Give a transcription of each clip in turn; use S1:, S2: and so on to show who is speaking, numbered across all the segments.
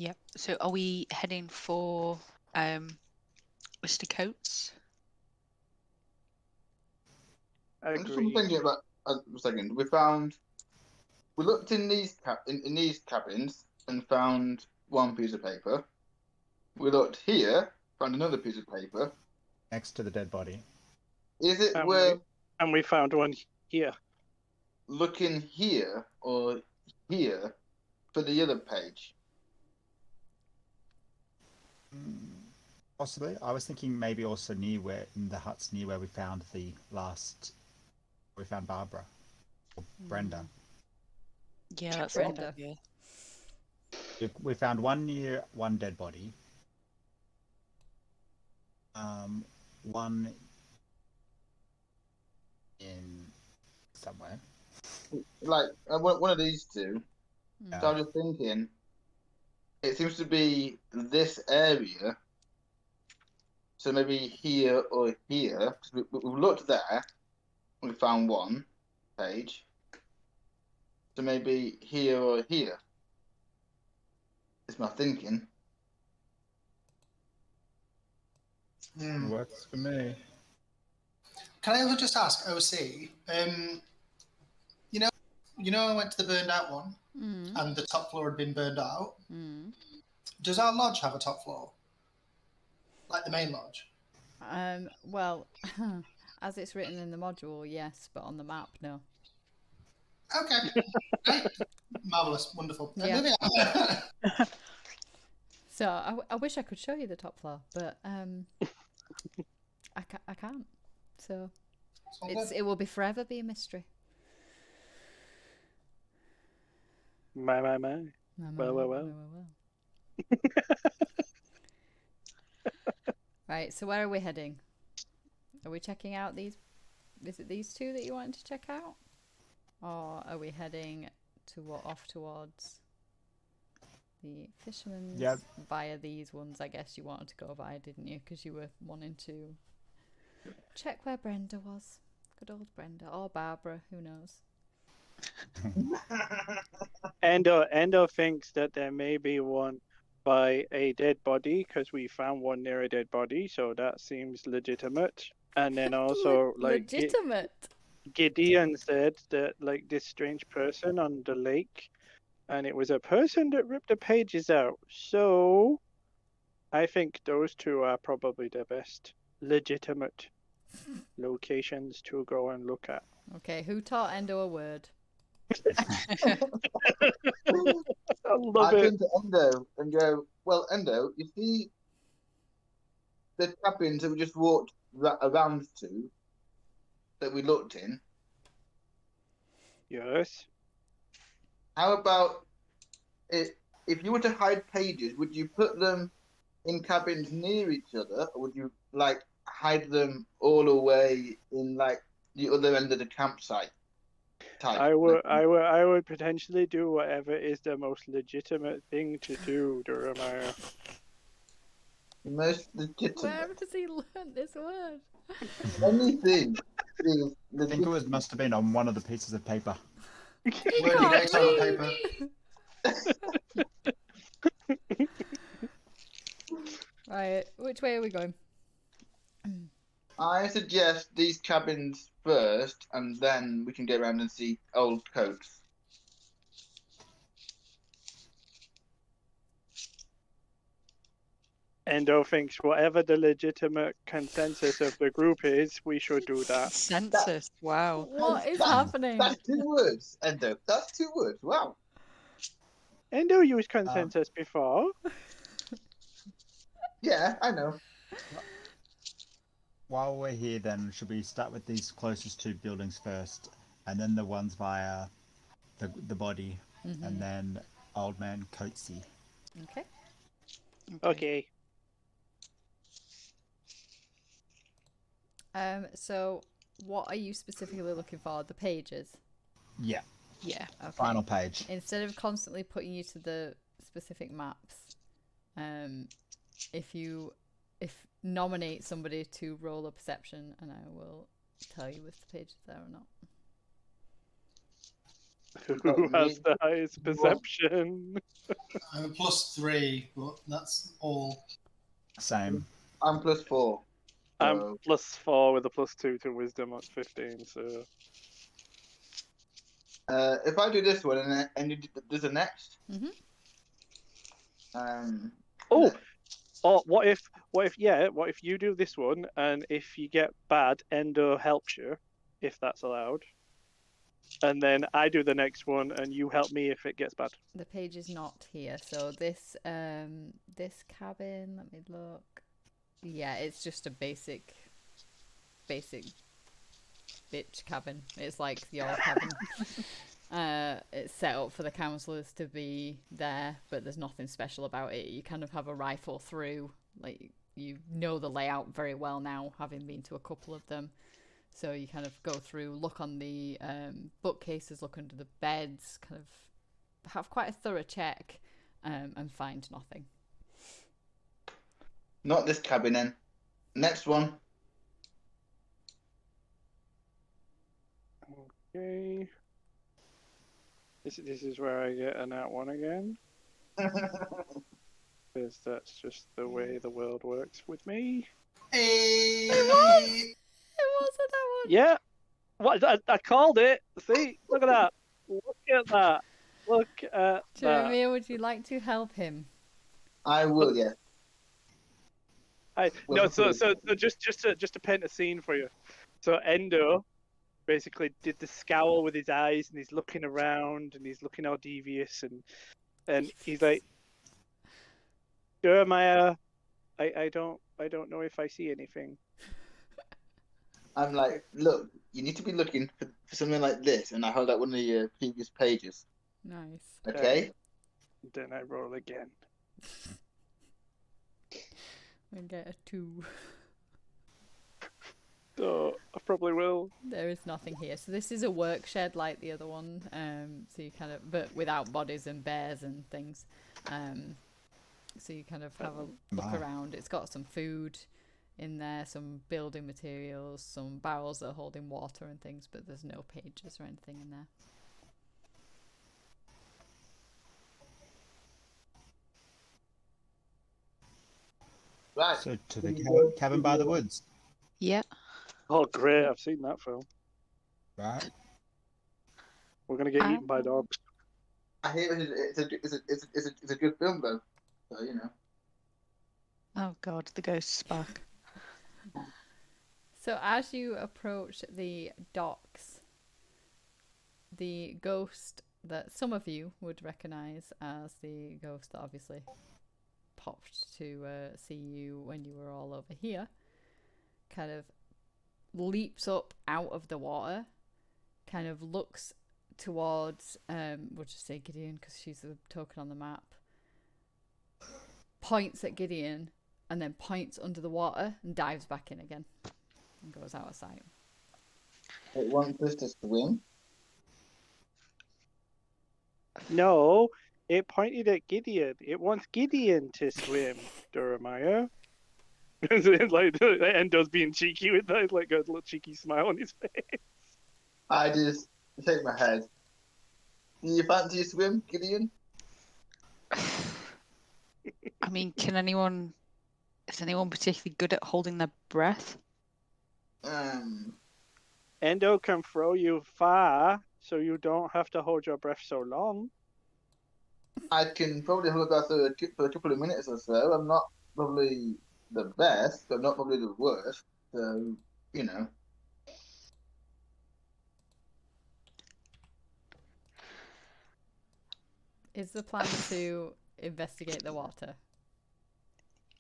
S1: Yep. So are we heading for Mr. Coates?
S2: I'm just
S3: Agreed.
S2: thinking about a second. We looked in these in these cabins and found one piece of paper. We looked here, found another piece of paper.
S4: Next to the dead body.
S2: Is it
S3: And
S2: worth
S3: we found one here.
S2: looking here or here for the other page?
S4: Possibly. I was thinking maybe also near where, in the huts near where we found Barbara. Or Brenda.
S1: Yeah, that's
S5: Brenda.
S1: a good idea.
S4: We found one near one dead body. One in somewhere.
S2: Like one of these two.
S4: Yeah.
S2: So I was just thinking, it seems to be this area. So maybe here or here. 'Cause we looked there. We found one page. So maybe here or here. Is my thinking.
S4: Works for me.
S6: Can I also just ask, OC? You know, I went to the burned out one, and the top floor had been burned out. Does our lodge have a top floor, like the main lodge?
S5: Well, as it's written in the module, yes, but on the map, no.
S6: Okay, great, marvelous, wonderful.
S5: Yeah.
S6: Moving on.
S5: So I wish I could show you the top floor, but I can't. So it will be forever be a mystery.
S3: My. Well.
S5: Right, so where are we heading? Are we checking out these? Is it these two that you wanted to check out? Or are we heading off towards the fisherman's via these ones? I guess you wanted to go via, didn't you? Because you were wanting to check where Brenda was. Good old Brenda. Or Barbara, who knows?
S3: Endo thinks that there may be one by a dead body because we found one near a dead body, so that seems legitimate. And then also
S5: legitimate.
S3: Gideon said that like this strange person on the lake, and it was a person that ripped the pages out. So I think those two are probably the best legitimate locations to go and look at.
S5: Okay, who taught Endo a word?
S3: I love
S2: I
S3: it.
S2: turn to Endo and go, well, Endo, you see the cabins that we just walked around to that we looked in?
S3: Yes.
S2: How about if you were to hide pages, would you put them in cabins near each other, or would you like hide them all the way in like the other end of the campsite?
S3: I would potentially do whatever is the most legitimate thing to do, Jeremiah.
S2: The most legitimate.
S5: Where has he learnt this word?
S2: Anything is
S4: I think it must have been on one of the pieces of paper.
S5: He
S6: Word
S5: can't
S6: erased on the
S5: read. Right, which way are we going?
S2: I suggest these cabins first, and then we can go around and see old coats.
S3: Endo thinks whatever the legitimate consensus of the group is, we should do that.
S1: Census, wow.
S5: What is happening?
S2: That's 2 words, Endo. That's 2 words. Wow.
S3: Endo used consensus before.
S2: Yeah, I know.
S4: While we're here, then, should we start with these closest 2 buildings first, and then the ones via the body, and then Old Man Coatsy?
S5: Okay.
S3: Okay.
S5: So what are you specifically looking for? The pages?
S4: Yeah.
S1: Yeah.
S5: Okay.
S4: Final page.
S5: Instead of constantly putting you to the specific maps, if nominate somebody to roll a perception, and I will tell you if the page is there or not.
S3: Who has
S2: me.
S3: the highest perception?
S6: I'm a +3, but that's all.
S4: Same.
S2: I'm +4.
S3: I'm
S2: So,
S3: +4 with a +2 to wisdom. That's 15. So
S2: if I do this one and you do the next,
S5: Mhm.
S3: oh,
S2: ne-
S3: what if you do this one, and if you get bad, Endo helps you, if that's allowed, and then I do the next one, and you help me if it gets bad.
S5: The page is not here. So this cabin, let me look. Yeah, it's just a basic bitch cabin. It's like your cabin. It's set up for the councillors to be there, but there's nothing special about it. You kind of have a rifle through, like you know the layout very well now, having been to a couple of them. So you kind of go through, look on the bookcases, look under the beds, kind of have quite a thorough check, and find nothing.
S2: not this cabin then. Next one.
S3: Okay. This is where I get a nat 1 again, because that's just the way the world works with me.
S6: Hey!
S5: It wasn't that one.
S3: Yeah. What I called it. See, look at that. Look at that. Look at that.
S5: Jeremy, would you like to help him?
S2: I will, yes.
S3: No, so just to paint a scene for you. So Endo basically did the scowl with his eyes, and he's looking around, and he's looking all devious, and he's like, Jeremiah, I don't know if I see anything.
S2: I'm like, look, you need to be looking for something like this, and I hold out one of the previous pages.
S5: Nice.
S2: Okay?
S3: Then I roll again.
S5: I get a 2.
S3: So I probably will.
S5: There is nothing here. So this is a work shed like the other one. So you kind of, but without bodies and bears and things. So you kind of have a look around. It's got some food in there, some building materials, some barrels that are holding water and things, but there's no pages or anything in there.
S2: Right.
S4: So to the cabin by the woods.
S1: Yeah.
S3: Oh, great! I've seen that film.
S4: Right.
S3: We're gonna get eaten by dogs.
S2: I hear it's a good film, though. So, you know.
S1: Oh God, the ghost's back.
S5: So as you approach the docks, the ghost that some of you would recognise as the ghost that obviously popped to see you when you were all over here, kind of leaps up out of the water, kind of looks towards, we'll just say Gideon because she's the token on the map, points at Gideon and then points under the water and dives back in again and goes out of sight.
S2: It wants us to swim.
S3: No, it pointed at Gideon. It wants Gideon to swim, Jeremiah. It's like Endo's being cheeky with that, like a little cheeky smile on his face.
S2: I just shake my head. Do you fancy a swim, Gideon?
S1: I mean, is anyone particularly good at holding their breath?
S3: Endo can throw you far, so you don't have to hold your breath so long.
S2: I can probably hold that for a couple of minutes or so. I'm not probably the best, but not probably the worst. So, you know.
S5: Is the plan to investigate the water?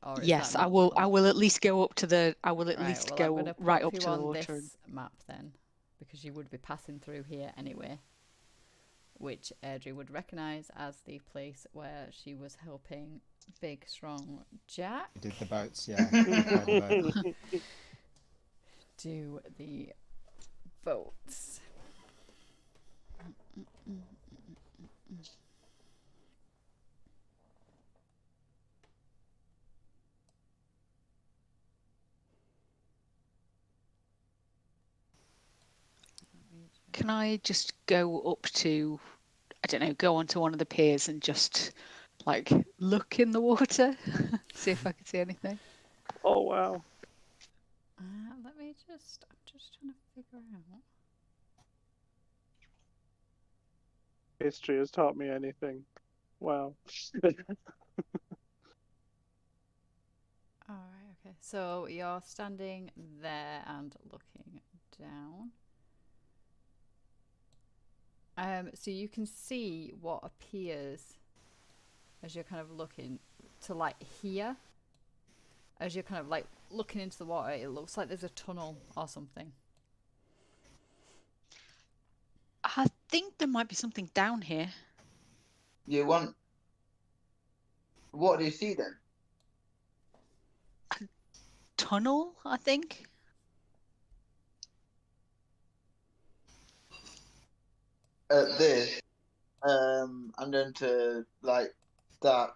S5: Or is
S1: Yes,
S5: that
S1: I
S5: not
S1: will.
S5: the plan?
S1: I will at least go up to the. I will at
S5: Right,
S1: least
S5: well,
S1: go
S5: I'm gonna
S1: right
S5: pop
S1: up
S5: you
S1: to the
S5: on
S1: water.
S5: this map then, because you would be passing through here anyway, which Airdrie would recognise as the place where she was helping Big Strong Jack
S4: We did the boats, yeah. The boat.
S5: do the boats.
S1: Can I just go up to I don't know, go onto one of the piers and just like look in the water, see if I can see anything.
S3: Oh wow.
S5: Let me just. I'm just trying to figure out.
S3: History has taught me anything. Wow.
S5: Alright, okay. So you're standing there and looking down. So you can see what appears as you're kind of looking to like here. As you're kind of like looking into the water, it looks like there's a tunnel or something.
S1: I think there might be something down here.
S2: You want? What do you see then?
S1: Tunnel, I think.
S2: This. I'm going to like start.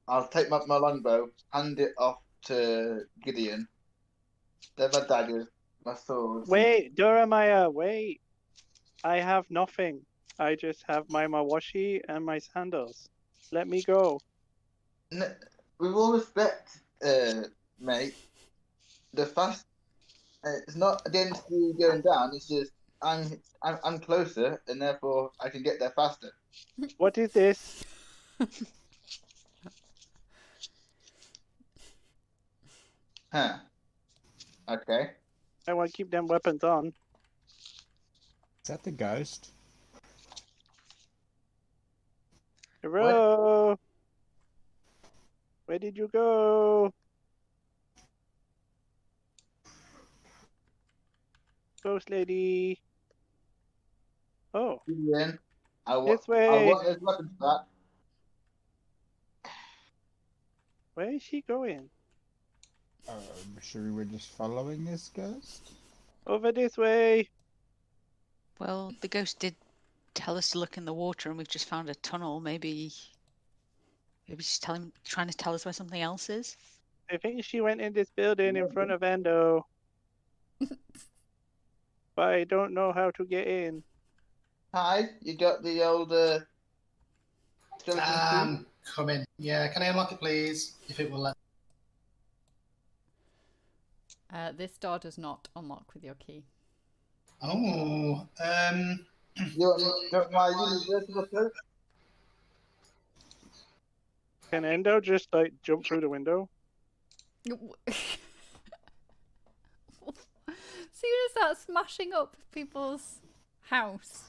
S2: I'll take my longbow, hand it off to Gideon. They're my daggers, my swords.
S3: Wait, Doramaya, wait. I have nothing. I just have my mawashi and my sandals. Let me go.
S2: With all respect, mate, the fast. It's not against you going down. It's just I'm closer, and therefore I can get there faster.
S3: What is this?
S2: Huh. Okay.
S3: I want to keep them weapons on.
S4: Is that the ghost?
S3: Hero! Where did you go? Ghost lady. Oh,
S2: Gideon, I
S3: this way.
S2: want those weapons back.
S3: Where is she going?
S4: Sure we're just following this ghost?
S3: Over this way.
S1: Well, the ghost did tell us to look in the water, and we've just found a tunnel. Maybe she's trying to tell us where something else is.
S3: I think she went in this building in front of Endo. But I don't know how to get in.
S2: Hi, you got the old skeleton key?
S6: Come in. Yeah, can I unlock it, please? If it will let.
S5: This door does not unlock with your key.
S6: Oh,
S2: You don't my universal approach?
S3: Can Endo just like jump through the window?
S5: So you just start smashing up people's house.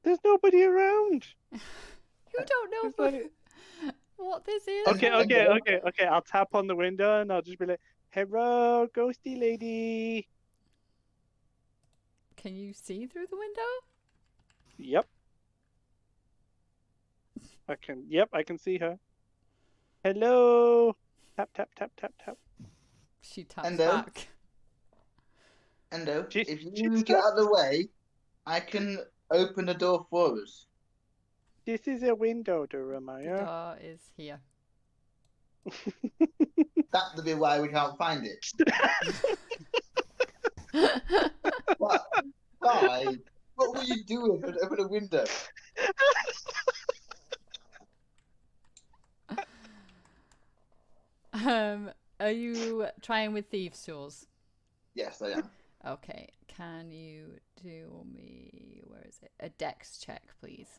S3: There's nobody around.
S5: You don't know
S3: It's like-
S5: what this is.
S3: Okay. I'll tap on the window and I'll just be like, "Hello, ghosty lady."
S5: Can you see through the window?
S3: Yep. I can see her. Hello. Tap tap tap tap tap.
S5: She taps
S2: Endo?
S5: back.
S2: Endo,
S3: She's
S2: if you get out of the way, I can open the door for us.
S3: This is a window,
S5: The
S3: Doramaya.
S5: door is here.
S2: That'll be why we can't find it. What? Guys, what were you doing? Open a window.
S5: Are you trying with thieves' tools?
S2: Yes, I am.
S5: Okay. Can you do me, where is it? A dex check, please.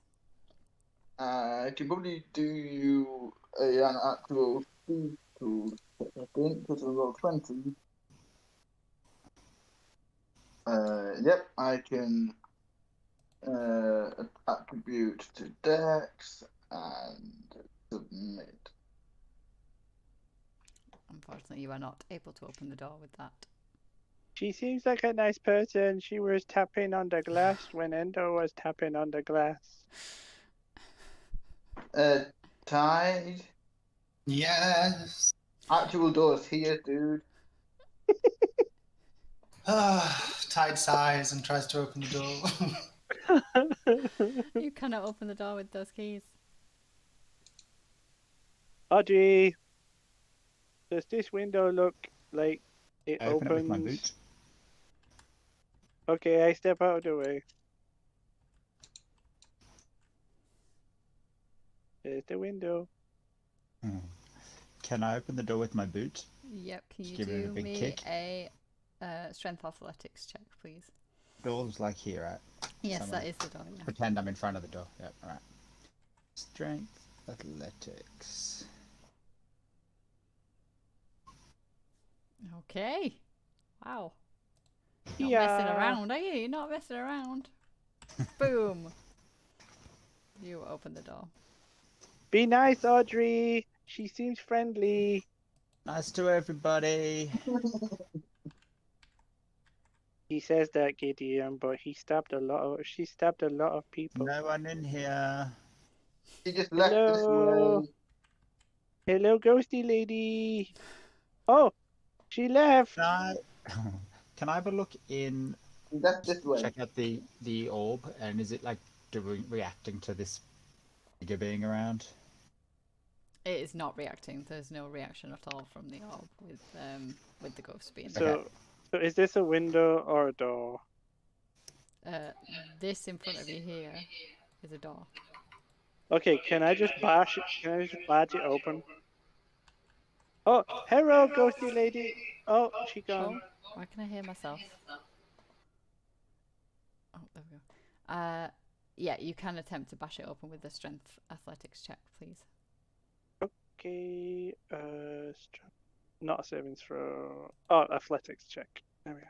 S2: I can probably do an actual speed tool. I think because I'm level 20. Yep, I can attribute to Dex and submit.
S5: Unfortunately, you are not able to open the door with that.
S3: She seems like a nice person. She was tapping on the glass when Endo was tapping on the glass.
S2: Tide.
S6: yes.
S2: Actual doors here, dude.
S6: Tide sighs and tries to open the door.
S5: You cannot open the door with those keys.
S3: Audrey, does this window look like it
S4: I open it with my
S3: opens?
S4: boot.
S3: Okay, I step out of the way. There's the window.
S4: Can I open the door with my boot?
S5: Yep. Can you
S4: Give it a
S5: do
S4: big
S5: me
S4: kick.
S5: a strength athletics check, please?
S4: Door's like here, right?
S5: Yes,
S4: Someone
S5: that is the door. Yeah.
S4: Pretend I'm in front of the door. Yep, alright. Strength athletics.
S5: Okay. Wow. Not
S3: Yeah.
S5: messing around, are you? You're not messing around. Boom. You open the door.
S3: Be nice, Audrey. She seems friendly.
S4: Nice to everybody.
S3: He says that, Gideon, but she stabbed a lot of people.
S4: No one in here.
S2: He just left this
S3: Hello.
S2: way.
S3: Hello, ghosty lady. Oh, she left.
S4: Can I have a look in?
S2: He left this way.
S4: Check out the orb, and is it like reacting to this figure being around?
S5: It is not reacting. There's no reaction at all from the orb with the ghost being there.
S3: So, so is this a window or a door?
S5: This in front of you here is a door.
S3: Okay, can I just bash it? Can I just badge it open? Oh, hello, ghosty lady. Oh, she gone.
S5: Oh, why can I hear myself? Oh, there we go. Yeah, you can attempt to bash it open with a strength athletics check, please.
S3: Okay, not a savings throw. Oh, athletics check. There we go.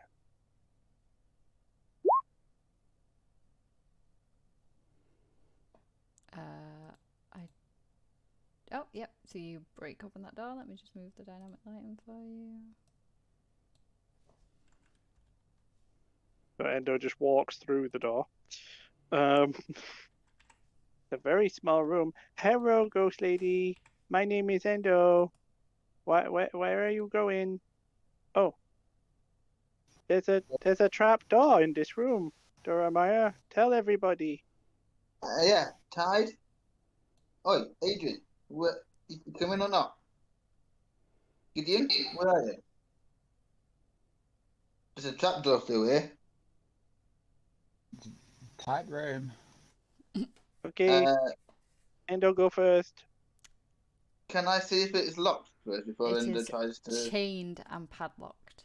S5: Oh, yep. So you break open that door. Let me just move the dynamic item for you.
S3: So Endo just walks through the door. It's a very small room. Hello, ghost lady. My name is Endo. Where are you going? Oh, there's a trap door in this room. Dora Maya, tell everybody.
S2: Yeah, Tide. Oi, Adrian. You coming or not? Gideon, where are you? There's a trapdoor through here.
S4: Tight room.
S3: Okay, Endo, go first.
S2: Can I see if it's locked first before
S5: It
S2: Endo
S5: is
S2: tries to?
S5: chained and padlocked.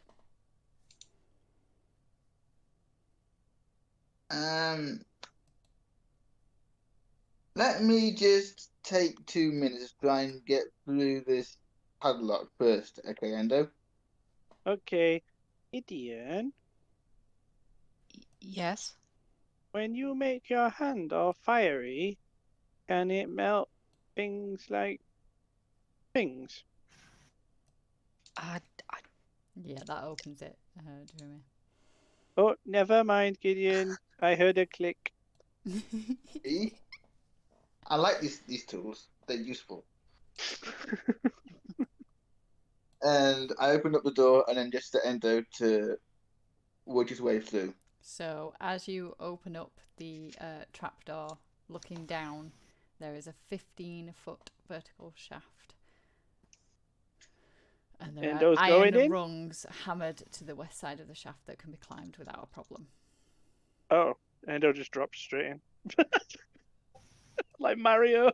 S2: Let me just take 2 minutes to try and get through this padlock first. Okay, Endo.
S3: Okay, Gideon,
S1: Yes.
S3: when you make your hand all fiery, can it melt things like things?
S5: Yeah, that opens it, Jeremy.
S3: Oh, never mind, Gideon. I heard a click.
S2: See? I like these tools. They're useful. And I opened up the door and then just the Endo to work his way through.
S5: So as you open up the trapdoor, looking down, there is a 15-foot vertical shaft. And there
S3: Endo's
S5: are
S3: going
S5: iron
S3: in?
S5: rungs hammered to the west side of the shaft that can be climbed without a problem.
S3: Oh, Endo just dropped straight in. Like Mario.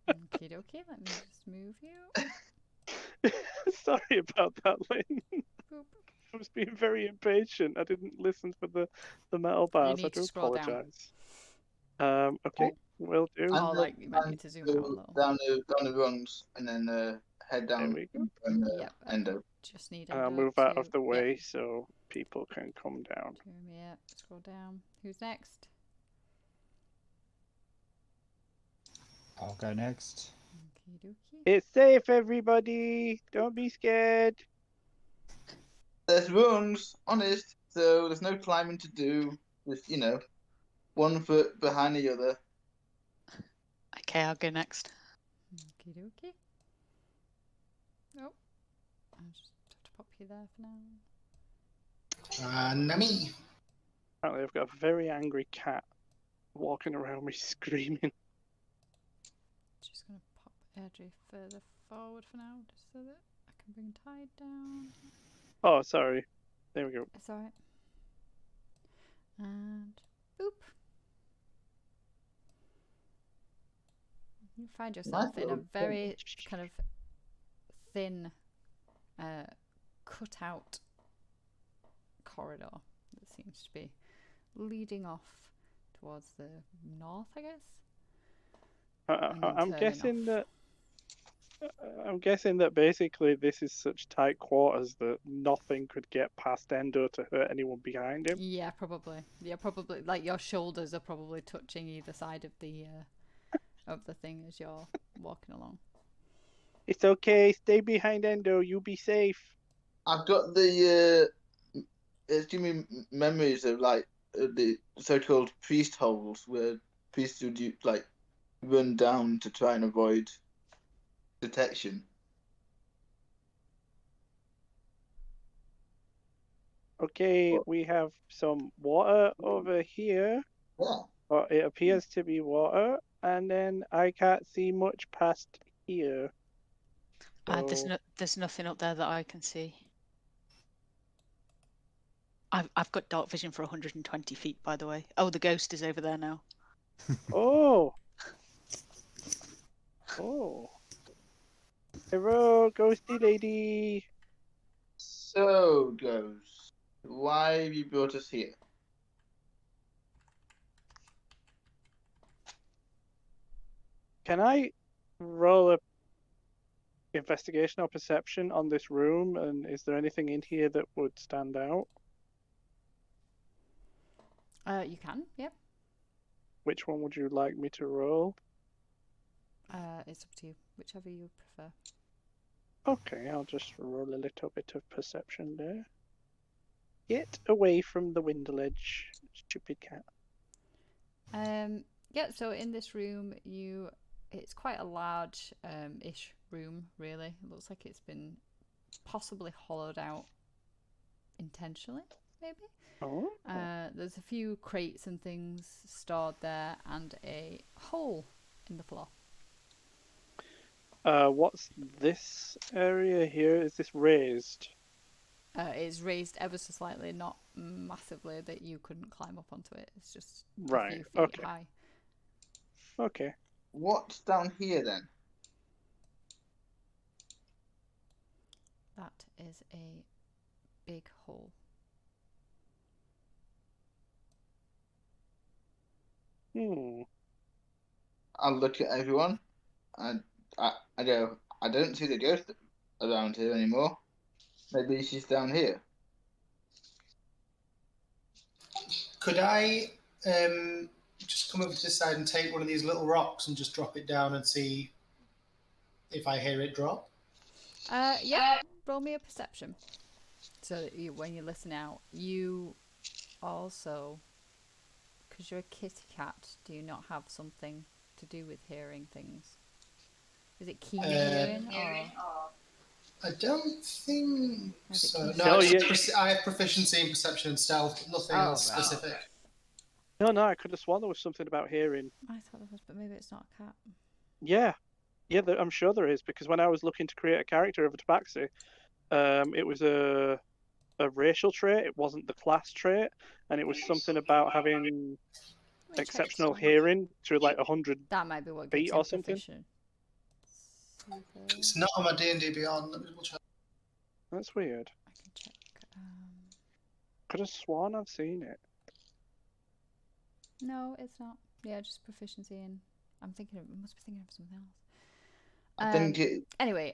S5: Okie dokie, let me just move you.
S3: Sorry about that, Lynn.
S5: Boop.
S3: I was being very impatient. I didn't listen for the metal bars. I
S5: need
S3: do
S5: to scroll down.
S3: apologize. Okay, will do.
S2: I'm
S5: Or like you might need to zoom out a little.
S2: down the rungs and then head
S3: There
S2: down
S3: we go.
S2: and
S5: Yep.
S2: Endo.
S5: Just need
S3: I'll
S5: Endo
S3: move out
S5: to-
S3: of the
S5: yep.
S3: way so people can come down.
S5: Jeremy, yeah, scroll down. Who's next?
S4: I'll go next.
S5: Okie dokie.
S3: It's safe, everybody. Don't be scared.
S2: There's rungs, honest. So there's no climbing to do. Just 1 foot behind the other.
S1: Okay, I'll go next.
S5: Okie dokie. Oh, I'll just have to pop you there for now.
S6: Nami.
S3: Apparently, I've got a very angry cat walking around me screaming.
S5: Just gonna pop Airdrie further forward for now, just so that I can bring Tide down.
S3: Oh, sorry. There we go.
S5: It's alright. And boop. You find yourself in a
S2: Nice.
S5: very kind of thin, cut out corridor that seems to be leading off towards the north, I guess. And then
S3: I'm
S5: turning
S3: guessing
S5: off.
S3: I'm guessing that basically this is such tight quarters that nothing could get past Endo to hurt anyone behind him.
S5: Yeah, probably. Yeah, probably. Like your shoulders are probably touching either side of the thing as you're walking along.
S3: It's okay. Stay behind Endo. You be safe.
S2: I've got the it's giving me memories of like the so-called priest holes where priests would like run down to try and avoid detection.
S3: Okay, we have some water over here.
S2: Yeah.
S3: Or it appears to be water, and then I can't see much past here. So...
S1: There's nothing up there that I can see. I've got dark vision for 120 feet, by the way. Oh, the ghost is over there now.
S3: Oh. Oh. Hello, ghosty lady.
S2: So, Ghost, why have you brought us here?
S3: Can I roll a investigation or perception on this room? And is there anything in here that would stand out?
S5: You can, yep.
S3: Which one would you like me to roll?
S5: It's up to you, whichever you prefer.
S3: Okay, I'll just roll a little bit of perception there. Get away from the window ledge, stupid cat.
S5: Yeah, so in this room, it's quite a large ish room, really. It looks like it's been possibly hollowed out intentionally, maybe.
S3: Oh.
S5: There's a few crates and things stored there, and a hole in the floor.
S3: What's this area here? Is this raised?
S5: It's raised ever so slightly, not massively that you couldn't climb up onto it. It's just
S3: Right,
S5: a few feet
S3: okay.
S5: high.
S3: Okay.
S2: What's down here then?
S5: That is a big hole.
S2: I'll look at everyone, and I go, I don't see the ghost around here anymore. Maybe she's down here.
S6: Could I just come over to this side and take one of these little rocks and just drop it down and see if I hear it drop?
S5: Yeah. Roll me a perception. So that when you listen out, you also, because you're a kitty cat, do you not have something to do with hearing things? Is it keen hearing or?
S6: I don't think so.
S5: keen
S6: No,
S3: hearing?
S6: I have proficiency in perception and stealth, nothing else
S5: right.
S6: specific.
S3: No, I could have sworn there was something about hearing.
S5: I thought there was, but maybe it's not a cat.
S3: Yeah, I'm sure there is, because when I was looking to create a character of a tabaxi, it was a racial trait. It wasn't the class trait, and it was something about having exceptional hearing to like 100
S5: That might be what
S3: feet
S5: gives
S3: or
S5: you
S3: something.
S5: proficiency.
S6: It's not on my D&D Beyond. Let me double check.
S3: That's weird.
S5: I can check.
S3: Could have sworn I've seen it.
S5: No, it's not. Yeah, just proficiency in. I must be thinking of something else.
S2: I think it.
S5: Anyway,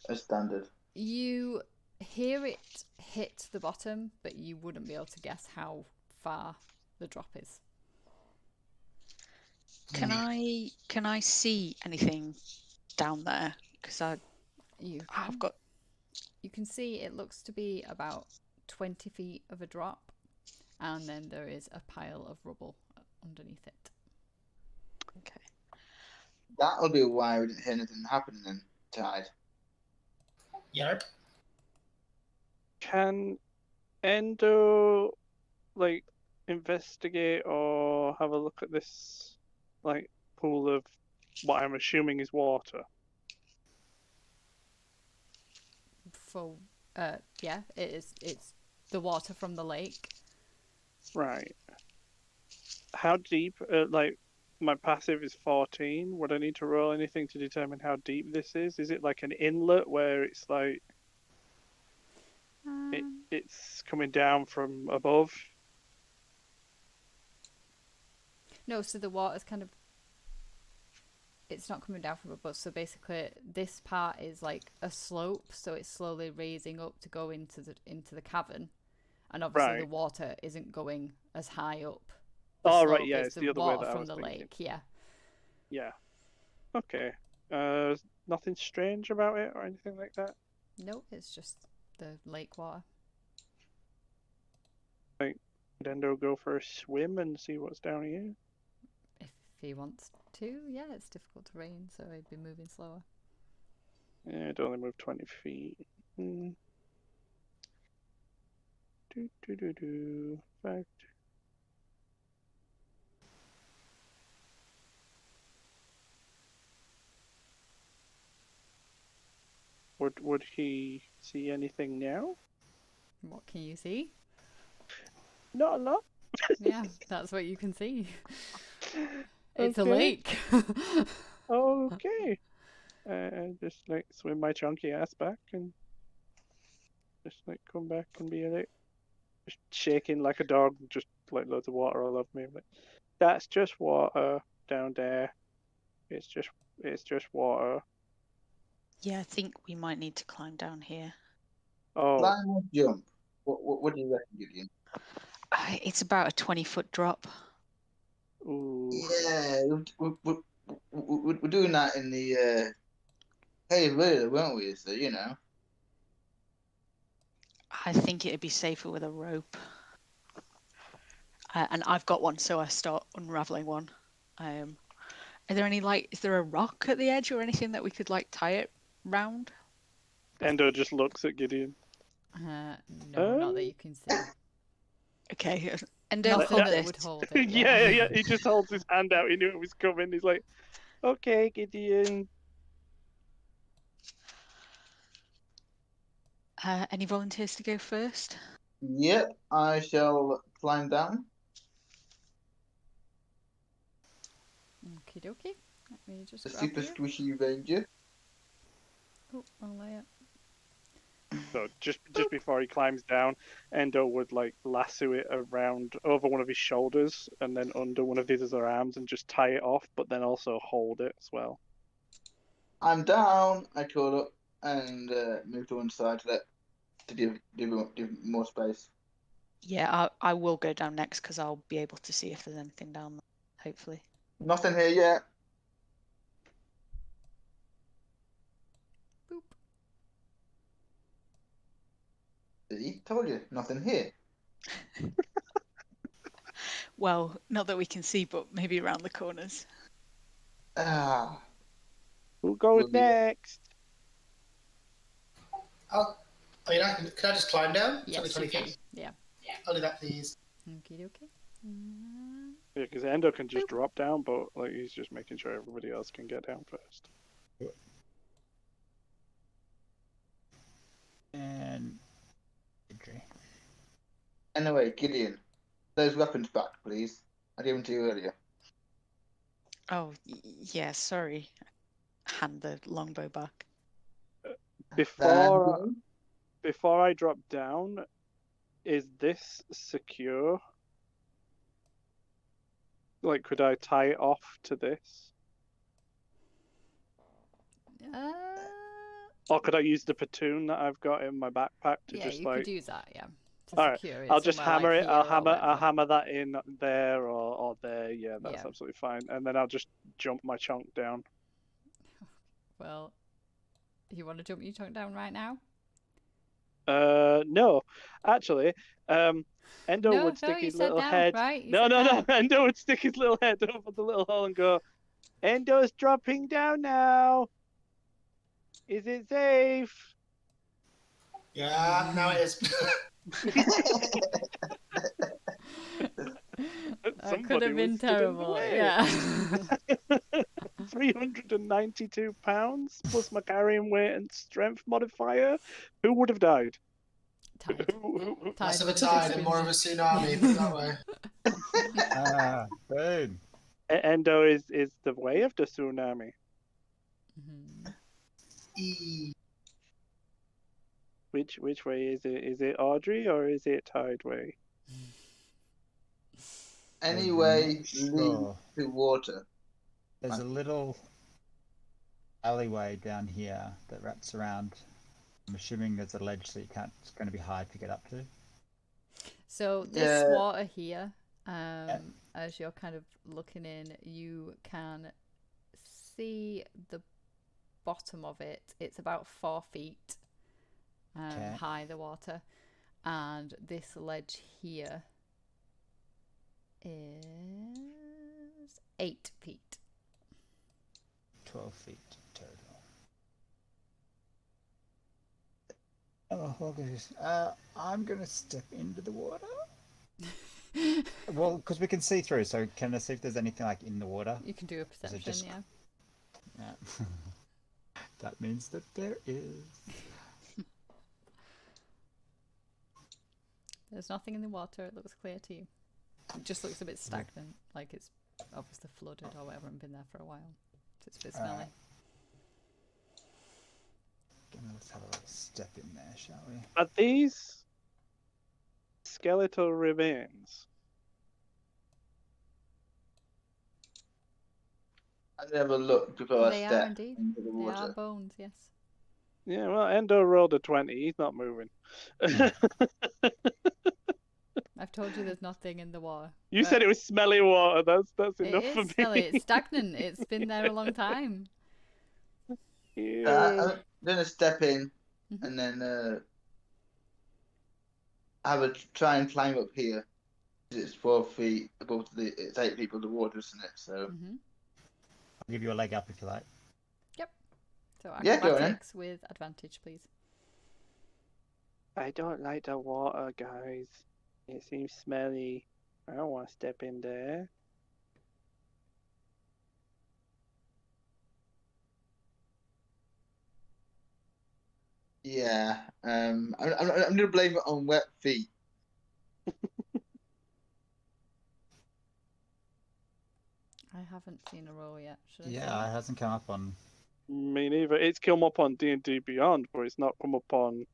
S2: A standard.
S5: you hear it hit the bottom, but you wouldn't be able to guess how far the drop is.
S1: Can I see anything down there? Because I've got.
S5: You can see it looks to be about 20 feet of a drop, and then there is a pile of rubble underneath it.
S1: Okay.
S2: That'll be why we didn't hear anything happen then, Tide.
S6: Yep.
S3: Can Endo like investigate or have a look at this like pool of what I'm assuming is water?
S5: Yeah, it is. It's the water from the lake.
S3: Right. How deep? My passive is 14. Would I need to roll anything to determine how deep this is? Is it like an inlet where it's like it's coming down from above?
S5: No, so the water's kind of, it's not coming down from above. So basically, this part is like a slope, so it's slowly raising up to go into the cavern, and obviously the water isn't going as high up.
S3: Oh right, yeah, it's the other way that I
S5: from
S3: was
S5: the
S3: thinking.
S5: lake. Yeah.
S3: Yeah. Okay. Nothing strange about it or anything like that?
S5: No, it's just the lake water.
S3: Like, would Endo go for a swim and see what's down here?
S5: If he wants to, yeah, it's difficult terrain, so he'd be moving slower.
S3: Yeah, it'd only move 20 feet. Fact. Would he see anything now?
S5: What can you see?
S3: Not a lot.
S5: Yeah, that's what you can see. It's a
S3: Okay.
S5: lake.
S3: Okay. Just like swim my chunky ass back and just like come back and be like just shaking like a dog, just like loads of water all over me. Like, that's just water down there. It's just water.
S1: Yeah, I think we might need to climb down here.
S3: Oh,
S2: Climb or jump? What do you reckon, Gideon?
S1: It's about a 20-foot drop.
S3: ooh.
S2: Yeah, we're doing that in the cave later, weren't we? So, you know.
S1: I think it'd be safer with a rope. And I've got one, so I start unraveling one. Are there any, like, is there a rock at the edge or anything that we could, like, tie it round?
S3: Endo just looks at Gideon.
S5: No, not that you can see.
S1: Okay, and
S5: Nothing
S1: hold
S5: that
S1: this.
S5: would hold it.
S3: Yeah. He just holds his hand out. He knew it was coming. He's like, okay, Gideon.
S1: Any volunteers to go first?
S2: Yep, I shall climb down.
S5: Okie dokie. Let me just
S2: The
S5: grab
S2: super
S5: you.
S2: squishy ranger.
S5: Oh, I'll lay it.
S3: So just before he climbs down, Endo would like lasso it around over one of his shoulders and then under one of his other arms and just tie it off, but then also hold it as well.
S2: I'm down. I call up and move to one side to give more space.
S1: Yeah, I will go down next because I'll be able to see if there's anything down there, hopefully.
S2: Nothing here yet.
S5: Boop.
S2: See, told you, nothing here.
S1: Well, not that we can see, but maybe around the corners.
S2: Ah,
S3: Who goes
S2: We'll be-
S3: next?
S6: Can I just climb down? It's only
S5: Yes,
S6: 20
S5: you can.
S6: feet.
S5: Yeah.
S6: I'll do that, please.
S5: Okie dokie.
S3: Yeah, because Endo can just drop down, but like he's just making sure everybody else can get down first.
S4: And
S2: anyway, Gideon, those weapons back, please. I gave them to you earlier.
S1: Oh, yeah, sorry. Hand the longbow back.
S3: Before I drop down, is this secure? Like, could I tie it off to this? Or could I use the platoon that I've got in my backpack to
S5: Yeah,
S3: just
S5: you
S3: like?
S5: could use that. Yeah. To
S3: All right,
S5: secure it
S3: I'll just
S5: somewhere,
S3: hammer
S5: like
S3: it. I'll
S5: here or whatever.
S3: hammer that in there or there. Yeah, that's
S5: Yeah.
S3: absolutely fine. And then I'll just jump my chunk down.
S5: Well, you want to jump your chunk down right now?
S3: No, actually, Endo would stick
S5: you
S3: his
S5: said
S3: little
S5: down,
S3: head.
S5: right? You
S3: No,
S5: said
S3: no,
S5: down.
S3: no. Endo would stick his little head over the little hole and go, "Endo's dropping down now. Is it safe?"
S6: Yeah, now it is.
S5: That could have been
S3: was stood in the
S5: terrible.
S3: way.
S5: Yeah.
S3: 392 pounds plus my carrying weight and strength modifier. Who would have died?
S5: Tied.
S3: Who-
S6: Less of a
S5: Tied.
S6: tide and more of a tsunami, put it that way.
S4: boom.
S3: Endo is the way of the tsunami.
S5: Mhm.
S3: Which way is it? Is it Audrey or is it Tideway?
S2: Anyway, leads
S4: Sure.
S2: to water.
S4: There's a little alleyway down here that wraps around. I'm assuming there's a ledge that it's going to be hard to get up to.
S5: So this
S2: Yeah.
S5: water here, as you're kind of looking in, you can see the bottom of it. It's about 4 feet
S4: Okay.
S5: high, the water, and this ledge here is 8 feet.
S4: 12 feet total. Oh, okay. I'm going to step into the water. Well, because we can see through, so can I see if there's anything like in the water?
S5: You can do a perception,
S4: just-
S5: yeah.
S4: Yeah. That means that there is.
S5: There's nothing in the water. It looks clear to you. It just looks a bit stagnant, like it's obviously flooded or whatever and been there for a while. So it's a bit smelly.
S4: Let's have a little step in there, shall we?
S3: Are these skeletal remains?
S2: I never looked before
S5: They
S2: I
S5: are
S2: stepped
S5: indeed.
S2: into the
S5: They are
S2: water.
S5: bones, yes.
S3: Yeah, well, Endo rolled a 20. He's not moving.
S5: I've told you there's nothing in the water.
S3: You said it was smelly water. That's
S5: It
S3: enough
S5: is
S3: for me.
S5: smelly. It's stagnant. It's been there a long time.
S3: Yeah.
S2: I'm gonna step in
S5: Mhm.
S2: and then try and climb up here. It's 4 feet above it's 8 feet above the water, isn't it? So
S5: Hmm.
S4: I'll give you a leg up if you like.
S5: So
S2: Yeah, go on then.
S5: acrobatics with advantage, please.
S3: I don't like the water, guys. It seems smelly. I don't want to step in there.
S2: yeah, I'm gonna blame it on wet feet.
S5: I haven't seen a roll yet. Should I?
S4: Yeah, it hasn't come up on.
S3: Me neither. It's come up on D&D Beyond, but it's not come up on...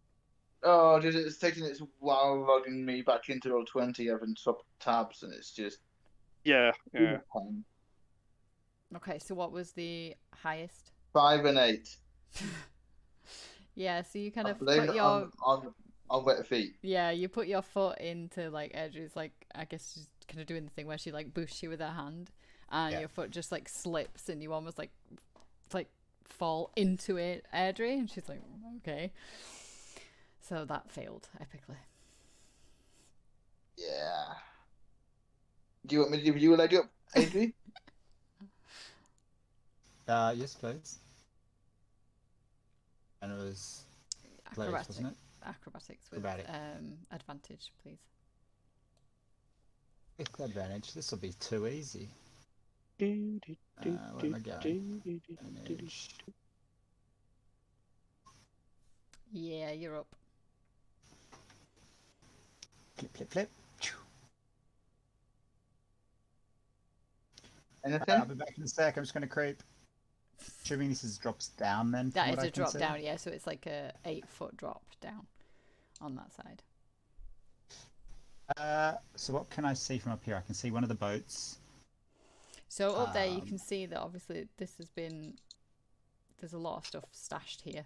S2: Oh, just it's taking its while logging me back into Roll20. I've been swapped tabs and it's just
S3: Yeah.
S5: Okay, so what was the highest?
S2: 5 and 8.
S5: Yeah, so you kind
S2: I
S5: of
S2: blame
S5: put
S2: it
S5: your
S2: on wet feet.
S5: yeah, you put your foot into like Edge's, like I guess she's kind of doing the thing where she like boosts you with her hand, and
S4: Yeah.
S5: your foot just like slips and you almost like fall into it, Airdrie, and she's like, okay. So that failed epically.
S2: Yeah. Do you want me to give you a leg up, Adri?
S4: Yes, please. And it was close,
S5: Acrobatics,
S4: wasn't it?
S5: acrobatics with
S4: Acrobatic.
S5: advantage, please.
S4: With advantage, this will be too easy. Where am I going? Advantage.
S5: Yeah, you're up.
S4: Flip, flip, flip.
S2: Anything?
S4: I'll be back in a sec. I'm just going to creep. Assuming this drops down then.
S5: That
S4: from
S5: is
S4: what I
S5: a
S4: can
S5: drop
S4: see.
S5: down, yeah, so it's like a 8-foot drop down on that side.
S4: So what can I see from up here? I can see one of the boats.
S5: So up there you can see that obviously there's a lot of stuff stashed here.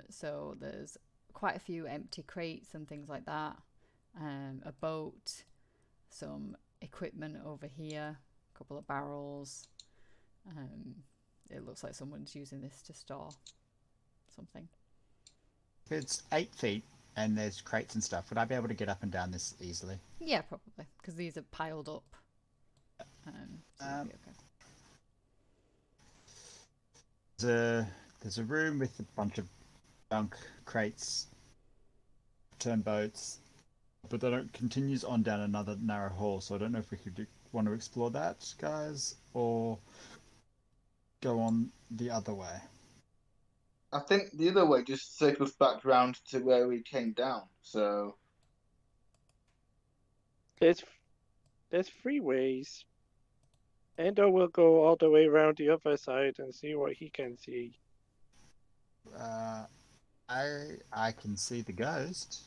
S5: So there's quite a few empty crates and things like that. A boat, some equipment over here, a couple of barrels. It looks like someone's using this to store something.
S4: If it's 8 feet and there's crates and stuff, would I be able to get up and down this easily?
S5: Yeah, probably, because these are piled up. So it'll be okay.
S4: There's a room with a bunch of junk crates, turn boats, but then it continues on down another narrow hall. So I don't know if we want to explore that, guys, or go on the other way.
S2: I think the other way just circles back round to where we came down. So
S3: There's 3 ways. Endo will go all the way around the other side and see what he can see.
S4: I can see the ghost.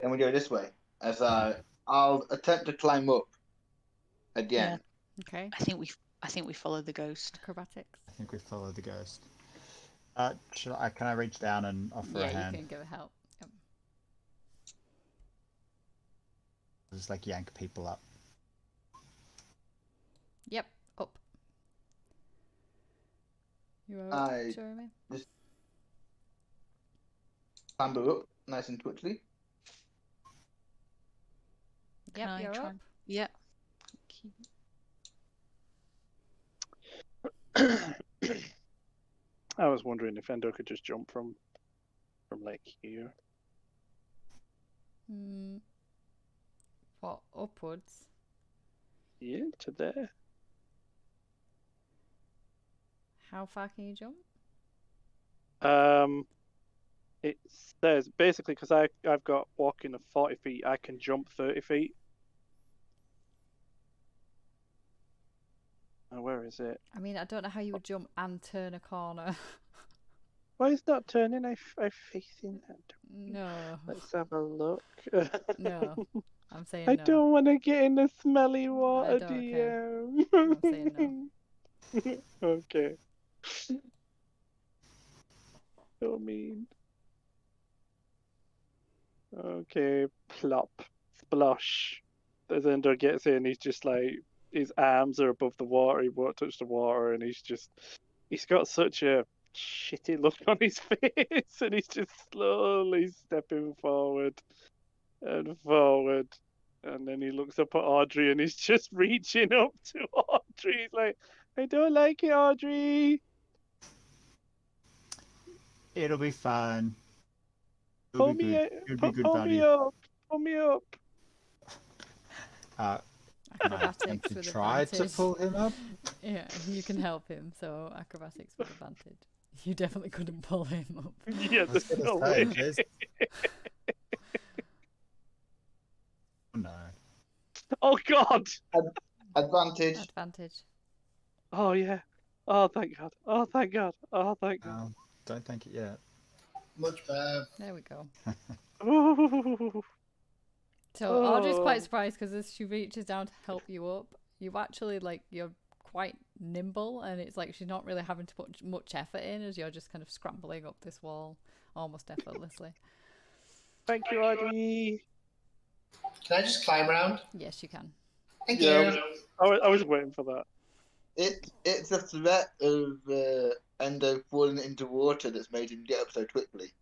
S2: And we go this way. As I'll attempt to climb up again.
S5: Okay.
S1: I think we follow the ghost.
S5: Acrobatics.
S4: I think we follow the ghost. Can I reach down and offer
S5: Yeah,
S4: a hand?
S5: you can give it help. Yep.
S4: Just like yank people up.
S5: Yep. Up. You are up,
S2: I
S5: Jeremy?
S2: just clamber up nice and quickly.
S5: Yep,
S1: Can I
S5: you're
S1: try
S5: up.
S1: and- Yeah.
S3: I was wondering if Endo could just jump from like here.
S5: What, upwards?
S3: Yeah, to there.
S5: How far can you jump?
S3: It says basically because I've got walking of 40 feet, I can jump 30 feet. Oh, where is it?
S5: I mean, I don't know how you would jump and turn a corner.
S3: Why is that turning? I facing that.
S5: No.
S3: Let's have a look.
S5: No. I'm saying
S3: I
S5: no.
S3: don't want to get in the smelly water,
S5: don't care.
S3: DM.
S5: I'm saying no.
S3: Okay. So mean. Okay, plop, splosh. As Ender gets in, he's just like, his arms are above the water, he won't touch the water, and he's got such a shitty look on his face, and he's just slowly stepping forward and forward. And then he looks up at Audrey, and he's just reaching up to Audrey. He's like, I don't like it, Audrey.
S4: It'll be fine.
S3: Pull me up.
S4: It'll be good
S3: Pull me
S4: value.
S3: up. Pull me up.
S4: Can I attempt
S5: Acrobatics
S4: to
S5: with
S4: try to
S5: advantage.
S4: pull him up?
S5: Yeah, you can help him, so acrobatics with advantage. You definitely couldn't pull him up.
S3: Yeah,
S4: I was
S3: there's
S4: gonna
S3: no
S4: say,
S3: way.
S4: there's- Oh, no.
S3: Oh God!
S2: Advantage.
S5: Advantage.
S3: Oh yeah. Oh thank God. Oh thank God. Oh thank God.
S4: Don't think it yet.
S6: Much better.
S5: There we go.
S3: Ooh.
S5: So Audrey's
S3: Oh.
S5: quite surprised because as she reaches down to help you up, you actually you're quite nimble, and it's like she's not really having to put much effort in as you're just kind of scrambling up this wall almost effortlessly.
S3: Thank you, Audrey.
S6: Can I just climb around?
S5: Yes, you can.
S6: Thank
S3: Yeah,
S6: you.
S3: I was waiting for that.
S2: It's a threat of Endo falling into water that's made him get up so quickly.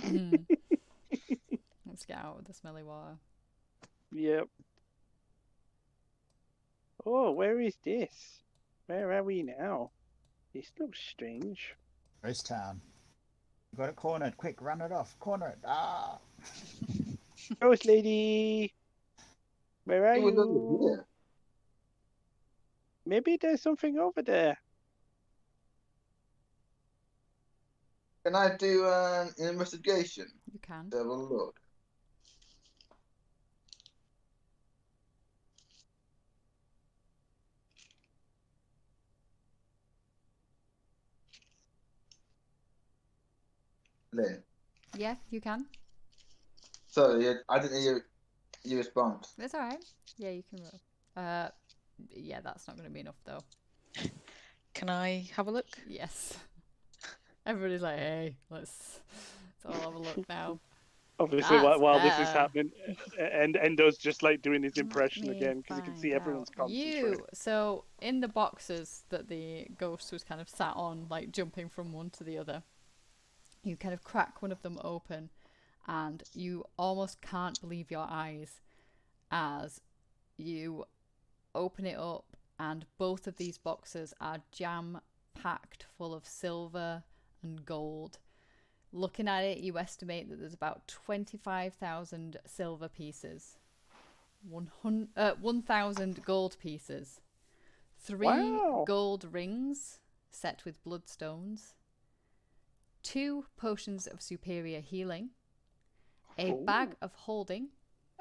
S5: Let's get out of the smelly water.
S3: Yep. Oh, where is this? Where are we now? This looks strange.
S4: Ghost town. You got it cornered. Quick, run it off. Corner it. Ah!
S3: Ghost lady. Where are
S2: It was over
S3: you?
S2: here.
S3: Maybe there's something over there.
S2: Can I do an investigation
S5: You can.
S2: to have a look? Lynn.
S5: Yeah, you can.
S2: Sorry, I didn't hear your response.
S5: That's alright. Yeah, you can roll. Yeah, that's not going to be enough though.
S1: Can I have a look?
S5: Yes. Everybody's like, hey, let's all have a look now.
S3: Obviously,
S5: That's
S3: while this is
S5: better.
S3: happening, and Endo's just like doing his impression
S5: Let me
S3: again because you can see
S5: find
S3: everyone's
S5: out.
S3: concentrating.
S5: So in the boxes that the ghost was kind of sat on, like jumping from one to the other, you kind of crack one of them open, and you almost can't believe your eyes as you open it up, and both of these boxes are jam-packed full of silver and gold. Looking at it, you estimate that there's about 25,000 silver pieces, 1,000 gold pieces, 3
S3: Wow.
S5: gold rings set with bloodstones, 2 potions of superior healing, a
S3: Ooh.
S5: bag of holding,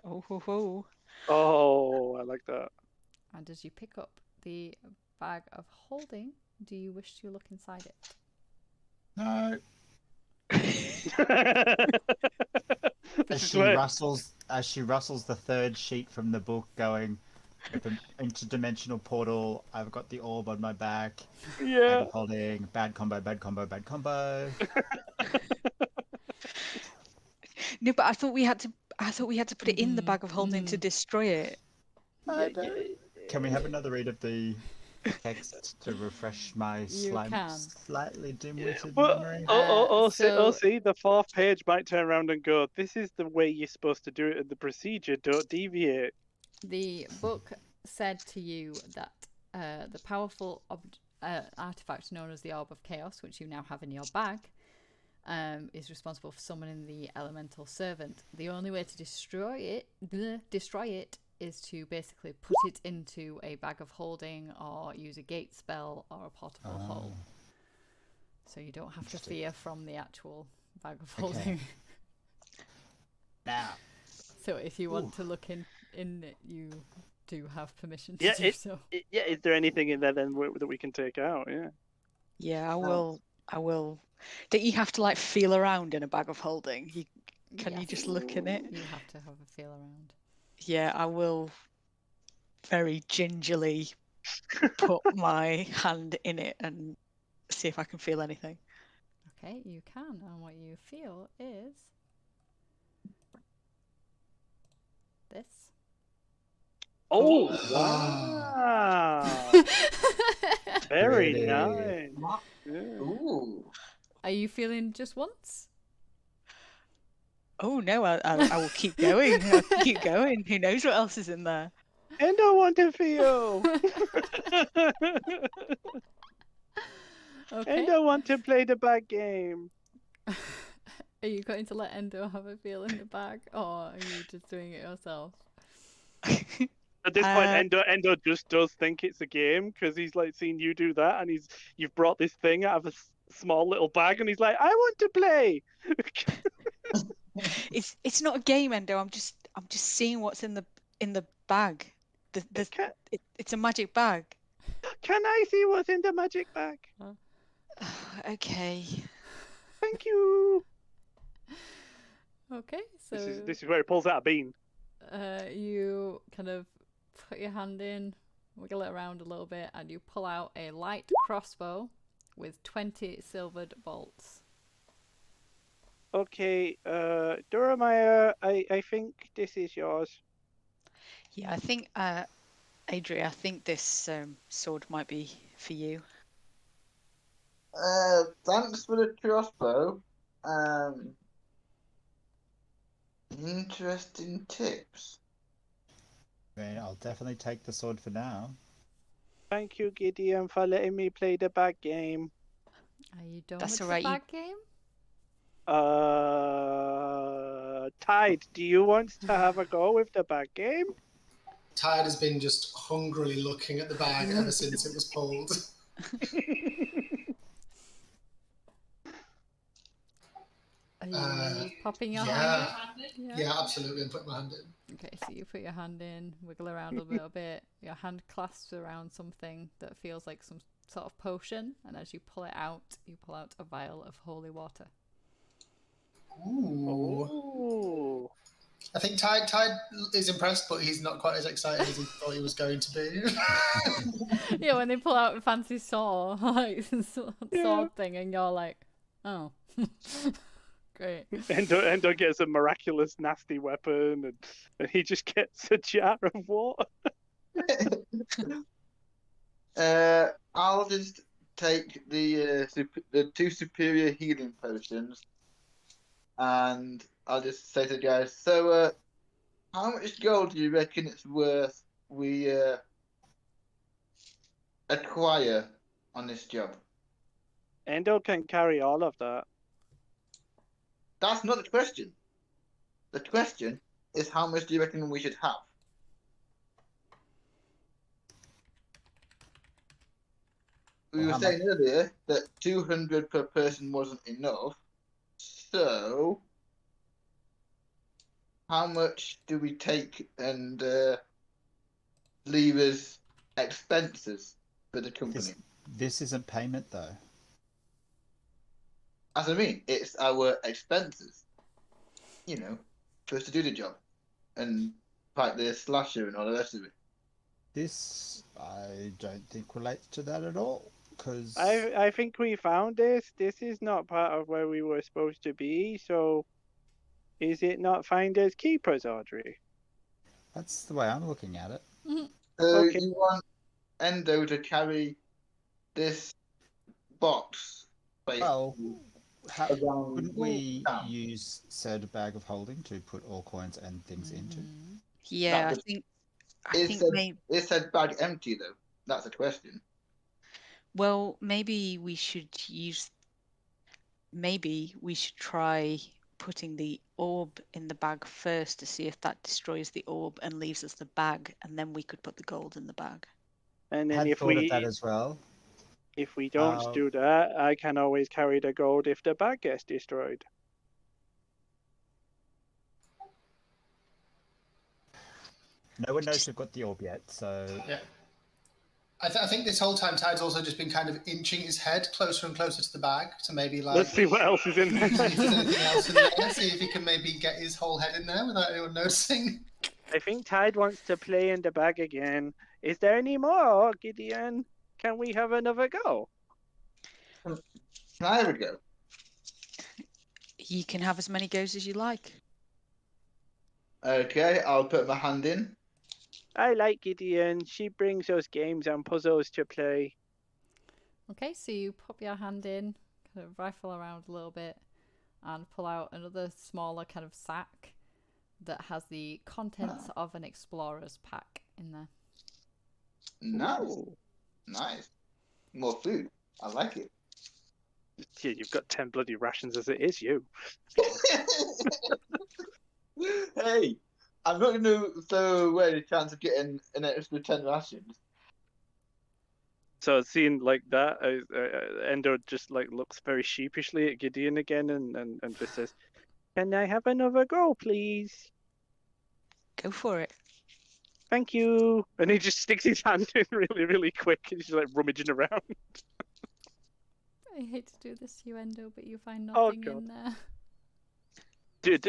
S1: Oh, ho, ho.
S3: Oh, I like that.
S5: And as you pick up the bag of holding, do you wish to look inside it?
S4: No.
S3: This is where
S4: As she rustles the third sheet from the book, going open interdimensional portal. I've got the orb on my back. Bag
S3: yeah.
S4: of holding. Bad combo. Bad combo. Bad combo.
S1: No, but I thought we had to put it in the bag of holding to destroy it.
S4: Can we have another read of the text to refresh my
S5: can.
S4: slightly dim-witted
S3: Well,
S4: memory?
S3: see, the fourth page might turn around and go, "This is the way you're supposed to do it in the procedure. Don't deviate."
S5: The book said to you that the powerful artifact known as the Orb of Chaos, which you now have in your bag, is responsible for summoning the elemental servant. The only way to destroy it is to basically put it into a bag of holding or use a gate spell or a portable hole. So you don't have to fear from the actual bag of holding.
S4: Now.
S5: So if you want to look in it, you do have permission to do so.
S3: Is there anything in there then that we can take out? Yeah.
S1: Yeah, I will. Don't you have to like feel around in a bag of holding? Can you just look in it?
S5: You have to have a feel around.
S1: Yeah, I will very gingerly put my hand in it and see if I can feel anything.
S5: Okay, you can, and what you feel is this.
S3: Oh, wow. Very
S4: Really?
S3: nice. Yeah.
S2: Ooh.
S5: Are you feeling just once?
S1: Oh no, I will keep going. I'll keep going. Who knows what else is in there?
S3: And I want to feel.
S5: Okay.
S3: And I want to play the bag game.
S5: Are you going to let Endo have a feel in the bag, or are you just doing it yourself?
S3: At this point, Endo just does think it's a game because he's like seen you do that, and you've brought this thing out of a small little bag, and he's like, "I want to play."
S1: It's not a game, Endo. I'm just seeing what's in the bag. It's a magic bag.
S3: Can I see what's in the magic bag?
S1: Okay.
S3: Thank you.
S5: Okay, so
S3: This is where he pulls out a bean.
S5: you kind of put your hand in, wiggle it around a little bit, and you pull out a light crossbow with 20 silvered bolts.
S3: Okay, Doramaya, I think this is yours.
S1: Yeah, I think, Adria, I think this sword might be for you.
S2: Thanks for the crossbow. Interesting tips.
S4: I mean, I'll definitely take the sword for now.
S3: Thank you, Gideon, for letting me play the bag game.
S5: Are you done
S1: That's
S5: with
S1: all right,
S5: the bag game?
S3: Tide, do you want to have a go with the bag game?
S6: Tide has been just hungrily looking at the bag ever since it was pulled.
S5: Are you popping your
S6: yeah.
S5: hand in?
S6: Yeah, absolutely. I'm putting my hand in.
S5: Okay, so you put your hand in, wiggle around a little bit. Your hand clasps around something that feels like some sort of potion, and as you pull it out, you pull out a vial of holy water.
S6: Ooh.
S3: Ooh.
S6: I think Tide is impressed, but he's not quite as excited as he thought he was going to be.
S5: Yeah, when they pull out a fancy sword, like sword thing, and you're like, oh, great.
S3: Endo gets a miraculous nasty weapon, and he just gets a jar of water.
S2: I'll just take the 2 superior healing potions, and I'll just say to the guys, so how much gold do you reckon it's worth we acquire on this job?
S3: Endo can carry all of that.
S2: That's not the question. The question is, how much do you reckon we should have? We were saying earlier that 200 per person wasn't enough. So, how much do we take and leave us expenses for the company.
S4: This isn't payment though.
S2: As I mean, it's our expenses. You know, for us to do the job and fight the slasher and all the rest of it.
S4: This I don't think relates to that at all. Because
S3: I think we found this. This is not part of where we were supposed to be. So, is it not finders keepers, Audrey?
S4: that's the way I'm looking at it.
S2: So
S3: Okay.
S2: you want Endo to carry this box?
S4: Well,
S2: around
S4: wouldn't we
S2: town?
S4: use said bag of holding to put all coins and things into?
S1: Yeah,
S2: That
S1: I think maybe.
S2: Is said bag empty though? That's a question.
S1: Well, maybe we should try putting the orb in the bag first to see if that destroys the orb and leaves us the bag, and then we could put the gold in the bag.
S3: And then
S4: Had
S3: if
S4: thought of that as well.
S3: don't do that, I can always carry the gold if the bag gets destroyed.
S4: No one knows we've got the orb yet, so
S6: Yeah. I think this whole time Tide's also just been kind of inching his head closer and closer to the bag to maybe like
S3: Let's see what else is in there.
S6: see if there's anything else in there. See if he can maybe get his whole head in there without anyone noticing.
S3: I think Tide wants to play in the bag again. Is there any more, Gideon? Can we have another go?
S2: Can I have a go?
S1: You can have as many goes as you like.
S2: Okay, I'll put my hand in.
S3: I like Gideon. She brings us games and puzzles to play.
S5: Okay, so you pop your hand in, kind of rifle around a little bit, and pull out another smaller kind of sack that has the contents of an explorer's pack in there.
S2: Nice.
S3: Ooh.
S2: Nice. More food. I like it.
S3: Yeah, you've got 10 bloody rations as it is, you.
S2: Hey, I'm not going to throw away the chance of getting an extra 10 rations.
S3: So seeing like that, Endo just like looks very sheepishly at Gideon again and just says, "Can I have another go, please?
S1: Go for it.
S3: Thank you." And he just sticks his hand in really, really quick and he's like rummaging around.
S5: I hate to do this to you, Endo, but you find
S3: Oh,
S5: nothing
S3: God.
S5: in there.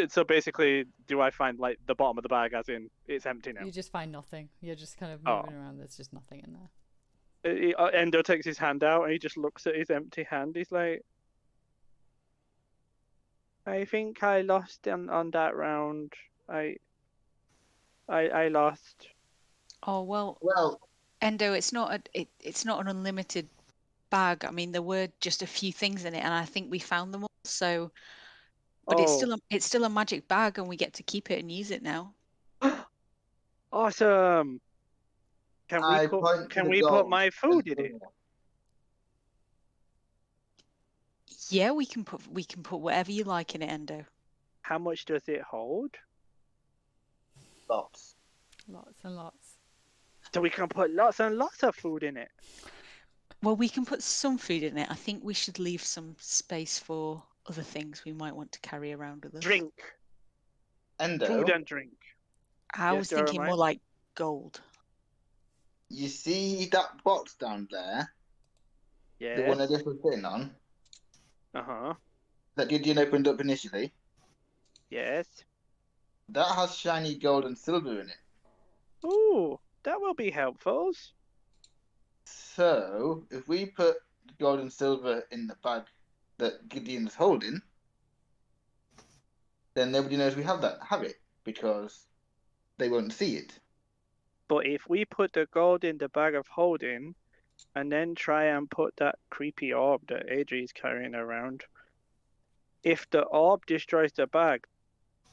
S3: So basically, do I find like the bottom of the bag, as in it's empty now?
S5: You just find nothing. You're just kind of
S3: Oh.
S5: moving around. There's just nothing in there.
S3: Endo takes his hand out and he just looks at his empty hand. He's like, "I think I lost on that round. I lost."
S1: Oh well,
S2: Well,
S1: Endo, it's not an unlimited bag. I mean, there were just a few things in it, and I think we found them all. So, but it's still a magic bag, and we get to keep it and use it now.
S3: Awesome. Can
S2: I
S3: we
S2: point to
S3: can
S2: the
S3: we put
S2: gold
S3: my
S2: and
S3: food in it?
S2: silver.
S1: Yeah, we can put whatever you like in it, Endo.
S3: How much does it hold?
S2: Lots.
S5: Lots and lots.
S3: So we can put lots and lots of food in it.
S1: Well, we can put some food in it. I think we should leave some space for other things we might want to carry around with us.
S3: Drink.
S2: Endo,
S3: Food and drink.
S1: I
S3: Yes,
S1: was thinking
S3: Jeremiah?
S1: more like gold.
S2: you see that box down there? The one
S3: Yes.
S2: I just was sitting on?
S3: Uh-huh.
S2: That Gideon opened up initially?
S3: Yes.
S2: That has shiny gold and silver in it.
S3: Ooh, that will be helpful.
S2: So, if we put gold and silver in the bag that Gideon's holding, then nobody knows we have it, because they won't see it.
S3: But if we put the gold in the bag of holding and then try and put that creepy orb that Adri's carrying around, if the orb destroys the bag,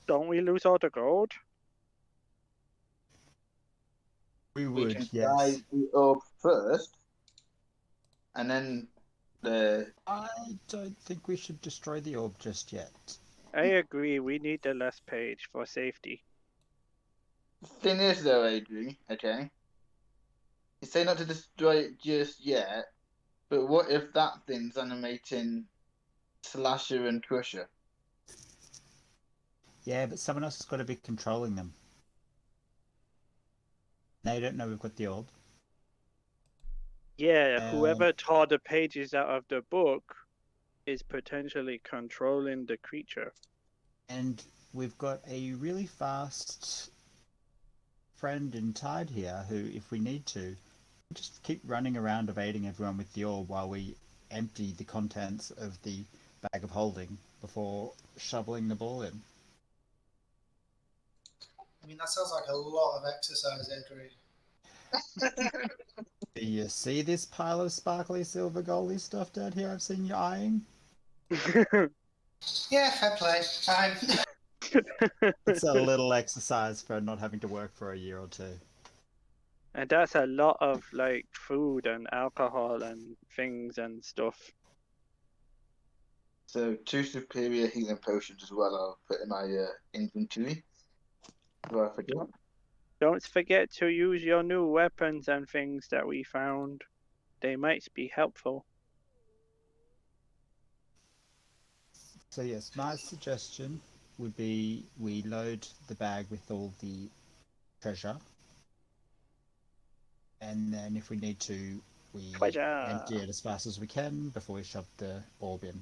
S3: don't we lose all the gold?
S4: we
S2: We
S4: would,
S2: can
S4: yes.
S2: try the orb first, and then
S4: I don't think we should destroy the orb just yet.
S3: I agree, we need the last page for safety.
S2: thing is, though, Adrian, okay? You say not to destroy it just yet, but what if that thing's animating Slasher and Crusher?
S4: Yeah, but someone else has got to be controlling them. They don't know we've got the orb.
S3: Yeah, whoever tore the pages out of the book is potentially controlling the creature.
S4: And we've got a really fast friend in Tide here who, if we need to, just keep running around evading everyone with the orb while we empty the contents of the bag of holding before shoveling the ball in.
S6: I mean, that sounds like a lot of exercise, Adri.
S4: Do you see this pile of sparkly silver goldy stuff down here I've seen you eyeing?
S6: Yeah, fair play. Fine.
S4: It's a little exercise for not having to work for a year or two.
S3: And that's a lot of like food and alcohol and things and stuff.
S2: So 2 superior healing potions as well. I'll put in my inventory. Do I forget?
S3: Don't forget to use your new weapons and things that we found. They might be helpful.
S4: So yes, my suggestion would be we load the bag with all the treasure, and then if we need to, we empty it as fast as we can before we shove the orb in.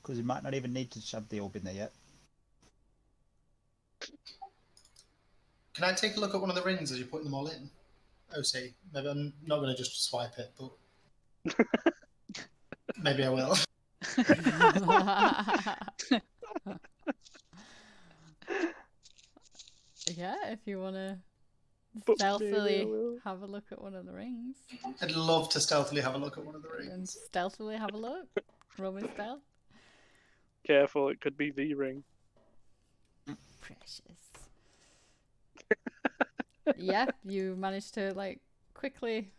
S4: Because we might not even need to shove the orb in there yet.
S6: Can I take a look at one of the rings as you're putting them all in? Oh, see, maybe I'm not going to just swipe it, but maybe I will.
S5: Yeah, if you want to stealthily have a look at one of the rings.
S6: I'd love to stealthily have a look at one of the
S5: And
S6: rings.
S5: stealthily have a look. Roman stealth.
S3: Careful, it could be the ring.
S5: Precious. Yeah, you managed to like quickly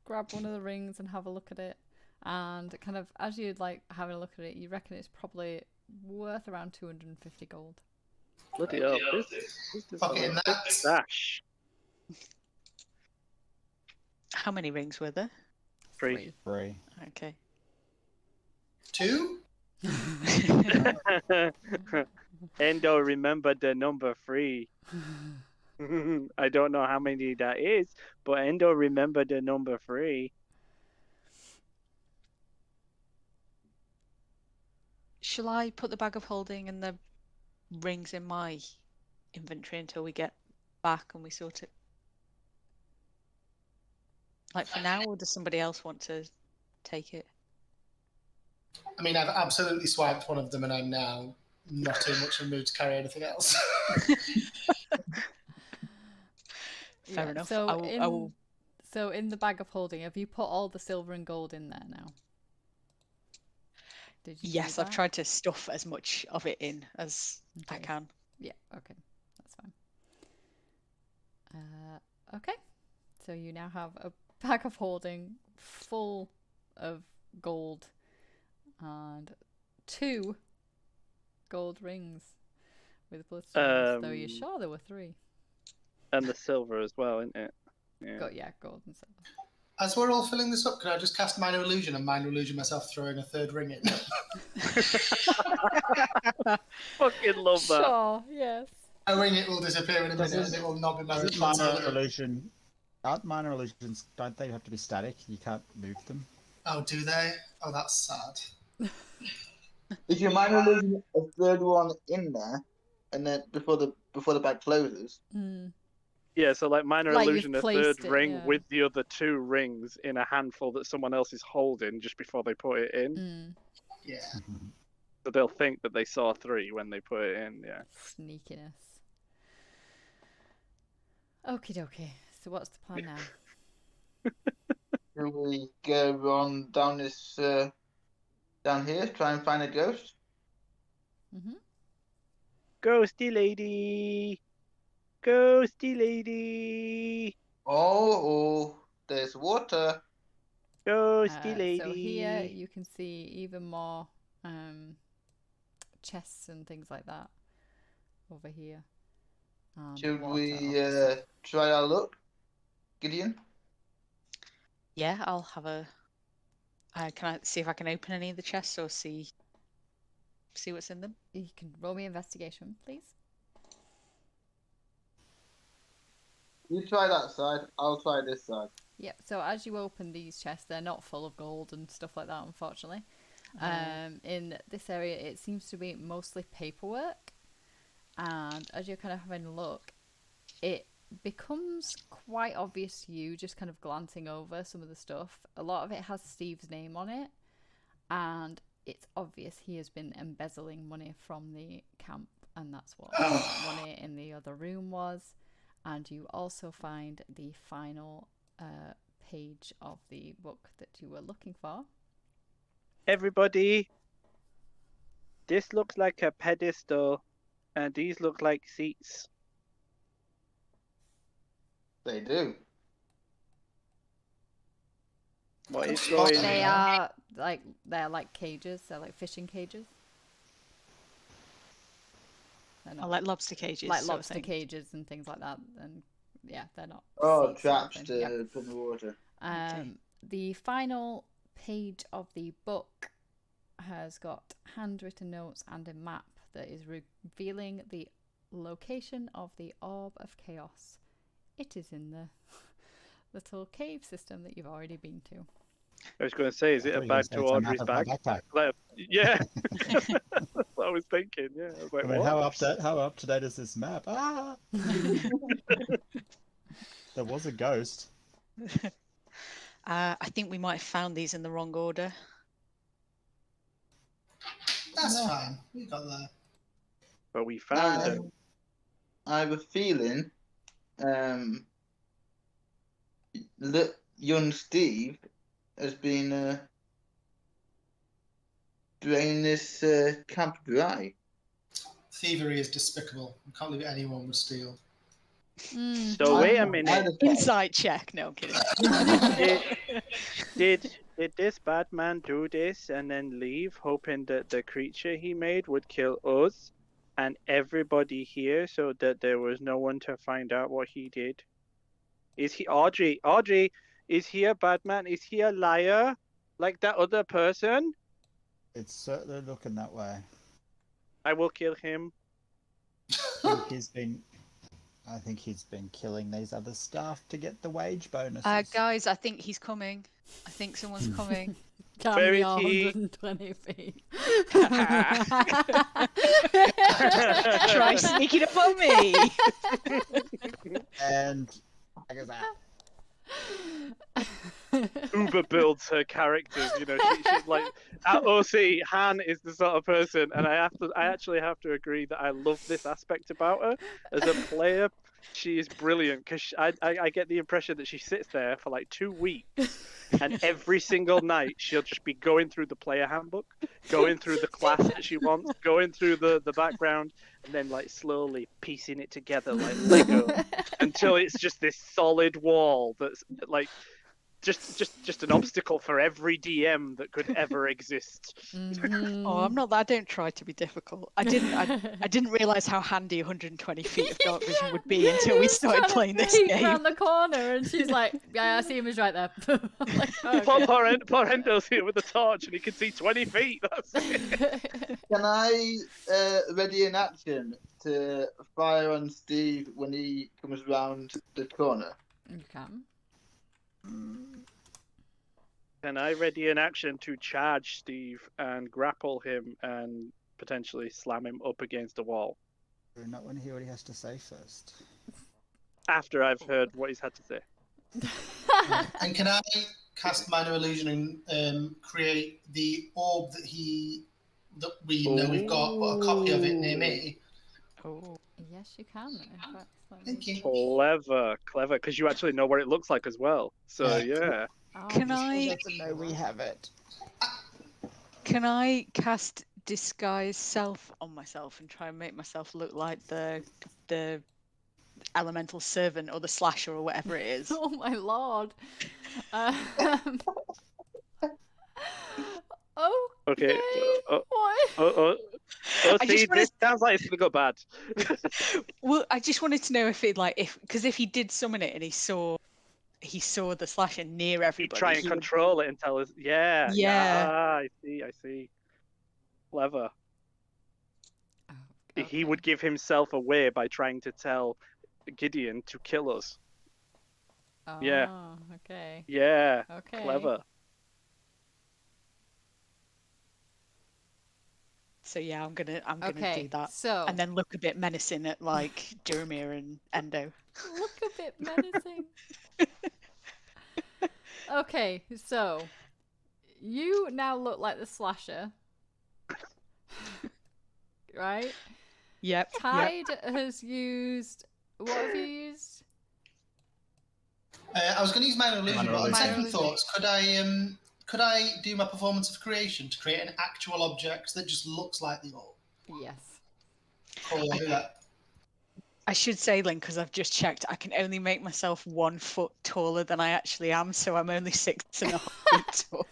S5: grab one of the rings and have a look at it. And kind of as you'd like having a look at it, you reckon it's probably worth around 250 gold.
S3: Bloody hell, this is
S6: Fucking
S3: a
S6: that.
S3: stash.
S1: How many rings were there?
S3: 3.
S4: Free.
S1: Okay.
S6: 2?
S3: Endo remembered the number 3. I don't know how many that is, but Endo remembered the number 3.
S1: Shall I put the bag of holding and the rings in my inventory until we get back and we sort it? Like for now, or does somebody else want to take it?
S6: I mean, I've absolutely swiped one of them and I'm now not too much in the mood to carry anything else.
S1: Fair enough.
S5: So so in the bag of holding, have you put all the silver and gold in there now? Did you?
S1: Yes, I've tried to stuff as much of it in as I
S5: Okay.
S1: can.
S5: Yeah. Okay, that's fine. Okay, so you now have a bag of holding full of gold and 2 gold rings with bloodstones. Though you're sure there were 3.
S3: And the silver as well, isn't it? Yeah.
S5: Gold and silver.
S6: As we're all filling this up, can I just cast Minor Illusion and Minor Illusion myself throwing a 3rd ring in?
S3: Fucking love that.
S5: Sure. Yes.
S6: A ring, it will disappear in a minute and it will not be my
S4: Doesn't minor
S6: responsibility.
S4: illusion? Aren't minor illusions? Don't they have to be static? You can't move them.
S6: Oh, do they? Oh, that's sad.
S2: If you minor illusion a 3rd one in there, and then before the bag closes.
S3: Yeah, so like minor
S5: Like
S3: illusion,
S5: you've
S3: a 3rd
S5: placed it,
S3: ring
S5: yeah.
S3: with the other 2 rings in a handful that someone else is holding just before they put it in.
S6: Yeah.
S3: So they'll think that they saw 3 when they put it in, yeah.
S5: Sneakiness. Okie dokie. So what's the plan now?
S2: Can we go on down this down here, try and find a ghost?
S3: Ghosty lady! Ghosty lady!
S2: Oh, there's water.
S3: Ghosty lady!
S5: So here you can see even more chests and things like that over here.
S2: Should
S5: Water,
S2: we
S5: obviously.
S2: try our luck, Gideon?
S1: Yeah, I'll have a. Can I see if I can open any of the chests or see what's in them?
S5: You can roll me investigation, please.
S2: You try that side. I'll try this side.
S5: Yep. So as you open these chests, they're not full of gold and stuff like that, unfortunately. In this area, it seems to be mostly paperwork, and as you're kind of having a look, it becomes quite obvious to you, just kind of glancing over some of the stuff. A lot of it has Steve's name on it, and it's obvious he has been embezzling money from the camp, and that's what money in the other room was. And you also find the final page of the book that you were looking for.
S3: Everybody, this looks like a pedestal, and these look like seats.
S2: They do.
S3: What is
S6: Spot
S3: going?
S5: They are like cages. They're like fishing cages. They're
S1: I
S5: not
S1: like lobster cages.
S5: like
S1: sort of
S5: lobster
S1: thing.
S5: cages and things like that. And yeah, they're not.
S2: Oh,
S5: seats or
S2: traps
S5: anything.
S2: to
S5: Yeah.
S2: put in the water.
S5: The final page of the book has got handwritten notes and a map that is revealing the location of the Orb of Chaos. It is in the little cave system that you've already been to.
S3: I was going to say, is it a bag to Audrey's bag? Like, yeah, that's what I was thinking. Yeah, I was like,
S4: I mean,
S3: what?
S4: how up to date is this map? Ah! There was a ghost.
S1: I think we might have found these in the wrong order.
S6: That's fine. We got that.
S3: But we found them.
S2: I have a feeling young Steve has been draining this camp dry.
S6: Thievery is despicable. I can't believe anyone would steal.
S3: So wait a minute.
S1: Insight check. No, I'm kidding.
S3: Did this bad man do this and then leave, hoping that the creature he made would kill us and everybody here, so that there was no one to find out what he did? Is he Audrey? Is he a bad man? Is he a liar like that other person?
S4: It's certainly looking that way.
S3: I will kill him.
S4: I think he's been killing these other staff to get the wage bonuses.
S1: Guys, I think he's coming. I think someone's coming.
S3: Where is
S5: Are
S3: he?
S5: 120 feet.
S1: Try sneaking up on me.
S4: And I guess
S3: Uber builds her characters, you know. She's like, at OC, Han is the sort of person, and I actually have to agree that I love this aspect about her as a player. She is brilliant because I get the impression that she sits there for like 2 weeks, and every single night she'll just be going through the player handbook, going through the class that she wants, going through the background, and then like slowly piecing it together like Lego until it's just this solid wall that's like just an obstacle for every DM that could ever exist.
S1: Oh, I'm not that. I don't try to be difficult. I didn't realize how handy 120 feet of dark vision would be until we started playing this game.
S5: Around the corner, and she's like, "Yeah, I see him. He's right there." I'm like, oh, okay.
S3: Poor Endo's here with the torch, and he can see 20 feet. That's it.
S2: Can I ready an action to fire on Steve when he comes around the corner?
S5: You can.
S3: Can I ready an action to charge Steve and grapple him and potentially slam him up against a wall?
S4: not when he already has to say first.
S3: After I've heard what he's had to say.
S6: And can I cast Minor Illusion and create the orb that we know we've got, but a copy of it near me?
S1: Oh.
S5: Yes, you can. In fact,
S6: Thank you.
S3: Clever, because you actually know what it looks like as well. So yeah.
S1: Can I
S4: know we have it.
S1: Can I cast disguise self on myself and try and make myself look like the elemental servant or the slasher or whatever it is?
S5: Oh my lord.
S3: Okay.
S5: What?
S3: See, this sounds like it's gonna go bad.
S1: Well, I just wanted to know if he did summon it and he saw the slasher near everybody.
S3: Try and control it and tell us. Yeah.
S1: Yeah.
S3: I see. Clever.
S5: Oh, okay.
S3: He would give himself away by trying to tell Gideon to kill us.
S5: Oh,
S3: Yeah.
S5: okay.
S3: Yeah.
S5: Okay.
S3: Clever.
S1: So yeah, I'm gonna
S5: Okay,
S1: do that,
S5: so
S1: and then look a bit menacing at like Jeremiah and Endo.
S5: look a bit menacing. Okay, so you now look like the slasher, right?
S1: Yep.
S5: Tide has used. What have you used?
S6: I was going to use minor illusion,
S4: Minor
S6: but on
S4: illusion.
S6: second
S5: Minor illusion.
S6: thoughts, could I do my performance of creation to create an actual object that just looks like the orb?
S5: Yes.
S6: Cool, I'll do that.
S1: I should say, Lynn, because I've just checked, I can only make myself 1 foot taller than I actually am, so I'm only 6.5 feet tall.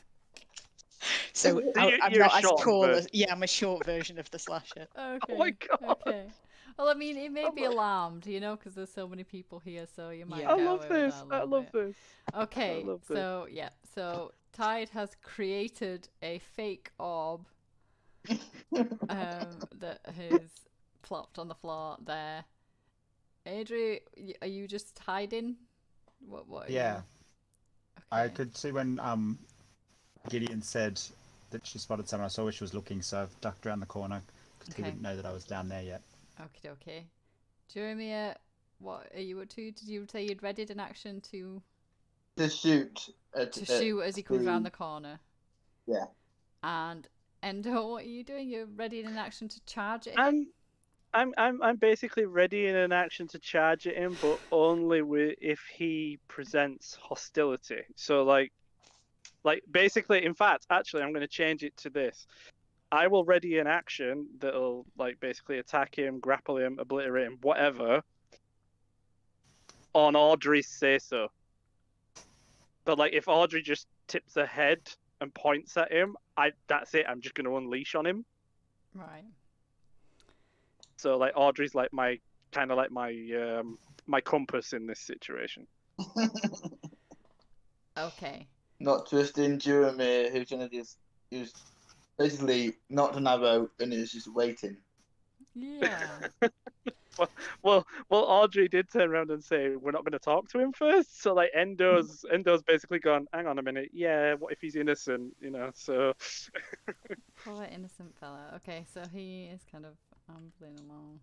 S1: So I'm
S3: You're a
S1: not as
S3: shortened
S1: tall
S3: version.
S1: as. Yeah, I'm a short version of the slasher.
S5: Okay.
S3: Oh my God.
S5: Okay. Well, I mean, it may
S3: Oh
S5: be
S3: my-
S5: alarmed, because there's so many people here, so you might
S1: Yeah.
S3: I
S5: get
S3: love
S5: away with
S3: this.
S5: that a
S3: I
S5: little
S3: love
S5: bit.
S3: this.
S5: Okay,
S3: love this.
S5: so yeah, so Tide has created a fake orb that has plopped on the floor there. Adri, are you just hiding? What are
S4: Yeah.
S5: you?
S4: I
S5: Okay.
S4: could see when Gideon said that she spotted someone. I saw where she was looking, so I've ducked around the corner because he
S5: Okay.
S4: didn't know that I was down there yet.
S5: Okay. Jeremiah, what are you up to? Did you say you'd readied an action to
S2: shoot
S5: shoot as he comes around the corner?
S2: Yeah.
S5: And Endo, what are you doing? You're ready in an action to charge it?
S3: I'm basically ready in an action to charge at him, but only if he presents hostility. So like basically, in fact, actually, I'm going to change it to this. I will ready an action that'll like basically attack him, grapple him, obliterate him, whatever, on Audrey's say so. But like, if Audrey just tips her head and points at him, that's it. I'm just going to unleash on him.
S5: Right.
S3: So like, Audrey's like my kind of like my compass in this situation.
S5: Okay.
S2: Not trusting Jeremy, who's basically not an arrow and is just waiting.
S5: Yeah.
S3: Well, Audrey did turn around and say we're not going to talk to him first. So like, Endo's basically gone. Hang on a minute. Yeah, what if he's innocent? So.
S5: Poor innocent fella. Okay, so he is kind of ambling along.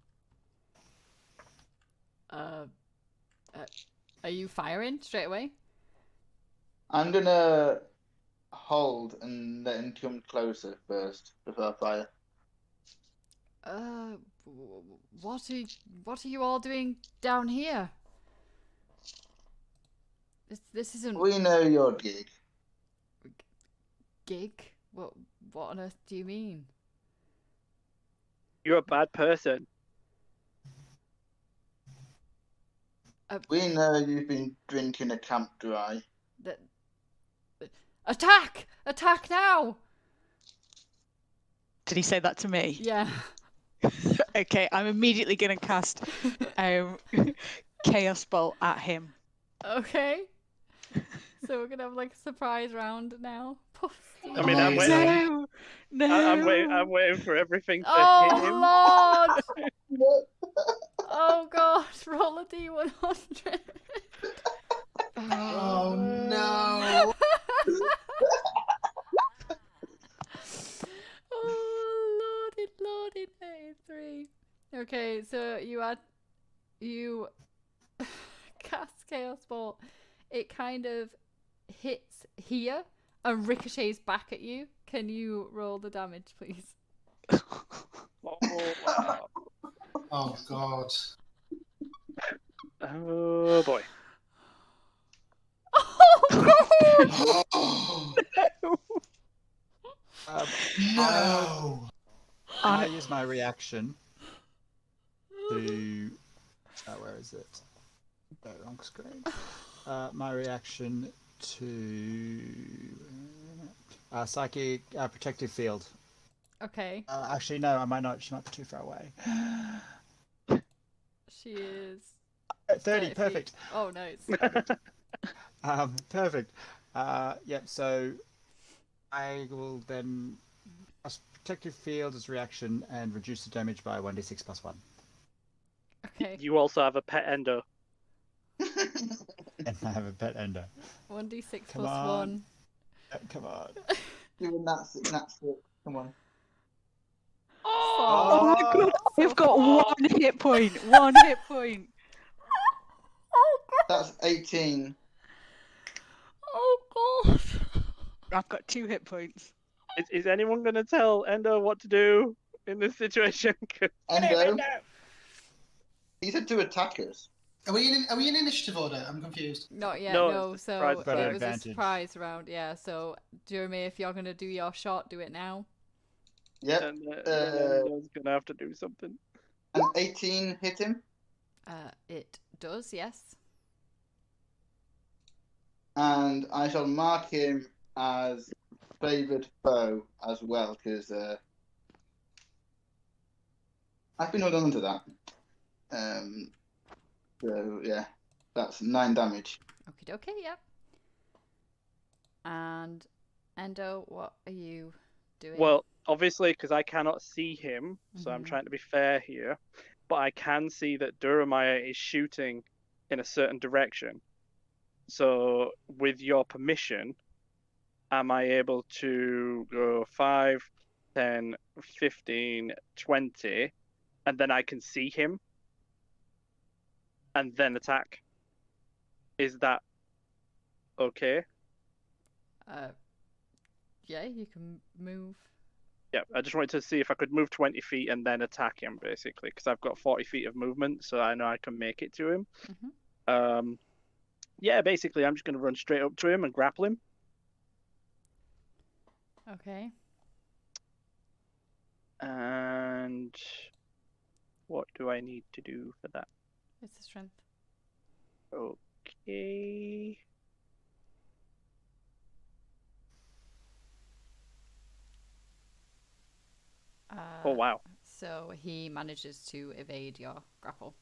S5: Are you firing straight away?
S2: I'm gonna hold and let him come closer first before I fire.
S5: What are you all doing down here? This isn't
S2: We know your gig.
S5: gig. What on earth do you mean?
S3: You're a bad person.
S2: We know you've been drinking a camp dry.
S5: Attack! Attack now!
S1: Did he say that to me?
S5: Yeah.
S1: Okay, I'm immediately going to cast Chaos Bolt at him.
S5: Okay. So we're gonna have like a surprise round now.
S3: I mean, I'm waiting.
S1: No!
S3: I'm waiting for everything to hit him.
S5: Oh Lord! Oh God! Roll a D100.
S6: Oh no!
S5: Oh Lordy, 83. Okay, so you cast Chaos Bolt. It kind of hits here and ricochets back at you. Can you roll the damage, please?
S3: Oh, wow.
S6: Oh god!
S3: Oh boy.
S5: Oh
S6: Oh, no!
S4: I use my reaction to. Where is it? No, wrong screen. My reaction to psychic protective field.
S5: Okay.
S4: Actually, no, I might not. She might be too far away.
S5: She is
S4: 30,
S5: 30
S4: perfect.
S5: feet. Oh nice.
S4: Perfect. Yep. So I will then protective field as reaction and reduce the damage by 1d6 plus 1.
S5: Okay.
S3: You also have a pet Endo.
S4: And I have a pet ender.
S5: 1d6
S4: Come
S5: plus
S4: on.
S5: 1.
S4: Come on.
S2: Doing that six. Come on.
S1: Oh my god!
S5: So
S1: I've got
S5: 4.
S1: 1 hit point. 1 hit point.
S5: Oh god!
S2: That's 18.
S5: Oh god!
S1: I've got 2 hit points.
S3: Is anyone going to tell Endo what to do in this situation?
S2: Endo, he said to attack us.
S6: Are we in initiative order? I'm confused.
S5: Not yet,
S3: No,
S5: no.
S3: it's a surprise
S5: So
S4: round.
S5: it was a
S4: Advantage.
S5: surprise round, yeah. So, Jeremy, if you're going to do your shot, do it now.
S2: Yep.
S3: And then Endo's going to have to do something.
S2: And 18 hit him.
S5: It does, yes.
S2: And I shall mark him as favoured foe as well, because I've been holding on to that. So, yeah, that's 9 damage.
S5: Okie dokie, yep. And Endo, what are you doing?
S3: Well, obviously, because I cannot see him, so I'm
S5: Mhm.
S3: trying to be fair here, but I can see that Duramaya is shooting in a certain direction. So, with your permission, am I able to go 5, 10, 15, 20, and then I can see him and then attack? Is that okay?
S5: Yeah, you can move.
S3: Yeah, I just wanted to see if I could move 20 feet and then attack him, basically, because I've got 40 feet of movement, so I know I can make it to him.
S5: Mhm.
S3: Yeah, basically, I'm just going to run straight up to him and grapple him.
S5: Okay.
S3: And what do I need to do for that?
S5: It's a strength.
S3: Okay. Oh, wow.
S5: So he manages to evade your grapple.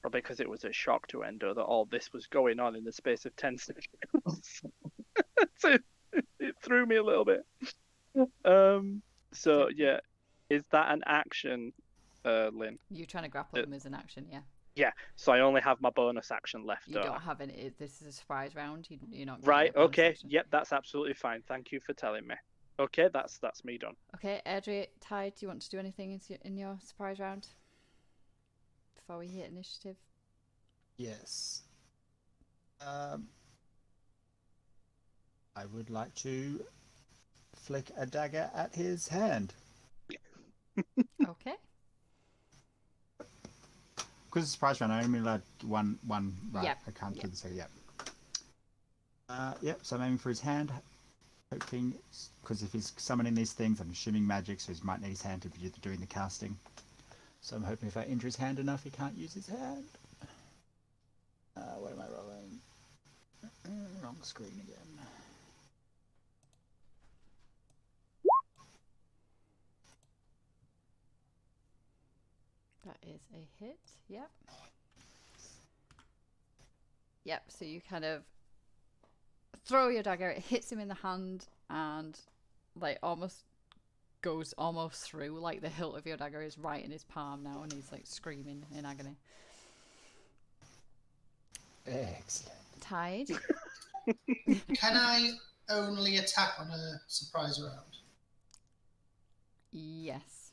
S3: Probably because it was a shock to Endo that all this was going on in the space of 10 seconds. So it threw me a little bit. So, yeah. Is that an action, Lynn?
S5: You trying to grapple him is an action, yeah.
S3: Yeah, so I only have my bonus action left.
S5: You don't have any. This is a surprise round. You're not.
S3: Right.
S5: A bonus
S3: Okay.
S5: action.
S3: Yep. That's absolutely fine. Thank you for telling me. Okay. That's me done.
S5: Okay, Adri, Ty, do you want to do anything in your surprise round before we hit initiative?
S4: Yes. I would like to flick a dagger at his hand.
S5: Okay.
S4: Because it's a surprise round, I only allowed one. Right,
S5: Yep.
S4: I can't do this. So yep. Yep. So I'm aiming for his hand, hoping because if he's summoning these things, I'm assuming magic, so he might need his hand to be doing the casting. So I'm hoping if I injure his hand enough, he can't use his hand. What am I rolling? Wrong screen again.
S5: That is a hit. Yep. Yep. So you kind of throw your dagger. It hits him in the hand and like almost goes through. Like the hilt of your dagger is right in his palm now, and he's like screaming in agony.
S4: Excellent.
S5: Tide.
S6: Can I only attack on a surprise round?
S5: Yes.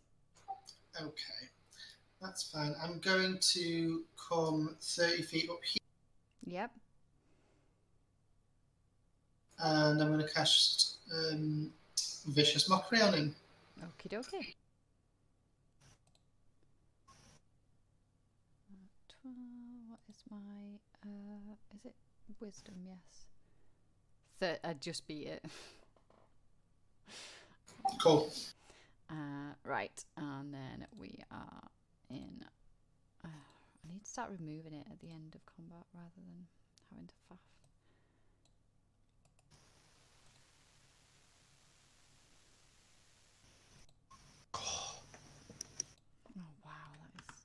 S6: Okay, that's fine. I'm going to come 30 feet up here,
S5: Yep.
S6: and I'm going to cast Vicious Mockery on him.
S5: Okie dokie. 12. What is my? Is it wisdom? Yes. I just beat it.
S6: Cool.
S5: Right, and then we are in. I need to start removing it at the end of combat rather than having to faff. Oh wow, that is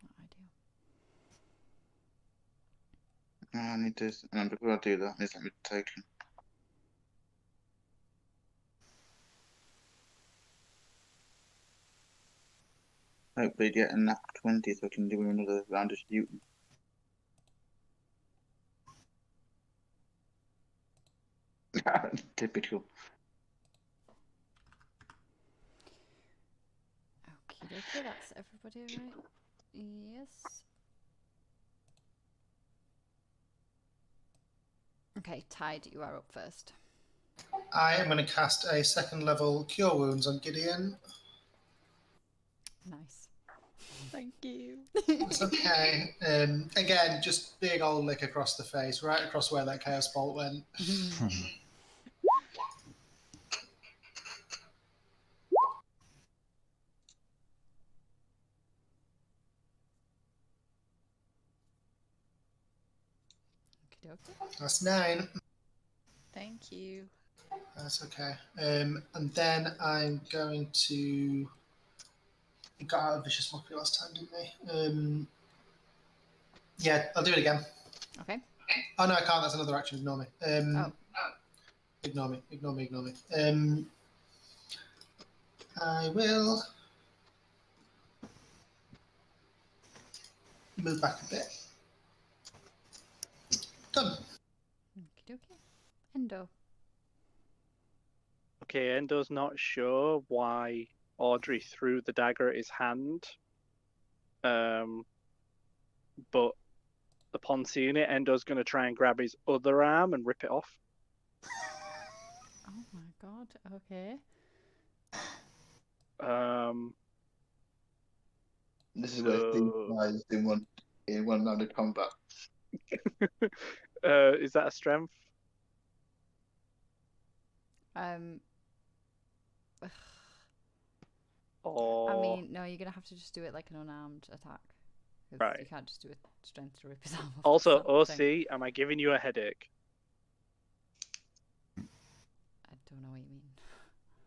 S5: not ideal.
S2: I need to. And before I do that, I need to let me take him. Hopefully get a nat 20 so I can do another round of shooting. Typical.
S5: Okie dokie, that's everybody, right? Yes. Okay, Tide, you are up first.
S6: I am going to cast a second level Cure Wounds on Gideon.
S5: Nice.
S1: Thank you.
S6: It's okay. Again, just big old lick across the face, right across where that Chaos Bolt went.
S5: Okie dokie.
S6: That's 9.
S1: Thank you.
S6: That's okay. And then I'm going to. We got out of Vicious Mockery last time, didn't we? Yeah, I'll do it again.
S5: Okay.
S6: Oh no, I can't. That's another action. Ignore me.
S5: Oh.
S6: Ignore me. Ignore me. Ignore me. I will move back a bit. Done.
S5: Okie dokie. Endo.
S3: Okay, Endo's not sure why Audrey threw the dagger at his hand. But upon seeing it, Endo's going to try and grab his other arm and rip it off.
S5: Oh my god, okay.
S2: This is where Steve dies in one round of combat.
S3: Is that a strength? Or...
S5: I mean, no, you're gonna have to just do it like an unarmed attack.
S3: Right.
S5: You can't just do a strength to rip his arm off.
S3: Also,
S5: That's not the thing.
S3: OC, am I giving you a headache?
S5: I don't know what you mean.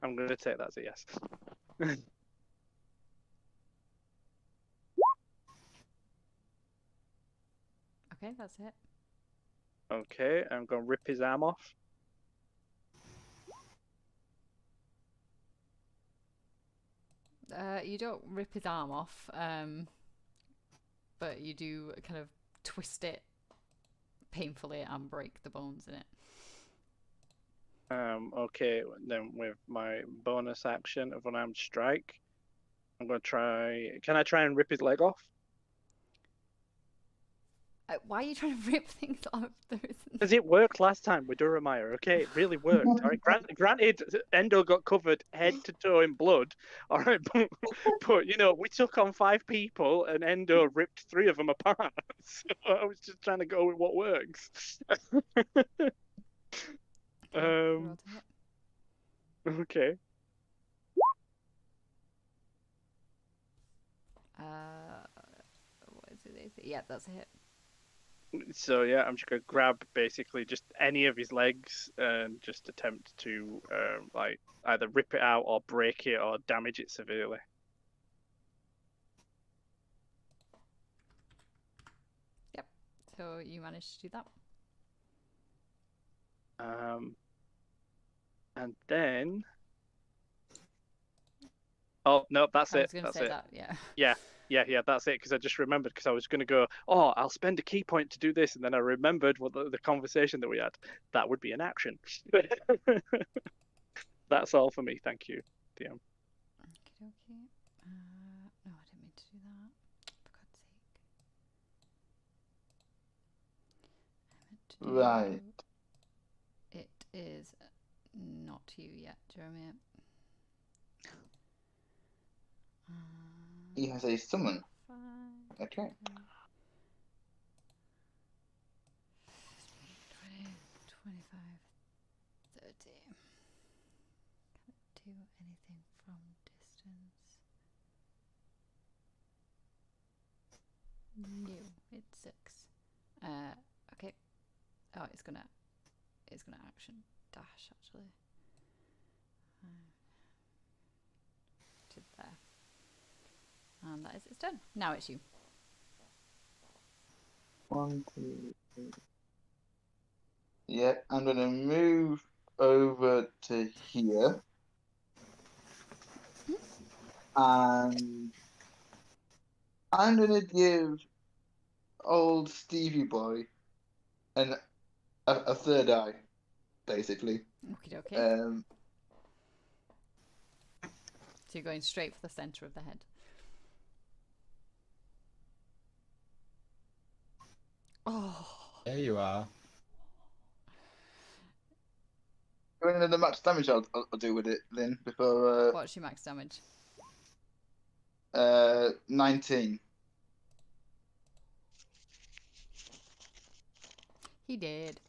S3: I'm going to take that as a yes.
S5: Okay, that's it.
S3: Okay, I'm going to rip his arm off.
S5: You don't rip his arm off, but you do kind of twist it painfully and break the bones in it.
S3: Okay, then with my bonus action of unarmed strike, I'm going to try... Can I try and rip his leg off?
S5: Why are you trying to rip things off?
S3: Because it worked last time with Durhamire, okay? It really worked. All right, granted, Endo got covered head to toe in blood, all right, but you know, we took on 5 people and Endo ripped 3 of them apart. So I was just trying to go with what works. Okay.
S5: What is it? Yeah, that's a hit.
S3: So yeah, I'm just gonna grab basically just any of his legs and just attempt to like either rip it out or break it or damage it severely.
S5: Yep. So you managed to do that.
S3: And then. Oh no, that's it.
S5: I was going to
S3: that's
S5: say
S3: it.
S5: that. Yeah.
S3: Yeah, that's it. Because I just remembered because I was going to go, oh, I'll spend a key point to do this, and then I remembered what the conversation that we had. That would be an action. That's all for me. Thank you, DM.
S5: Okay. No, I didn't mean to do that. For God's sake.
S2: Right.
S5: It is not you yet, Jeremy.
S2: He has a summon.
S5: 5,
S2: Okay.
S5: 20, 25, 30. Can't do anything from distance. No, it's 6. Okay. Oh, it's gonna action dash actually. To there. And that is its turn. Now it's you.
S2: 1, 2, 3. Yeah, I'm gonna move over to here. And I'm gonna give old Stevie Boy a third eye. basically.
S5: Okie dokie. So you're going straight for the center of the head. Oh.
S4: There you are.
S2: Going into the max damage I'll do with it then before
S5: What's your max damage?
S2: 19.
S5: He did.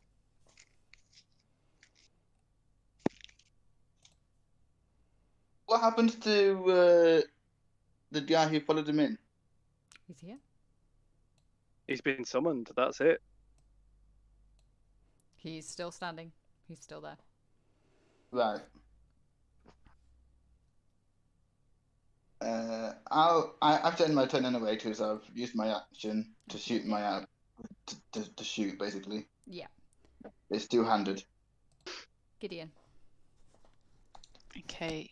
S2: What happened to the guy who followed him in?
S5: He's here.
S3: He's been summoned. That's it.
S5: He's still standing. He's still there.
S2: Right. I've done my turn anyway because I've used my action to shoot my to shoot basically.
S5: Yeah.
S2: It's two-handed.
S5: Gideon.
S1: Okay.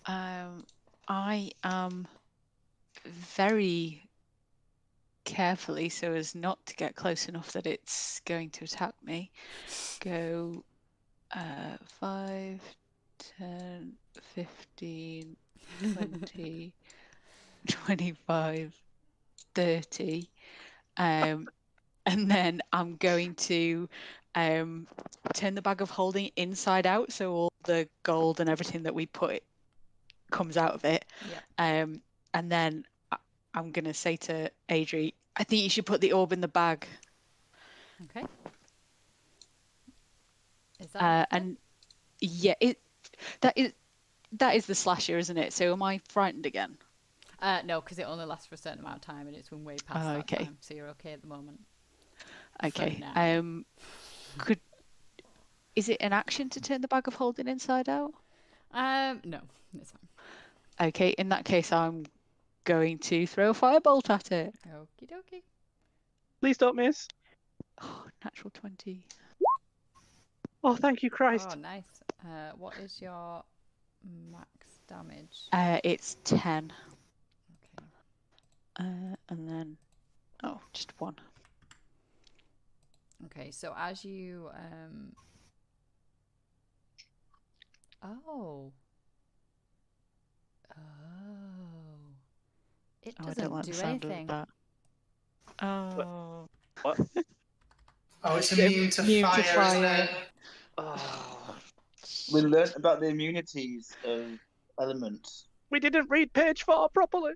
S1: I am very carefully, so as not to get close enough that it's going to attack me, go 5, 10, 15, 20, 25, 30. And then I'm going to turn the bag of holding inside out, so all the gold and everything that we put comes out of it.
S5: Yeah.
S1: And then I'm going to say to Adri, I think you should put the orb in the bag.
S5: Okay. Is that
S1: and yeah, that is the slasher, isn't it? So am I frightened again?
S5: no, because it only lasts for a certain amount of time, and it's been way past that
S1: okay.
S5: time, so you're okay at the moment.
S1: Okay. Is it an action to turn the bag of holding inside out?
S5: No, it's fine.
S1: Okay, in that case, I'm going to throw a firebolt at it.
S5: Okie dokie.
S3: Please don't miss.
S1: Oh, natural 20.
S3: Oh, thank you, Christ.
S5: Oh, nice. What is your max damage?
S1: It's 10.
S5: Okay.
S1: And then, just 1.
S5: Okay, so as you Oh. It
S1: I don't
S5: doesn't
S1: like the
S5: do
S1: sound
S5: anything.
S1: of that. Oh.
S3: What?
S6: Oh, it's immune to
S1: Immune to
S6: fire, isn't
S1: fire.
S6: it?
S3: Oh.
S2: We learnt about the immunities of elements.
S3: We didn't read page 4 properly.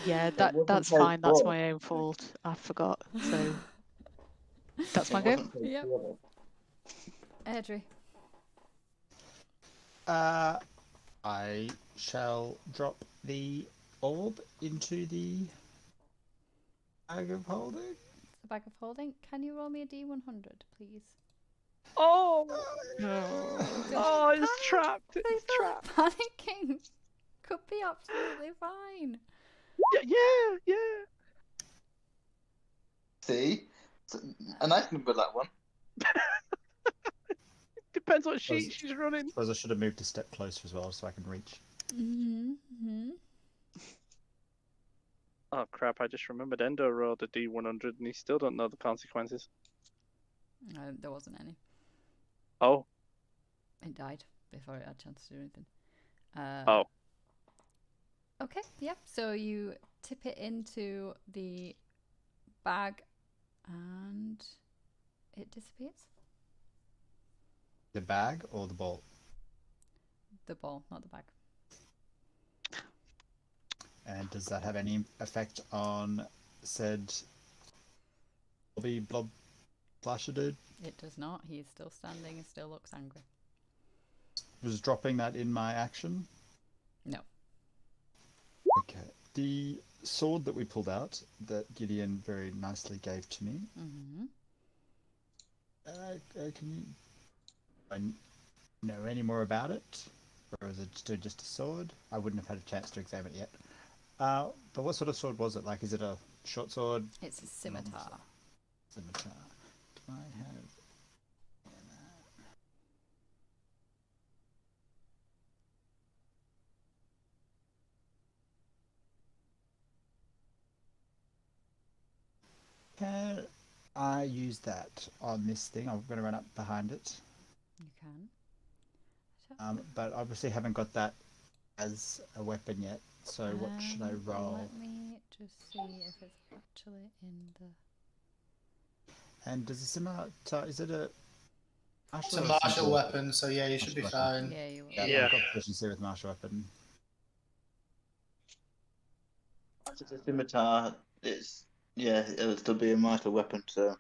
S1: Yeah,
S2: wasn't
S1: that's
S2: page
S1: fine. That's
S2: 4.
S1: my own fault. I forgot. So that's my
S2: It
S1: go.
S2: wasn't page
S5: Yep.
S2: 4.
S5: Adri.
S4: I shall drop the orb into the bag of holding.
S5: The bag of holding. Can you roll me a D100, please?
S3: Oh.
S1: No.
S3: Oh, it's trapped.
S5: Please
S3: It's
S5: don't
S3: trapped.
S5: panicking. Could be absolutely fine.
S3: Yeah.
S2: See? And I can remember that one.
S3: Depends what sheet she's running.
S4: I suppose I should have moved a step closer as well so I can reach.
S5: Mm-hmm.
S3: Oh crap, I just remembered Endo rolled a D100 and he still don't know the consequences.
S5: There wasn't any.
S3: Oh.
S5: It died before it had a chance to do anything.
S3: Oh.
S5: Okay, yep. So you tip it into the bag and it disappears.
S4: The bag or the ball?
S5: The ball, not the bag.
S4: And does that have any effect on said blobby blob slasher dude?
S5: It does not. He is still standing and still looks angry.
S4: Was dropping that in my action?
S5: No.
S4: Okay. The sword that we pulled out, that Gideon very nicely gave to me.
S5: Mm-hmm.
S4: Can you know any more about it? Or is it still just a sword? I wouldn't have had a chance to examine it yet. But what sort of sword was it? Like, is it a short sword?
S5: It's a scimitar.
S4: Scimitar. Do I have... I use that on this thing. I'm going to run up behind it.
S5: You can.
S4: But obviously haven't got that as a weapon yet. So what should I roll?
S5: Let me just see if it's actually in the...
S4: And does it similar to, is it a
S6: It's a
S4: or
S6: martial
S4: simple
S6: weapon, so yeah, you should be
S4: Martial
S6: fine.
S5: Yeah, you will.
S4: Yeah, I've got proficiency with martial weapon.
S2: It's a scimitar. It'll still be a martial weapon. So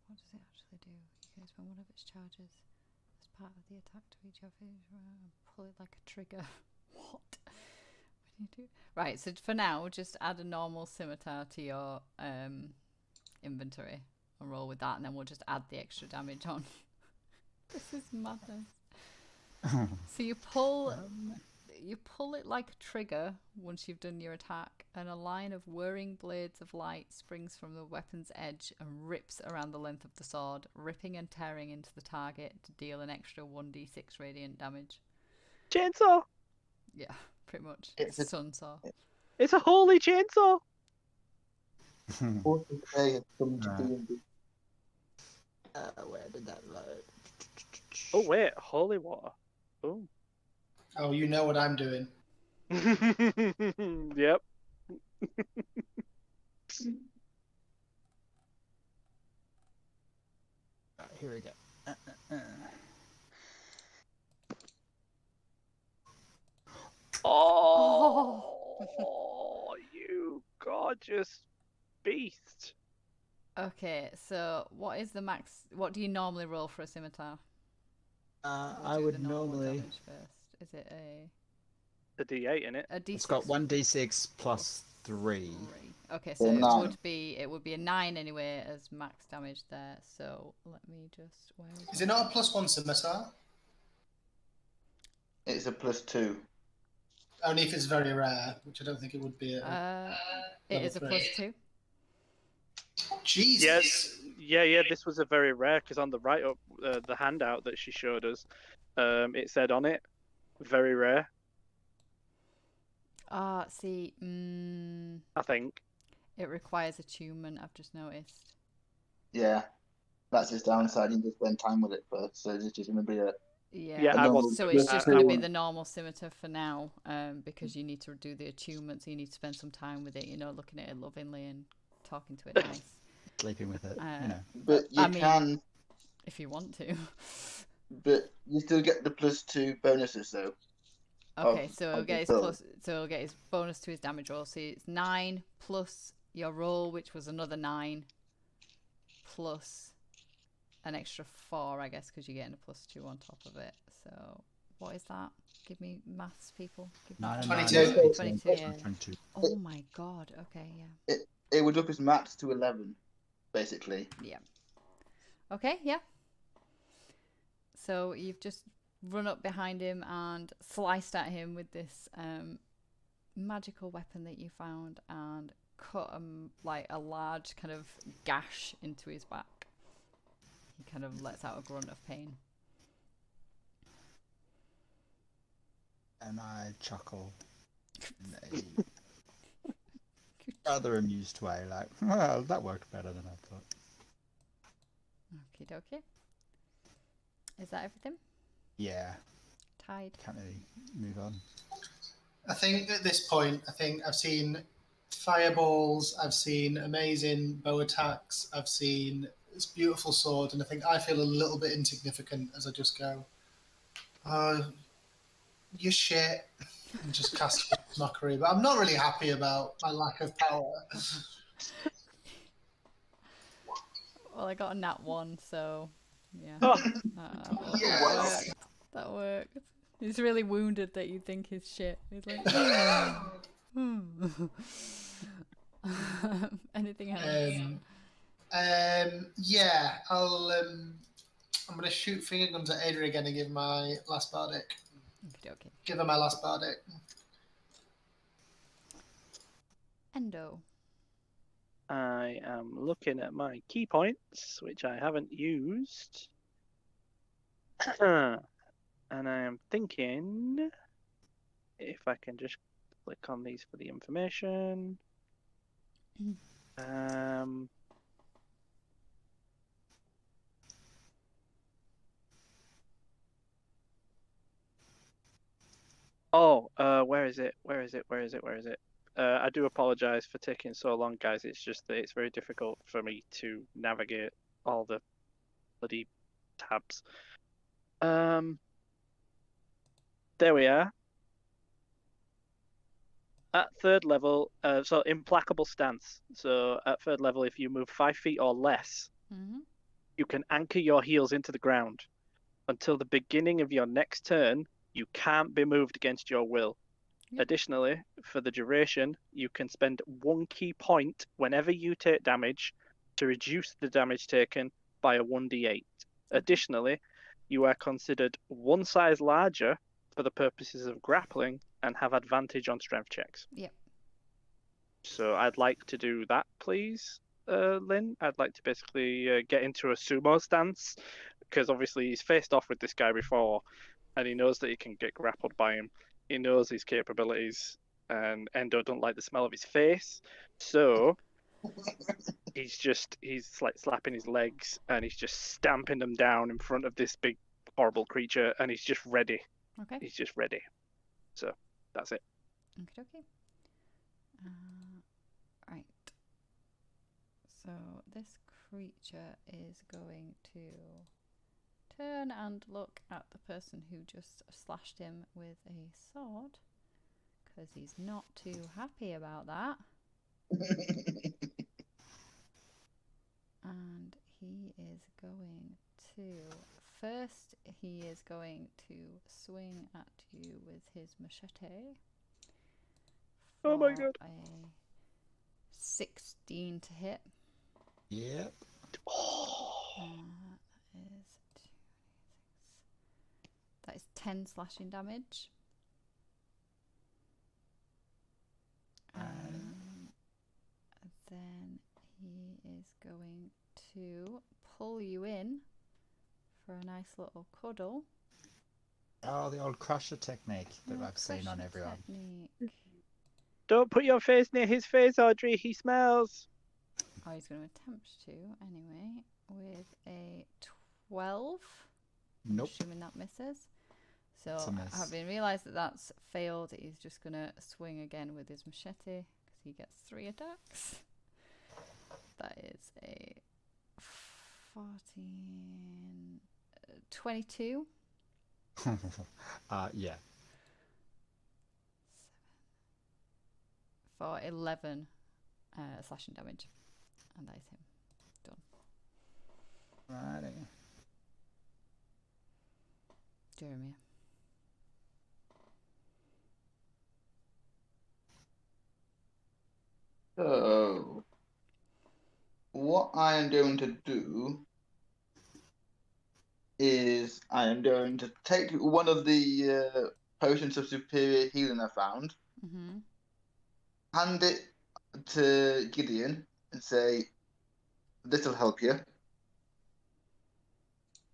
S5: What does it actually do? You can spend one of its charges as part of the attack to each of it and pull it like a trigger. What? What do you do? Right, so for now, just add a normal scimitar to your inventory and roll with that, and then we'll just add the extra damage on. This is madness. So you pull it like a trigger once you've done your attack, and a line of whirring blades of light springs from the weapon's edge and rips around the length of the sword, ripping and tearing into the target to deal an extra 1d6 radiant damage.
S3: Chainsaw!
S5: Yeah, pretty much.
S2: It's a-
S5: sun saw.
S3: It's a holy chainsaw!
S2: okay, come to
S4: Right.
S2: D&D.
S4: Where did that load?
S3: Oh, wait, holy water. Oh.
S6: Oh, you know what I'm doing.
S3: Yep.
S4: Right, here we go.
S3: Oh, you gorgeous beast.
S5: Okay, so what is the max? What do you normally roll for a scimitar? We'll
S4: I
S5: do
S4: would
S5: the normal
S4: normally.
S5: damage first. Is it
S3: The D8 in it.
S5: a d6?
S4: It's got 1d6 plus 3.
S5: Okay, so
S2: So
S5: it
S2: 9.
S5: would be a 9 anyway as max damage there. So let me just where
S6: Is it not a +1 scimitar?
S2: It's a +2.
S6: Only if it's very rare, which I don't think it would be.
S5: it
S6: level
S5: is a
S6: 3.
S5: +2.
S6: Jesus.
S3: Yeah. This was a very rare because on the write up, the handout that she showed us, it said on it, very rare.
S5: See,
S3: I think.
S5: it requires attunement. I've just noticed.
S2: Yeah, that's its downside. You need to spend time with it first. So it's just going to be a
S3: Yeah, I
S2: normal
S3: was.
S5: So it's
S2: +2
S5: just going to be
S2: one.
S5: the normal scimitar for now, because you need to do the attunement, so you need to spend some time with it. You know, looking at it lovingly and talking to it nice.
S4: Sleeping with it,
S2: But you
S5: I mean-
S2: can.
S5: If you want to.
S2: But you still get the +2 bonuses though.
S5: Okay,
S2: Of-
S5: so he'll
S2: of
S5: get
S2: the
S5: his
S2: build.
S5: plus. So he'll get his bonus to his damage roll. So it's 9 plus your roll, which was another 9, plus an extra 4, I guess, because you're getting a +2 on top of it. So what is that? Give me maths, people. Give me
S4: 9 and
S6: 22.
S4: 9 is
S5: 22,
S4: 18,
S5: yeah.
S4: 22.
S5: Oh my god. Okay, yeah.
S2: It would up his max to 11, basically.
S5: Yeah. Okay, yeah. So you've just run up behind him and sliced at him with this magical weapon that you found and cut like a large kind of gash into his back. He kind of lets out a grunt of pain.
S4: And I chuckle in a rather amused way, like, well, that worked better than I thought.
S5: Okie dokie. Is that everything?
S4: Yeah,
S5: Tied.
S4: can't really move on.
S6: I think at this point, I've seen fireballs, I've seen amazing bow attacks, I've seen this beautiful sword, and I think I feel a little bit insignificant as I just go, you shit, and just cast mockery. But I'm not really happy about my lack of power.
S5: Well, I got a nat 1, so yeah.
S3: Oh.
S6: Yes.
S5: That worked. He's really wounded that you think he's shit. He's like, anything else?
S6: Yeah, I'm gonna shoot finger guns at Adria again and give my last bardic.
S5: Okay.
S6: Give her my last bardic.
S5: Endo.
S3: I am looking at my key points, which I haven't used. And I am thinking if I can just click on these for the information. Where is it? I do apologize for taking so long, guys. It's just that it's very difficult for me to navigate all the bloody tabs. There we are. At third level, so implacable stance. So at third level, if you move 5 feet or less, you can anchor your heels into the ground. Until the beginning of your next turn, you can't be moved against your will. Yep. Additionally, for the duration, you can spend 1 key point whenever you take damage to reduce the damage taken by a 1d8. Additionally, you are considered 1 size larger for the purposes of grappling and have advantage on strength checks.
S5: Yep.
S3: So I'd like to do that, please, Lynn. I'd like to basically get into a sumo stance, because obviously he's faced off with this guy before, and he knows that he can get grappled by him. He knows his capabilities, and Endo don't like the smell of his face. So he's like slapping his legs, and he's just stamping them down in front of this big, horrible creature, and he's just ready.
S5: Okay.
S3: He's just ready. So that's it.
S5: Okay. Right. So this creature is going to turn and look at the person who just slashed him with a sword, because he's not too happy about that. And he is going to... First, he is going to swing at you with his machete.
S3: Oh my god.
S5: A 16 to hit.
S4: Yep.
S5: That is 10 slashing damage. Then he is going to pull you in for a nice little cuddle.
S4: Oh, the old crusher technique that I've seen on everyone.
S3: Don't put your face near his face, Audrey. He smells.
S5: Oh, he's going to attempt to anyway with a 12.
S4: Nope.
S5: Assuming that misses. So, having realised that that's failed, he's just going to swing again with his machete, because he gets 3 attacks. That is a 14... 22.
S4: Yeah.
S5: For 11 slashing damage. And that is him. Done.
S4: Righty.
S5: Jeremy.
S2: So, what I am going to do is I am going to take one of the potions of superior healing I found, hand it to Gideon and say, "This will help you."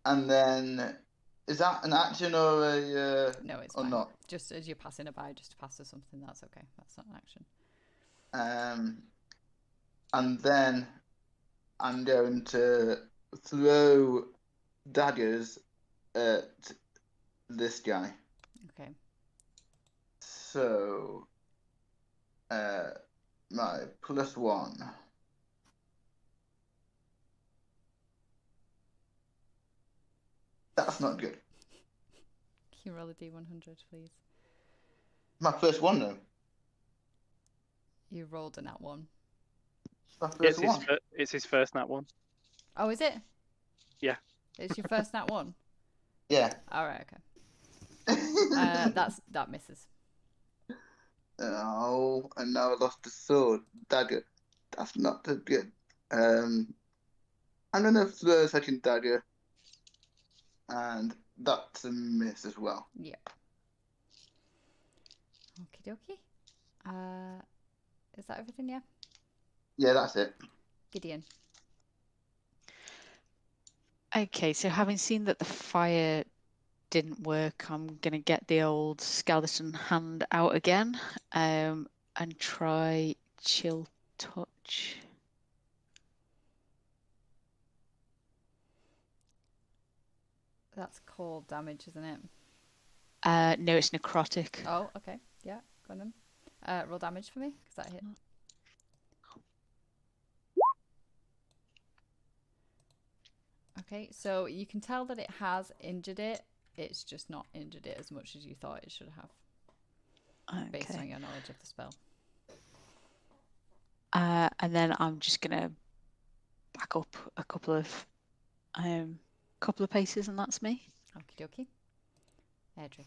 S2: And then, is that an action or a...
S5: No, it's
S2: or
S5: fine.
S2: not?
S5: Just as you're passing it by, just to pass or something, that's okay. That's not an action.
S2: And then I'm going to throw daggers at this guy.
S5: Okay.
S2: So, my +1. That's not good.
S5: Can you roll a D100, please?
S2: My first one, though.
S5: You rolled a nat 1.
S2: My first one.
S3: It's his first nat 1.
S5: Oh, is it?
S3: Yeah.
S5: It's your first nat 1?
S2: Yeah.
S5: Alright, okay. That misses.
S2: Oh, and now I lost the sword. Dagger. That's not too good. I'm going to throw a second dagger. And that's a miss as well.
S5: Yep. Okie dokie. Is that everything, yeah?
S2: Yeah, that's it.
S5: Gideon.
S1: Okay, so having seen that the fire didn't work, I'm going to get the old skeleton hand out again and try Chill Touch.
S5: That's cold damage, isn't it?
S1: No, it's necrotic.
S5: Oh, okay. Yeah, go on then. Roll damage for me, because that hit. Okay, so you can tell that it has injured it. It's just not injured it as much as you thought it should have, based on your knowledge of the spell.
S1: And then I'm just gonna back up a couple of paces, and that's me.
S5: Okie dokie. Edric.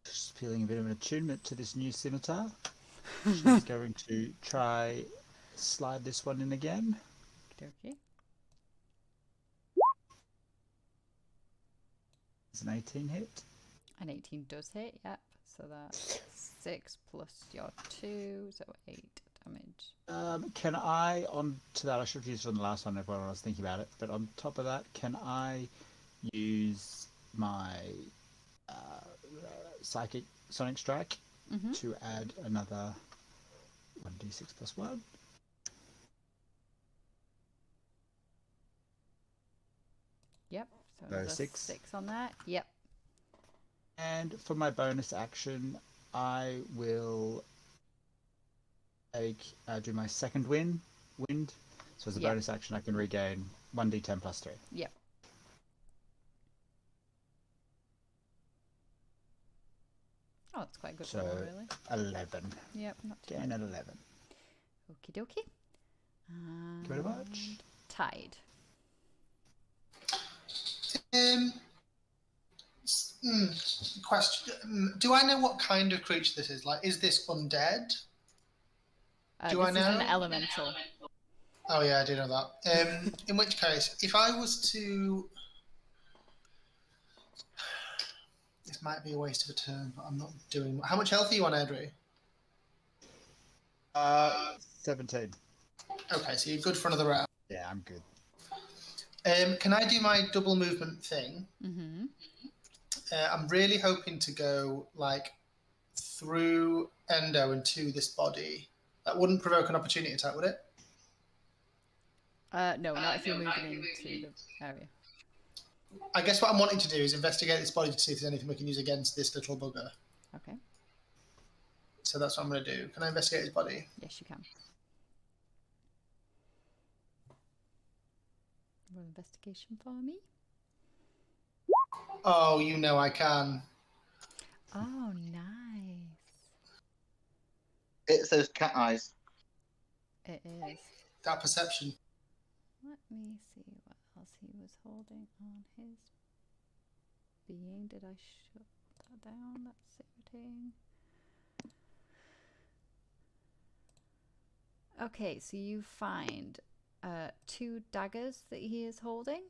S4: Just feeling a bit of an attunement to this new scimitar. She's going to try slide this one in again.
S5: Okie dokie.
S4: It's an 18 hit.
S5: An 18 does hit, yep. So that's 6 plus your 2, so 8 damage.
S4: Can I, on to that, I should have used it on the last one when I was thinking about it, but on top of that, can I use my Psychic Sonic Strike to add another 1d6 plus 1?
S5: Yep, so
S4: So
S5: another
S4: 6.
S5: 6 on that, yep.
S4: And for my bonus action, I will do my second wind. So as a bonus action, I can regain 1d10 plus 3.
S5: Yep. Oh, that's quite a good roll, really.
S4: 11.
S5: Yep, not too
S4: Gain
S5: bad.
S4: at 11.
S5: Okie dokie.
S4: Thank you very much.
S5: Tide.
S6: Question: do I know what kind of creature this is? Like, is this undead? Do I know?
S5: This is an elemental.
S6: Oh yeah, I do know that. In which case, if I was to, this might be a waste of a turn, but I'm not doing. How much health are you on, Edry?
S4: 17.
S6: Okay, so you're good for another round.
S4: Yeah, I'm good.
S6: Can I do my double movement thing?
S5: Mm-hmm.
S6: I'm really hoping to go like through Endo and to this body. That wouldn't provoke an opportunity attack, would it?
S5: No, not if you're moving into the area.
S6: I guess what I'm wanting to do is investigate this body to see if there's anything we can use against this little bugger.
S5: Okay.
S6: So that's what I'm going to do. Can I investigate his body?
S5: Yes, you can. Roll investigation for me.
S6: Oh, you know I can.
S5: Oh, nice.
S2: It's those cat eyes.
S5: It is.
S6: That perception.
S5: Let me see what else he was holding on his being. Did I shut that down? That's irritating. Okay, so you find 2 daggers that he is holding.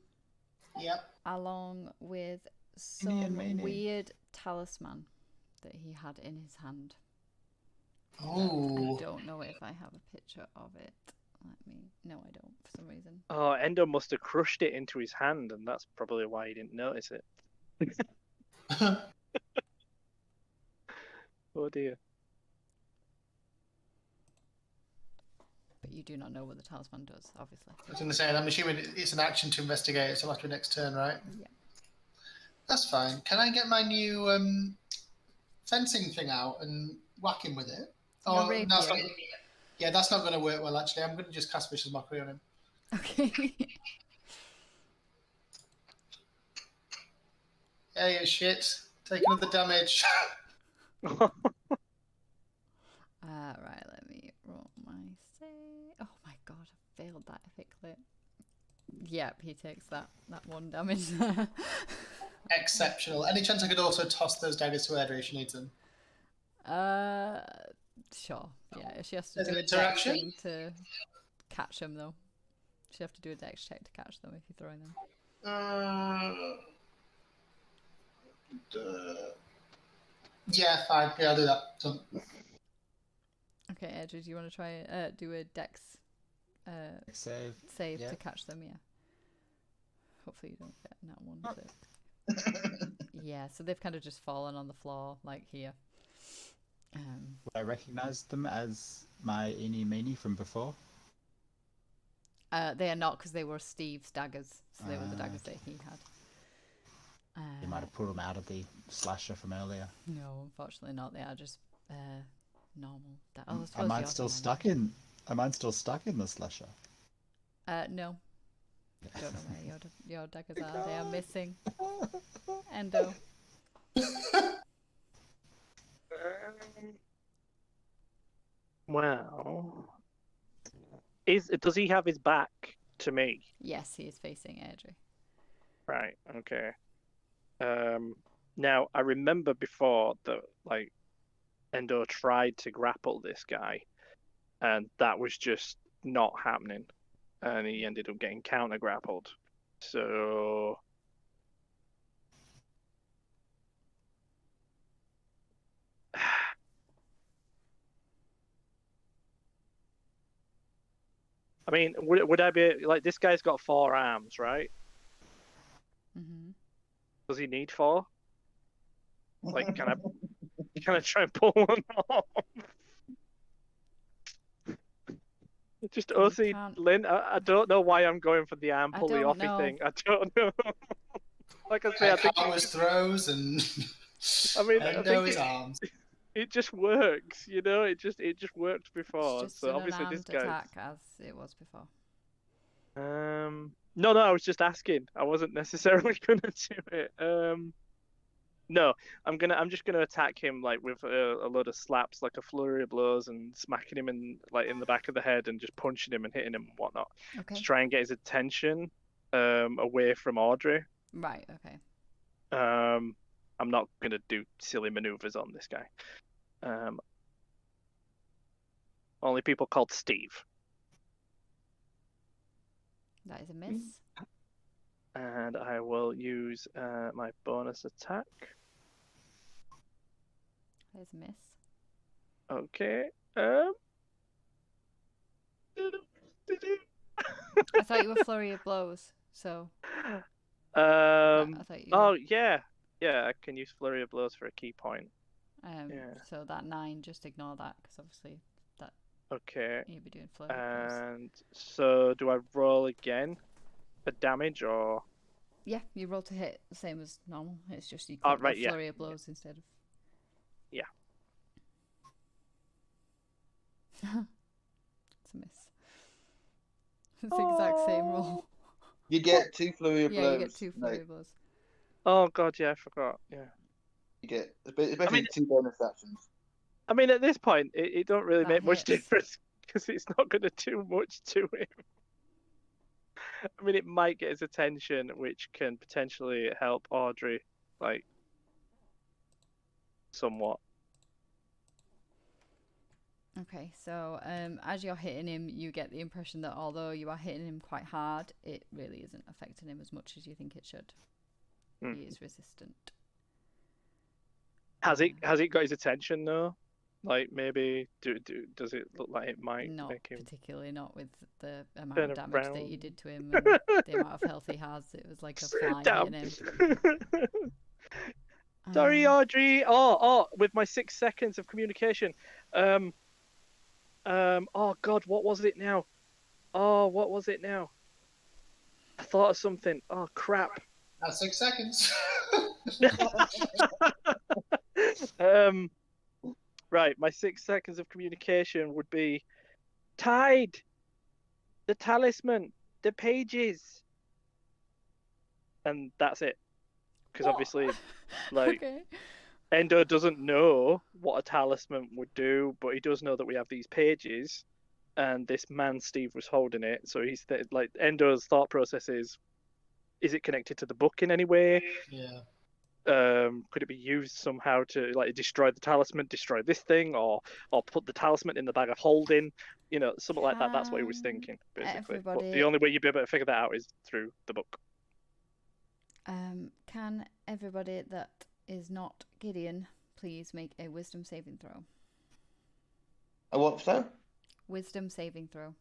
S6: Yep.
S5: Along with some weird talisman that he had in his hand.
S6: Oh.
S5: I don't know if I have a picture of it. No, I don't, for some reason.
S3: Oh, Endo must have crushed it into his hand, and that's probably why he didn't notice it. Oh dear.
S5: But you do not know what the talisman does, obviously.
S6: I was going to say, I'm assuming it's an action to investigate it, so it'll have to be next turn, right?
S5: Yeah.
S6: That's fine. Can I get my new fencing thing out and whack him with it?
S5: Your
S6: Oh,
S5: rapier.
S6: that's not, yeah, that's not going to work well, actually. I'm going to just cast Vicious Mockery on him.
S5: Okay.
S6: Yeah, you shit. Take another damage.
S5: Right, let me roll my save. Oh my god, I failed that epic clip. Yep, he takes that 1 damage there.
S6: Exceptional. Any chance I could also toss those daggers to Edry if she needs them?
S5: Sure. Yeah, she has to
S6: As
S5: do
S6: an
S5: a dex
S6: interaction?
S5: thing to catch them, though. She have to do a dex check to catch them if you're throwing them.
S6: Yeah, fine. Yeah, I'll do that. So,
S5: Okay, Edry, do you want to try do a dex
S4: Save.
S5: save
S4: Yep.
S5: to catch them? Yeah. Hopefully you don't get that one. Yeah, so they've kind of just fallen on the floor, like here.
S4: Would I recognize them as my Eenie Meenie from before?
S5: They are not, because they were Steve's daggers, so they were the daggers that he had.
S4: You might have pulled them out of the slasher from earlier.
S5: No, unfortunately not. They are just normal.
S4: Am I still stuck in? Am I still stuck in the slasher?
S5: No. Don't know where your daggers are. They are missing. Endo.
S3: Well, does he have his back to me?
S5: Yes, he is facing Airdrie.
S3: Right. Okay. Now I remember before that, like, Endo tried to grapple this guy, and that was just not happening, and he ended up getting counter grappled. So. I mean, would I be like, this guy's got 4 arms, right?
S5: Mm-hmm.
S3: Does he need 4? Like, can I try and pull one off? Just OC Lynn. I don't know why I'm going for the arm pulley offy thing. I don't know. Like I say, I think
S6: always throws and.
S3: I mean,
S6: and
S3: I think
S6: his arms.
S3: It just works, you know. It just worked before.
S5: It's just
S3: so obviously this guy.
S5: attack as it was before.
S3: No, I was just asking. I wasn't necessarily gonna do it. No, I'm just gonna attack him like with a load of slaps, like a flurry of blows, and smacking him in the back of the head, and just punching him and hitting him and whatnot.
S5: Okay.
S3: To try and get his attention away from Audrey.
S5: Right. Okay.
S3: I'm not gonna do silly maneuvers on this guy. Only people called Steve.
S5: That is a miss.
S3: And I will use my bonus attack.
S5: That is a miss.
S3: Okay.
S5: I thought you were flurry of blows, so.
S3: I
S5: thought you.
S3: Oh yeah, I can use flurry of blows for a key point.
S5: So that 9, just ignore that, because obviously that.
S3: Okay.
S5: You'll be doing flurry of blows.
S3: And so, do I roll again for damage or?
S5: Yeah, you roll to hit, the same as normal. It's just you
S3: Oh,
S5: call
S3: right,
S5: it flurry of blows instead of.
S3: Yeah.
S5: It's a miss. It's the exact same roll.
S2: You get 2 flurry of blows.
S5: Yeah, you get 2 flurry of blows.
S3: Oh god, yeah, I forgot. Yeah.
S2: You get basically 2 bonus actions.
S3: I mean, at this point, it don't really
S5: That
S3: make much
S5: hits.
S3: difference because it's not going to do much to him. I mean, it might get his attention, which can potentially help Audrey, like, somewhat.
S5: Okay, so as you're hitting him, you get the impression that although you are hitting him quite hard, it really isn't affecting him as much as you think it should. He is resistant.
S3: Has it got his attention though? Like, maybe does it look like it might
S5: Not
S3: make him
S5: particularly, not with the amount
S3: turn
S5: of damage that
S3: around?
S5: you did to him and the amount of health he has. It was like a fly
S3: Damn.
S5: hitting him.
S3: Sorry, Audrey. Oh, with my 6 seconds of communication. Oh God, what was it now? I thought of something. Oh crap.
S6: That's 6 seconds.
S3: Right, my 6 seconds of communication would be Tide, the talisman, the pages, and that's it. Because obviously, like,
S5: Okay.
S3: Endo doesn't know what a talisman would do, but he does know that we have these pages, and this man Steve was holding it. So he's like, Endo's thought process is it connected to the book in any way?
S6: Yeah.
S3: Could it be used somehow to, like, destroy the talisman, destroy this thing, or put the talisman in the bag of holding? You know, something like that. That's what he was thinking, basically. But the only way you'd be able to figure that out is through the book.
S5: Can everybody that is not Gideon please make a wisdom saving throw?
S2: A what, sir?
S5: Wisdom saving throw.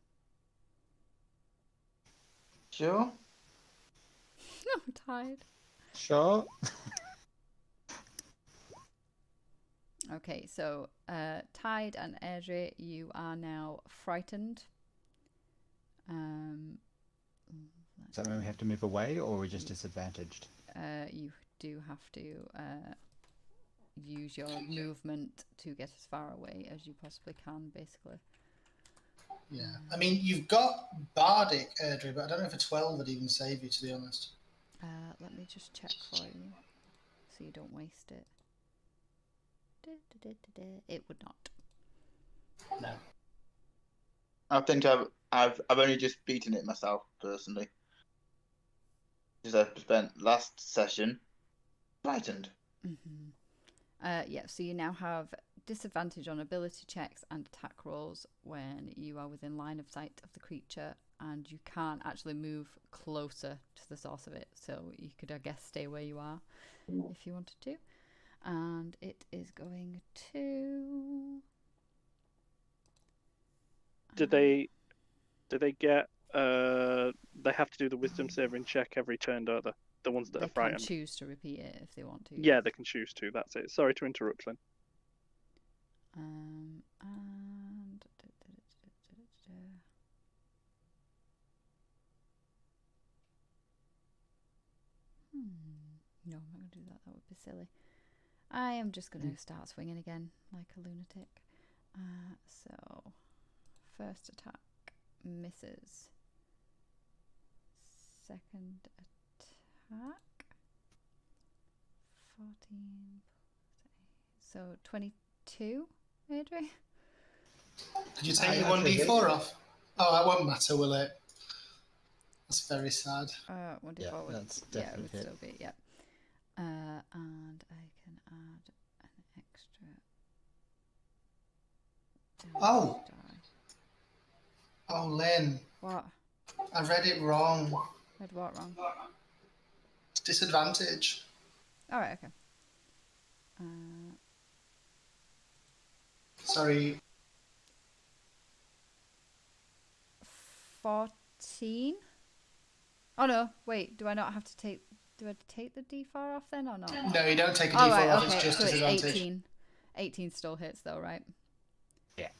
S2: Sure.
S5: I'm tired.
S4: Sure.
S5: Okay, so Tide and Airdrie, you are now frightened.
S4: Does that mean we have to move away, or are we just disadvantaged?
S5: You do have to use your movement to get as far away as you possibly can, basically.
S6: Yeah. I mean, you've got Bardic, Airdrie, but I don't know if a 12 would even save you, to be honest.
S5: Let me just check for you, so you don't waste it. It would not.
S6: No.
S2: I think I've only just beaten it myself personally. Because I spent last session frightened.
S5: Yeah, so you now have disadvantage on ability checks and attack rolls when you are within line of sight of the creature, and you can't actually move closer to the source of it. So you could, I guess, stay where you are if you wanted to. And it is going to.
S3: Do they get? They have to do the wisdom saving check every turn, don't they? The ones that
S5: They
S3: are
S5: can
S3: frightened.
S5: choose to repeat it if they want to.
S3: Yeah, they can choose to. That's it. Sorry to interrupt, Lynn.
S5: And no, I'm not going to do that. That would be silly. I am just going to start swinging again like a lunatic. So, first attack misses. Second attack 14 plus 8. So 22, Adri?
S6: Did you take your 1d4 off? Oh, that won't matter, will it? That's very sad.
S5: 1d4
S4: Yeah,
S5: would,
S4: that's
S5: yeah, it
S4: definitely
S5: would
S4: hit.
S5: still be, yeah. And I can add an extra
S6: Oh.
S5: die.
S6: Oh, Lynn.
S5: What?
S6: I read it wrong.
S5: Read what wrong?
S6: It's disadvantage.
S5: Alright, okay.
S6: Sorry.
S5: 14? Oh no, wait, do I not have to take... Do I take the d4 off then or not?
S6: No, you don't take a
S5: Oh,
S6: d4
S5: right,
S6: off,
S5: okay,
S6: it's just
S5: so it's
S6: disadvantage.
S5: 18. 18 still hits though, right?
S4: Yeah.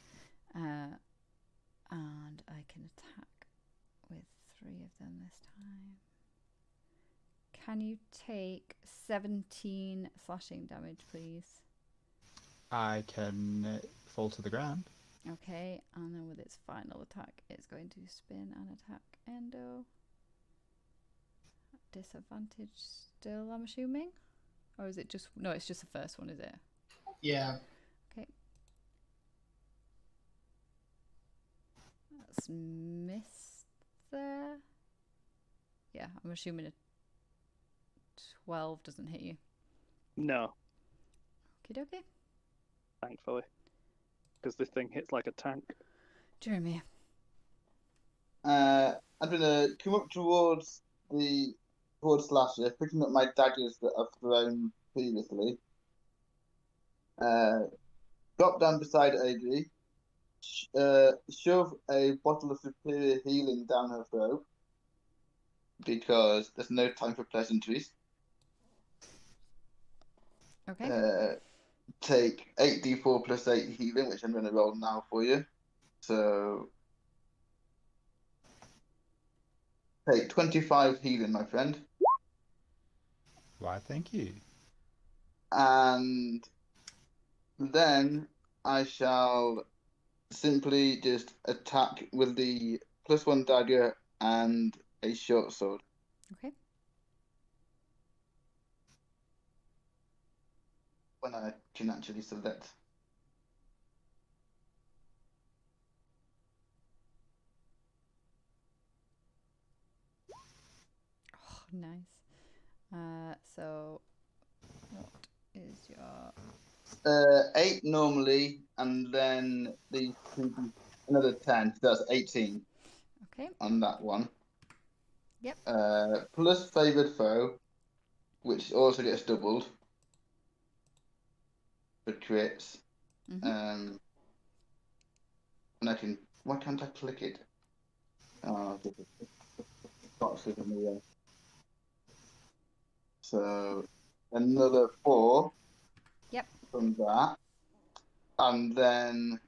S5: And I can attack with 3 of them this time. Can you take 17 slashing damage, please?
S4: I can fall to the ground.
S5: Okay, and then with its final attack, it's going to spin and attack Endo. Disadvantage still, I'm assuming? Or is it just... No, it's just the first one, is it?
S6: Yeah.
S5: Okay. That's missed there. Yeah, I'm assuming a 12 doesn't hit you.
S3: No,
S5: Okie dokie.
S3: thankfully, because this thing hits like a tank.
S5: Jeremy.
S2: I'm gonna come up towards Slasher, picking up my daggers that I've thrown previously. Drop down beside Adri. Shove a bottle of superior healing down her throat because there's no time for pleasantries.
S5: Okay.
S2: Take 8d4 plus 8 healing, which I'm going to roll now for you. So take 25 healing, my friend.
S4: Why, thank you.
S2: And then I shall simply just attack with the +1 dagger and a short sword.
S5: Okay.
S2: When I can actually select.
S5: Oh, nice. So, what is your...
S2: 8 normally, and then another 10. So that's 18
S5: Okay.
S2: on that one.
S5: Yep.
S2: Plus favored foe, which also gets doubled for crits. And I can. Why can't I click it? Oh, box is in the way. So another 4.
S5: Yep.
S2: From that. And then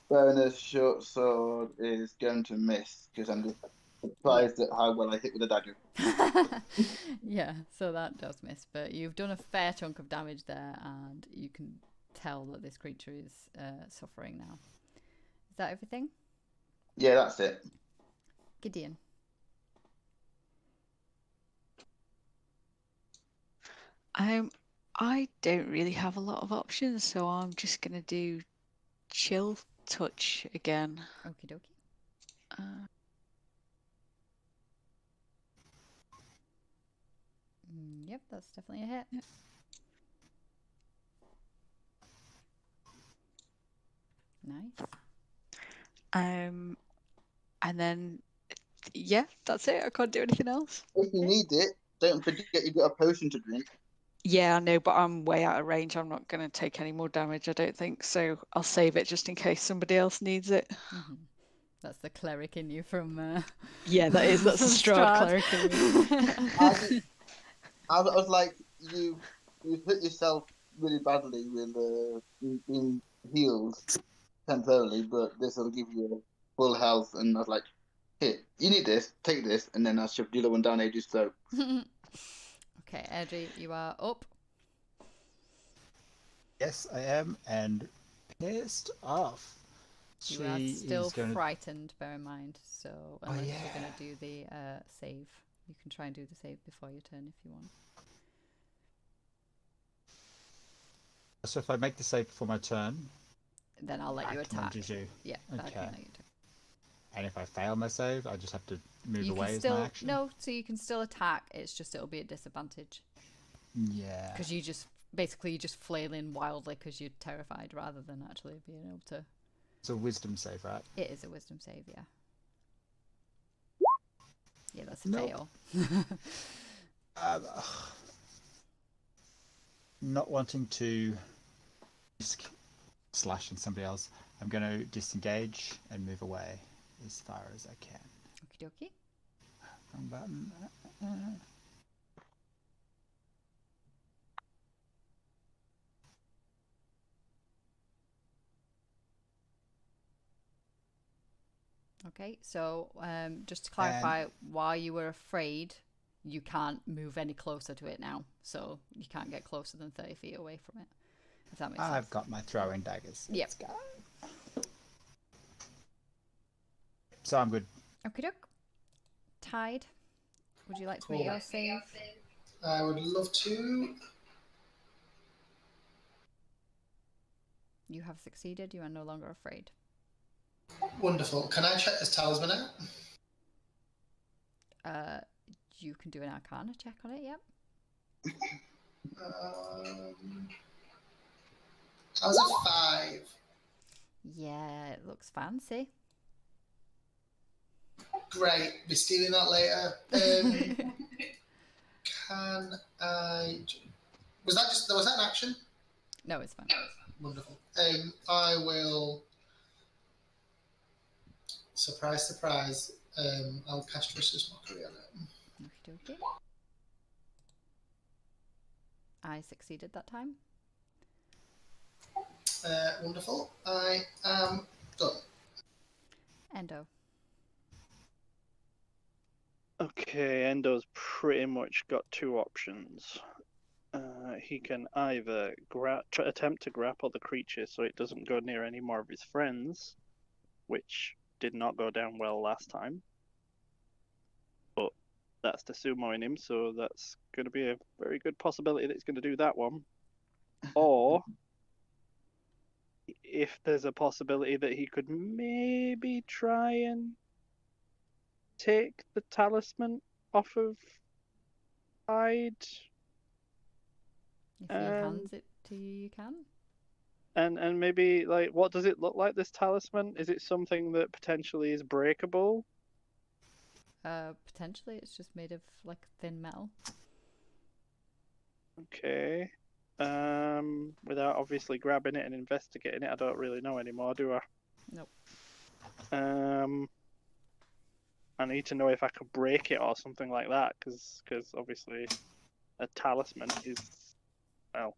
S2: bonus short sword is going to miss because I'm just surprised at how well I hit with a dagger.
S5: Yeah, so that does miss, but you've done a fair chunk of damage there, and you can tell that this creature is suffering now. Is that everything?
S2: Yeah, that's it.
S5: Gideon.
S1: I don't really have a lot of options, so I'm just gonna do chill touch again.
S5: Okie dokie. Yep, that's definitely a hit. Nice.
S1: And then yeah, that's it. I can't do anything else.
S2: If you need it, don't forget you've got a potion to drink.
S1: Yeah, I know, but I'm way out of range. I'm not going to take any more damage, I don't think. So I'll save it just in case somebody else needs it.
S5: Mm-hmm. That's the cleric in you from.
S1: Yeah, that's a
S5: from
S1: Strahd
S5: Strahd.
S1: cleric in me.
S2: I was like, you hit yourself really badly with being healed temporarily, but this will give you full health. And I was like, here, you need this, take this, and then I shoved the other one down Age's throat.
S5: Okay, Edgy, you are up.
S4: Yes, I am, and pissed off.
S5: You are still frightened, bear in mind. So unless you're going to do the save, you can try and do the save before your turn if you want.
S4: So if I make the save before my turn,
S5: then I'll let you attack. Yeah,
S4: okay.
S5: Let you attack.
S4: And if I fail my save, I just have to move
S5: you
S4: away
S5: can
S4: as
S5: still,
S4: my action?
S5: No, so you can still attack, it's just it'll be a disadvantage.
S4: Yeah.
S5: Because you just flailing wildly because you're terrified rather than actually being able to...
S4: It's a wisdom save, right?
S5: It is a wisdom save, yeah. Yeah, that's a fail.
S4: Not wanting to risk slashing somebody else, I'm going to disengage and move away as far as I can.
S5: Okie dokie.
S4: Wrong button.
S5: Okay, so just to clarify, while you were afraid, you can't move any closer to it now. So you can't get closer than 30 feet away from it. If that makes sense.
S4: I've got my throwing daggers.
S5: Yep.
S4: Let's go. So I'm good.
S5: Okie doke. Tide, would you like to make your save?
S6: I would love to.
S5: You have succeeded. You are no longer afraid.
S6: Wonderful. Can I check this talisman out?
S5: You can do an Arcana check on it. Yep.
S6: I was a 5.
S5: Yeah, it looks fancy.
S6: Great. Be stealing that later. Can I? Was that an action?
S5: No, it's fine.
S6: Wonderful. I will. Surprise, surprise. I'll cast Vicious Mockery on it.
S5: Okie dokie. I succeeded that time.
S6: Wonderful. I am done.
S5: Endo.
S3: Okay, Endo's pretty much got 2 options. He can either attempt to grapple the creature so it doesn't go near any more of his friends, which did not go down well last time. But that's the sumo in him, so that's going to be a very good possibility that he's going to do that one. Or, if there's a possibility that he could maybe try and take the talisman off of Hyde.
S5: If he hands it to you, you can.
S3: And maybe, like, what does it look like, this talisman? Is it something that potentially is breakable?
S5: Potentially, it's just made of, like, thin metal.
S3: Okay. Without obviously grabbing it and investigating it, I don't really know anymore, do I?
S5: Nope.
S3: I need to know if I could break it or something like that, because obviously a talisman is, well.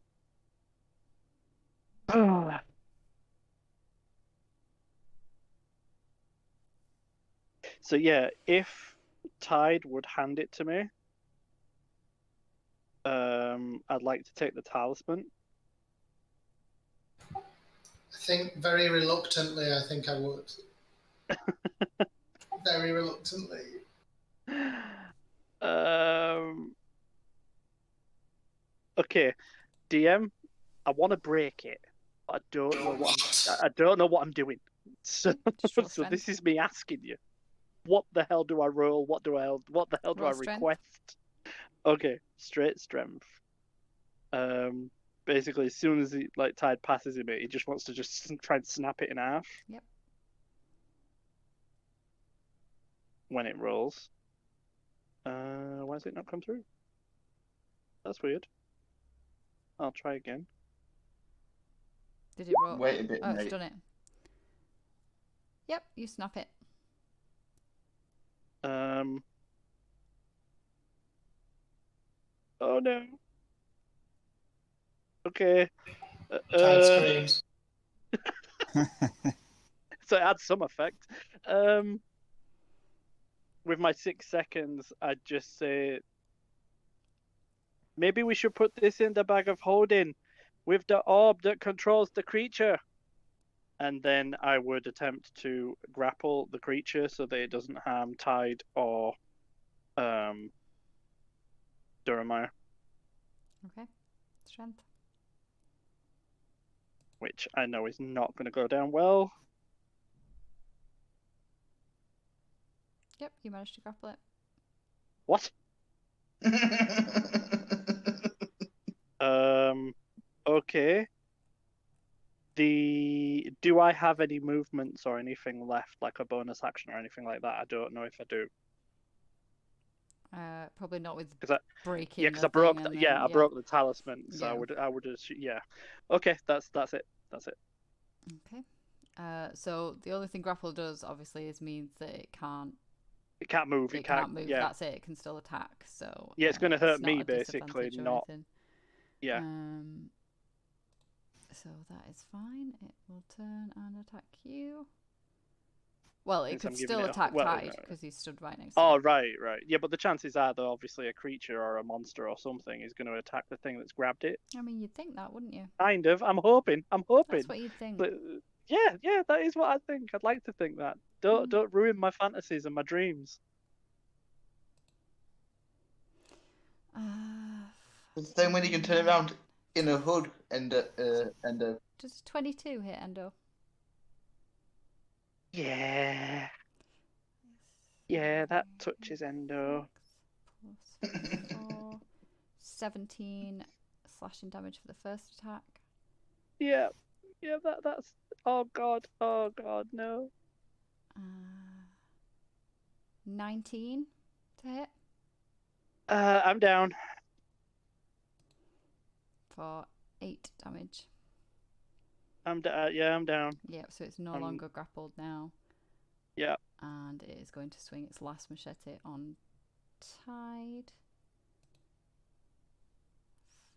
S3: So yeah, if Tide would hand it to me, I'd like to take the talisman.
S6: I think very reluctantly, I think I would. Very reluctantly.
S3: Okay, DM, I want to break it, but I don't know what I'm doing. So,
S5: Just roll
S3: so
S5: strength.
S3: this is me asking you, what the hell do I roll? What the hell do
S5: Roll
S3: I
S5: strength.
S3: request? Okay, straight strength. Basically, as soon as Tide passes him, he just wants to just try and snap it in half.
S5: Yep.
S3: When it rolls. Why has it not come through? That's weird. I'll try again.
S5: Did it roll?
S2: Wait a bit,
S5: Oh, it's
S2: mate.
S5: done it. Yep, you snap it.
S3: Oh no. Okay.
S6: Tide screams.
S3: So it had some effect. With my 6 seconds, I'd just say maybe we should put this in the bag of holding with the orb that controls the creature. And then I would attempt to grapple the creature so that it doesn't harm Tide or Durhamire.
S5: Okay. Strength.
S3: Which I know is not going to go down well.
S5: Yep, you managed to grapple it.
S3: What? Okay. Do I have any movements or anything left, like a bonus action or anything like that? I don't know if I do.
S5: Probably not with breaking.
S3: Yeah, because
S5: the
S3: I broke.
S5: thing and
S3: I
S5: then,
S3: broke the talisman, so
S5: Yeah.
S3: I would just yeah. Okay, that's it. That's it.
S5: Okay. So the only thing grapple does obviously is means that it can't.
S3: It can't move.
S5: It can't move.
S3: Yeah.
S5: That's it. It can still attack. So
S3: Yeah, it's going to hurt
S5: not
S3: me
S5: a
S3: basically,
S5: disadvantage or
S3: not.
S5: anything.
S3: Yeah.
S5: So that is fine. It will turn and attack you. Well, it
S3: Since
S5: could
S3: I'm giving
S5: still
S3: it a-
S5: attack
S3: well,
S5: Tide
S3: no.
S5: because he's stood right next to
S3: Oh,
S5: you.
S3: right. Yeah, but the chances are that obviously a creature or a monster or something is going to attack the thing that's grabbed it.
S5: I mean, you'd think that, wouldn't you?
S3: Kind of. I'm hoping.
S5: That's what you'd think.
S3: But, yeah, that is what I think. I'd like to think that. Don't ruin my fantasies and my dreams.
S2: It's the same way you can turn around in a hood and
S5: Does 22 hit, Endo?
S3: Yeah. Yeah, that touches Endo.
S5: Plus 4, 17 slashing damage for the first attack.
S3: Yeah, that's. Oh god, no.
S5: 19 to hit
S3: I'm down.
S5: for 8 damage.
S3: I'm down.
S5: Yep, so it's no longer grappled now.
S3: Yeah.
S5: And it is going to swing its last machete on Tide.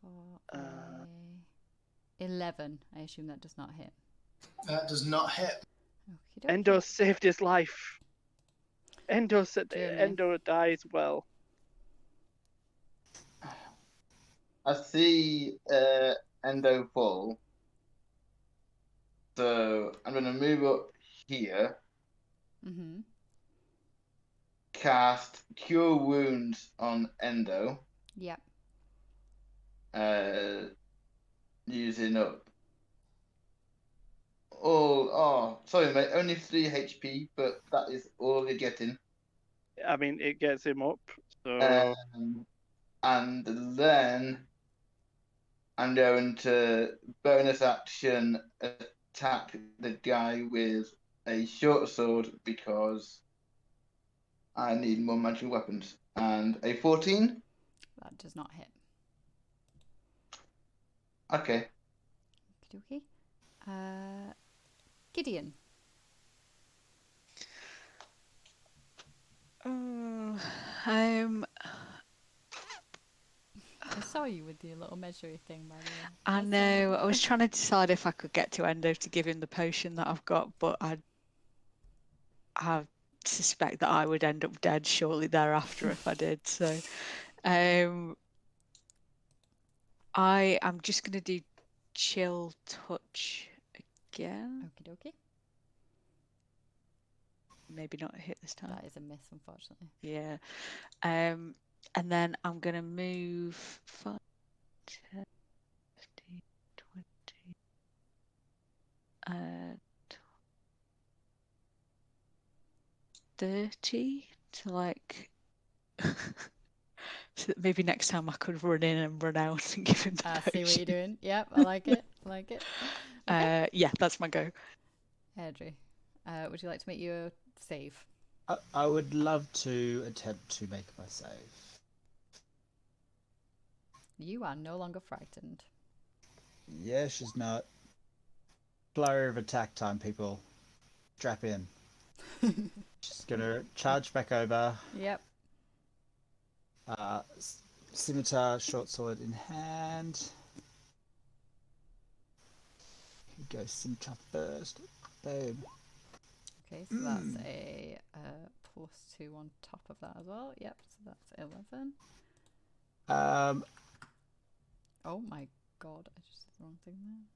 S5: For 11. I assume that does not hit.
S6: That does not hit.
S5: Okey-dokey.
S3: Endo saved his life. Endo
S5: Jeremy.
S3: Endo dies well.
S2: I see Endo fall. So I'm going to move up here,
S5: Mm-hmm.
S2: cast Cure Wounds on Endo,
S5: Yep.
S2: using up all. Oh, sorry, mate, only 3 HP, but that is all you're getting.
S3: I mean, it gets him up, so...
S2: And then I'm going to bonus action attack the guy with a short sword because I need more magic weapons. And a 14?
S5: That does not hit.
S2: Okay.
S5: Okey-dokey. Gideon.
S1: Um,
S5: I saw you with your little measuring thing, by the way.
S1: I
S5: That's
S1: know.
S5: all.
S1: I was trying to decide if I could get to Endo to give him the potion that I've got, but I suspect that I would end up dead shortly thereafter if I did. So, um, I am just gonna do chill touch again.
S5: Okie dokie.
S1: Maybe not a hit this time.
S5: That is a miss, unfortunately.
S1: Yeah. And then I'm gonna move 5, 10, 15, 20, 30 to like so that maybe next time I could run in and run out and give him the
S5: I
S1: potion.
S5: see what you're doing. Yep, I like it. I like it. Okay.
S1: Yeah, that's my go.
S5: Airdrie, would you like to make your save?
S4: I would love to attempt to make my save.
S5: You are no longer frightened.
S4: Yeah, she's not. Flurry of attack time, people. Strap in. She's gonna charge back over.
S5: Yep.
S4: Scimitar, short sword in hand. Here goes scimitar first. Boom.
S5: Okay, so that's a +2 on top of that as well. Yep, so that's 11. Oh my god, I just did the wrong thing there.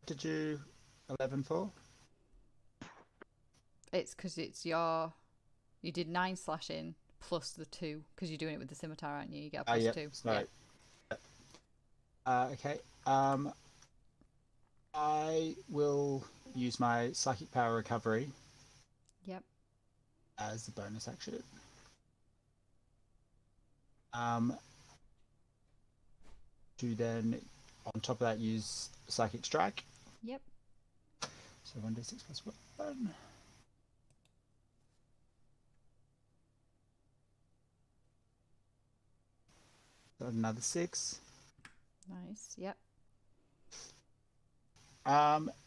S4: Did you 11 for?
S5: It's because it's your... You did 9 slashing plus the 2, because you're doing it with the scimitar, aren't you? You get a +2.
S4: Yeah, sorry.
S5: Yeah.
S4: Okay. I will use my psychic power recovery.
S5: Yep.
S4: As a bonus action. To then, on top of that, use psychic strike.
S5: Yep.
S4: So 1d6 plus 1. So another 6.
S5: Nice. Yep.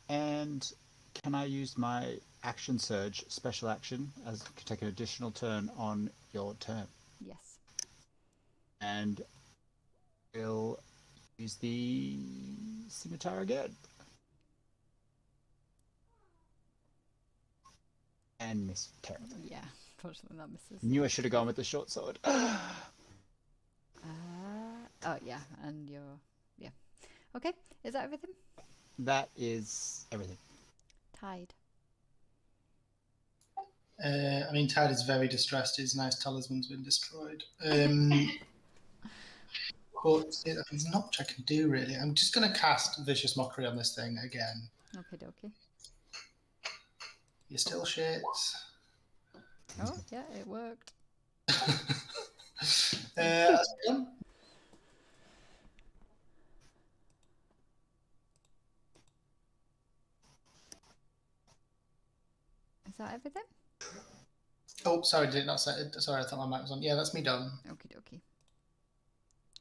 S4: And can I use my action surge special action as to take an additional turn on your turn?
S5: Yes.
S4: And we'll use the scimitar again. And miss terribly.
S5: Yeah, unfortunately that misses.
S4: Knew I should have gone with the short sword.
S5: Oh yeah, and you're... Yeah. Okay, is that everything?
S4: That is everything.
S5: Tide.
S6: I mean, Tad is very distressed. His nice talisman's been destroyed. But there's not much I can do, really. I'm just going to cast Vicious Mockery on this thing again.
S5: Okay, dokie.
S6: You still shit.
S5: Oh, yeah, it worked.
S6: That's done.
S5: Is that everything?
S6: Oh, sorry, did it not say? Sorry, I thought my mic was on. Yeah, that's me done.
S5: Okie dokie.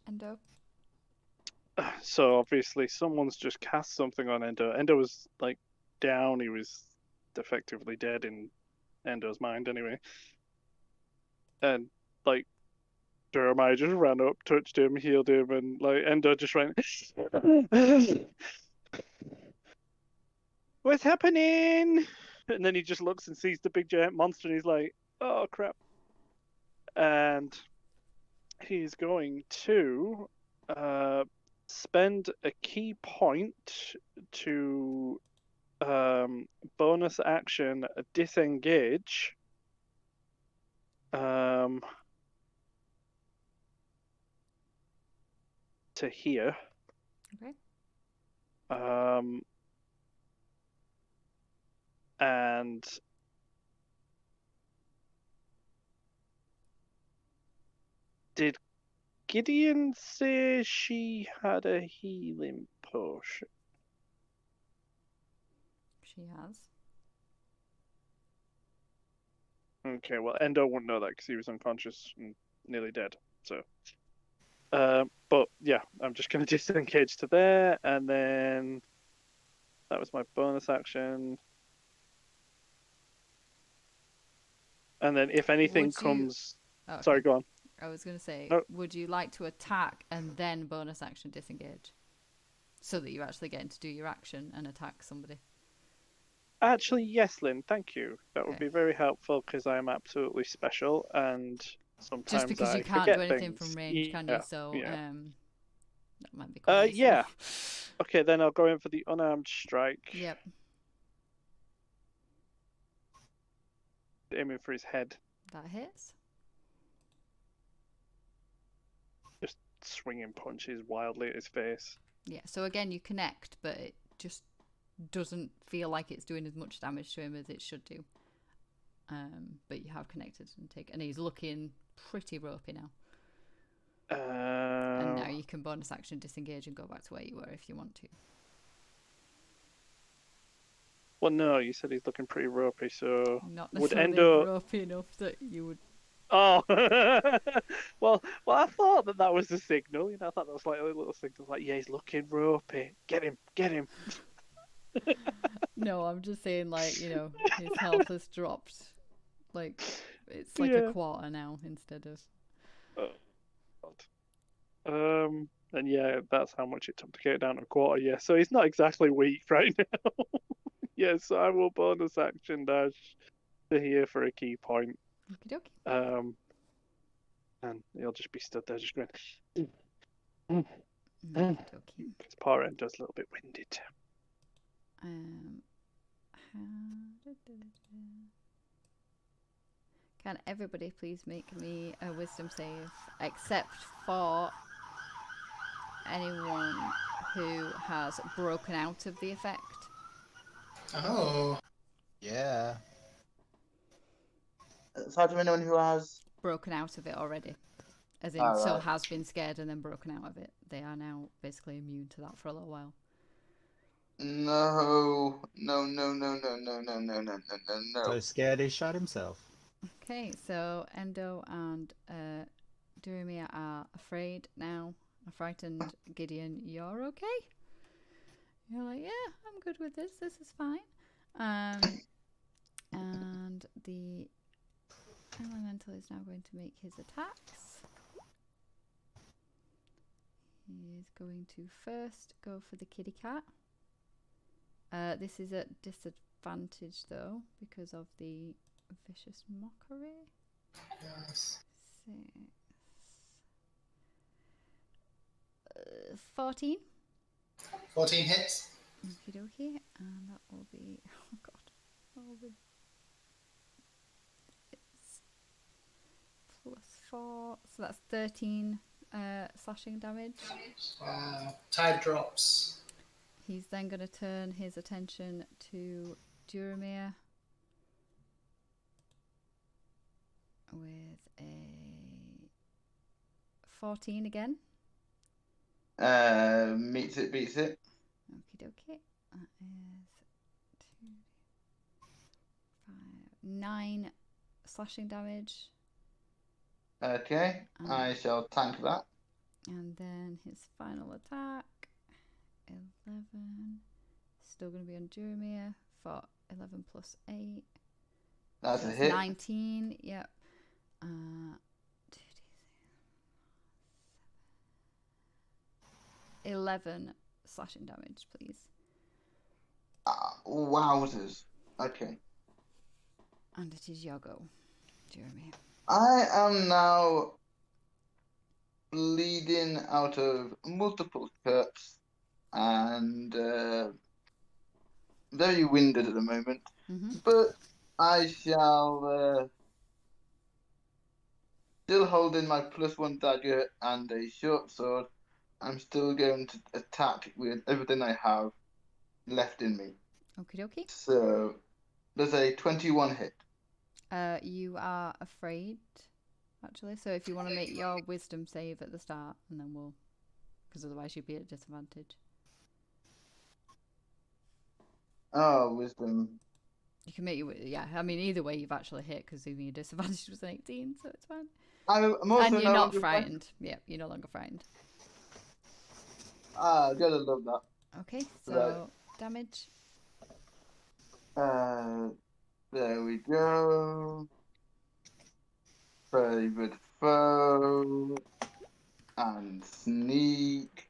S5: Endo.
S3: So obviously someone's just cast something on Endo. Endo was like down. He was effectively dead in Endo's mind anyway. And like Jeremiah just ran up, touched him, healed him, and like Endo just ran. What's happening? And then he just looks and sees the big giant monster, and he's like, "Oh crap!" And he's going to spend a key point to bonus action disengage. To here.
S5: Okay.
S3: And did Gideon say she had a healing potion?
S5: She has.
S3: Okay, well, Endo wouldn't know that because he was unconscious and nearly dead. So, but yeah, I'm just going to disengage to there, and then that was my bonus action. And then if anything
S5: Would you-
S3: comes...
S5: Oh, okay.
S3: Sorry, go on.
S5: I was going to say,
S3: No.
S5: would you like to attack and then bonus action disengage? So that you're actually getting to do your action and attack somebody.
S3: Actually, yes, Lynn, thank you. That would
S5: Okay.
S3: be very helpful because I am absolutely special and sometimes
S5: Just because
S3: I
S5: you can't
S3: forget
S5: do anything
S3: things.
S5: from range, can you? So,
S3: yeah.
S5: that might be quite useful.
S3: Yeah. Okay, then I'll go in for the unarmed strike.
S5: Yep.
S3: Aiming for his head.
S5: That hits.
S3: Just swinging punches wildly at his face.
S5: Yeah, so again, you connect, but it just doesn't feel like it's doing as much damage to him as it should do. But you have connected and he's looking pretty ropey now. And now you can bonus action disengage and go back to where you were if you want to.
S3: Well, no, you said he's looking pretty ropey, so
S5: Not
S3: would
S5: necessarily
S3: Endo...
S5: ropey enough that you would.
S3: Oh, well, I thought that was the signal. You know, I thought that was like a little signal, like, yeah, he's looking ropey. Get him.
S5: No, I'm just saying, like, his health has dropped. Like, it's like
S3: Yeah.
S5: a quarter now instead of.
S3: Oh, God. And yeah, that's how much it took to get it down to a quarter. Yeah, so he's not exactly weak right now. Yes, so I will bonus action dash to here for a key point.
S5: Okie dokie.
S3: And he'll just be stood there, just going.
S5: Okie dokie.
S3: His poor end does a little bit winded.
S5: Can everybody please make me a wisdom save, except for anyone who has broken out of the effect?
S6: Oh.
S2: Yeah. Aside from anyone who has...
S5: Broken out of it already. As in,
S2: Oh,
S5: so
S2: right.
S5: has been scared and then broken out of it. They are now basically immune to that for a little while.
S2: No.
S4: So scared he shot himself.
S5: Okay, so Endo and Duremir are afraid now. Are frightened. Gideon, you're okay? You're like, yeah, I'm good with this. This is fine. And the elemental is now going to make his attacks. He is going to first go for the kitty cat. This is at disadvantage though because of the vicious mockery.
S6: Yes.
S5: 14.
S6: 14 hits.
S5: Okie dokie, and that will be, oh god, that will be, it's +4, so that's 13 slashing damage.
S6: Tide drops.
S5: He's then going to turn his attention to Duremir with a 14 again.
S2: Meets it, beats it.
S5: Okie dokie. That is 2, 5, 9 slashing damage.
S2: Okay, I shall tank that.
S5: And then his final attack, 11. Still going to be on Duremir for 11 plus 8.
S2: That's
S5: So
S2: a hit.
S5: 19, yep. 11 slashing damage, please.
S2: Wowzers. Okay.
S5: And it is your go, Jeremy.
S2: I am now bleeding out of multiple cuts and very winded at the moment.
S5: Mm-hmm.
S2: But I shall still holding my +1 dagger and a short sword. I'm still going to attack with everything I have left in me.
S5: Okie dokie.
S2: So there's a 21 hit.
S5: You are afraid, actually. So if you want to make your wisdom save at the start, and then we'll, because otherwise you'd be at disadvantage.
S2: Oh, wisdom.
S5: You can make your, yeah. I mean, either way, you've actually hit because even your disadvantage was an 18, so it's fine.
S2: I'm also
S5: And you're
S2: no
S5: not
S2: longer
S5: frightened. Yeah, you're no longer frightened.
S2: Gotta love that.
S5: Okay, so damage.
S2: There we go. Favorite foe and sneak.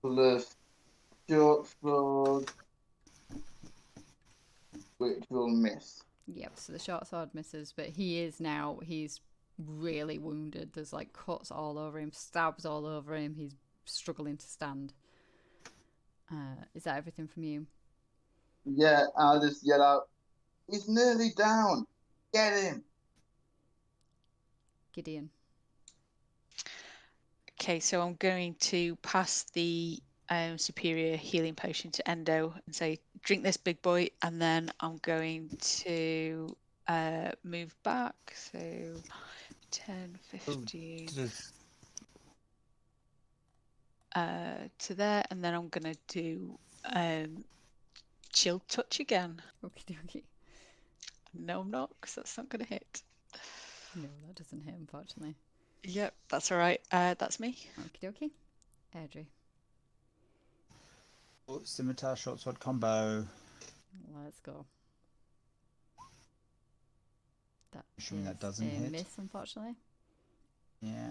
S2: Plus short sword, which will miss.
S5: Yep, so the short sword misses, but he's really wounded. There's like cuts all over him, stabs all over him. He's struggling to stand. Is that everything from you?
S2: Yeah, I'll just yell out, he's nearly down. Get him.
S5: Gideon.
S1: Okay, so I'm going to pass the superior healing potion to Endo and say, drink this, big boy, and then I'm going to move back. So 10, 15 to there, and then I'm going to do chill touch again.
S5: Okie dokie.
S1: No, I'm not, because that's not going to hit.
S5: No, that doesn't hit, unfortunately.
S1: Yep, that's all right. That's me.
S5: Okie dokie. Airdrie.
S4: Scimitar short sword combo.
S5: Let's go. That
S4: Assuming that
S5: is
S4: doesn't
S5: a
S4: hit.
S5: miss, unfortunately.
S4: Yeah.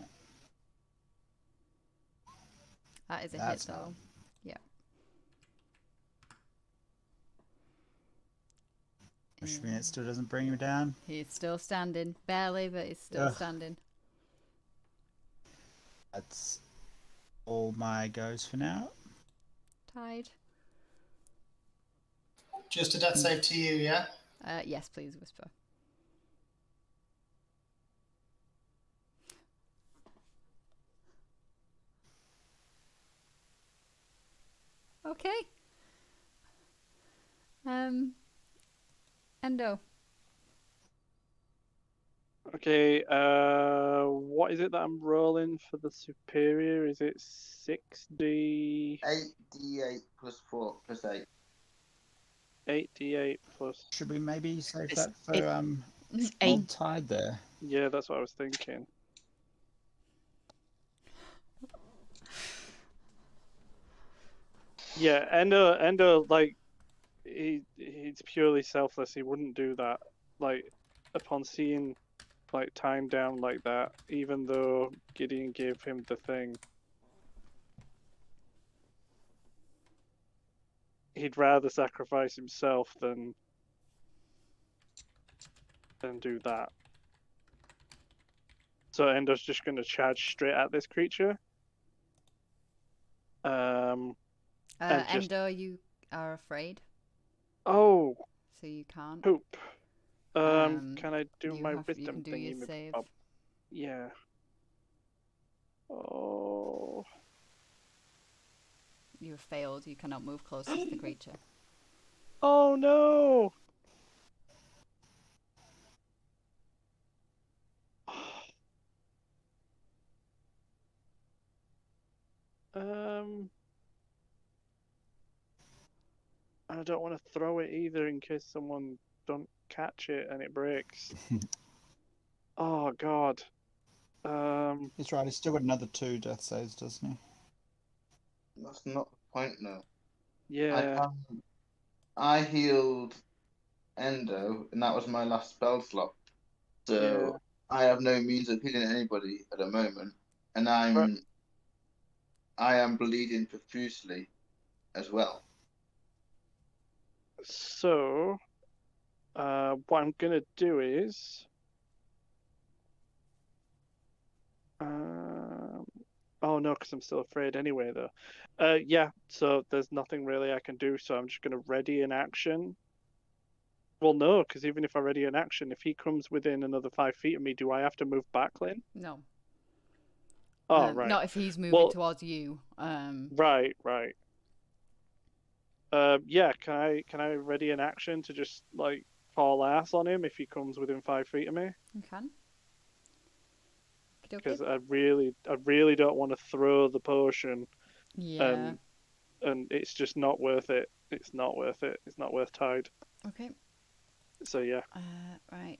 S5: That is a
S4: That's
S5: hit, though. Yeah.
S4: Assuming it still doesn't bring him down.
S5: He's still standing. Barely, but he's still standing.
S4: That's all my goes for now.
S5: Tied.
S6: Just a death save to you, yeah?
S5: Yes, please, Whisper. Okay. Endo.
S3: Okay, what is it that I'm rolling for the superior? Is it 6d...
S2: 8d8 plus 4 plus 8.
S3: 8d8 plus...
S4: Should we maybe save
S1: It's
S4: that for
S1: It's
S4: old
S1: 8.
S4: Tide there?
S3: Yeah, that's what I was thinking. Yeah, Endo, like, he's purely selfless. He wouldn't do that. Like, upon seeing, like, time down like that, even though Gideon gave him the thing, he'd rather sacrifice himself than do that. So Endo's just going to charge straight at this creature. And just...
S5: Endo, you are afraid,
S3: Oh,
S5: so you can't.
S3: poop. Can I do my
S5: You
S3: wisdom
S5: can do
S3: thingy?
S5: your save.
S3: Yeah. Oh.
S5: You have failed. You cannot move closer to the creature.
S3: Oh no. I don't want to throw it either in case someone don't catch it and it breaks. Oh god.
S4: He's right, he's still got another 2 death saves, doesn't he?
S2: That's not the point, no.
S3: Yeah.
S2: I healed Endo, and that was my last spell slot. So
S3: Yeah.
S2: I have no means of healing anybody at the moment, and
S3: Right.
S2: I am bleeding profusely as well.
S3: So, what I'm gonna do is, oh no, because I'm still afraid anyway, though. Yeah. So there's nothing really I can do. So I'm just gonna ready an action. Well, no, because even if I ready an action, if he comes within another 5 feet of me, do I have to move back, Lynn?
S5: No.
S3: Oh, right.
S5: Not if he's moving towards you.
S3: Right. Yeah. Can I ready an action to just like haul ass on him if he comes within 5 feet of me?
S5: You can.
S3: Because I really don't want to throw the potion.
S5: Yeah.
S3: And it's just not worth it. It's not worth it. It's not worth Tide.
S5: Okay.
S3: So yeah.
S5: Right.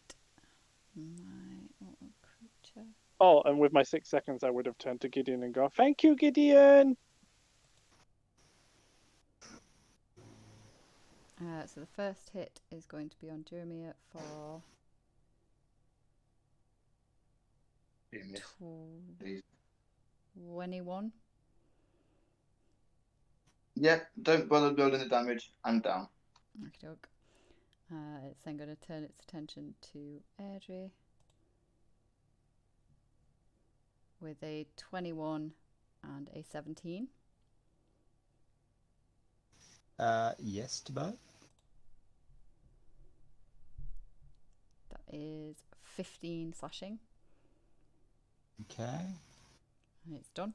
S5: My creature.
S3: Oh, and with my 6 seconds, I would have turned to Gideon and gone, "Thank you, Gideon."
S5: So the first hit is going to be on Jeremy for
S2: Please.
S5: 21.
S2: Yeah, don't bother building the damage. I'm down.
S5: Okie doke. It's then going to turn its attention to Airdrie with a 21 and a 17.
S4: Yes to both.
S5: That is 15 slashing.
S4: Okay.
S5: And it's done.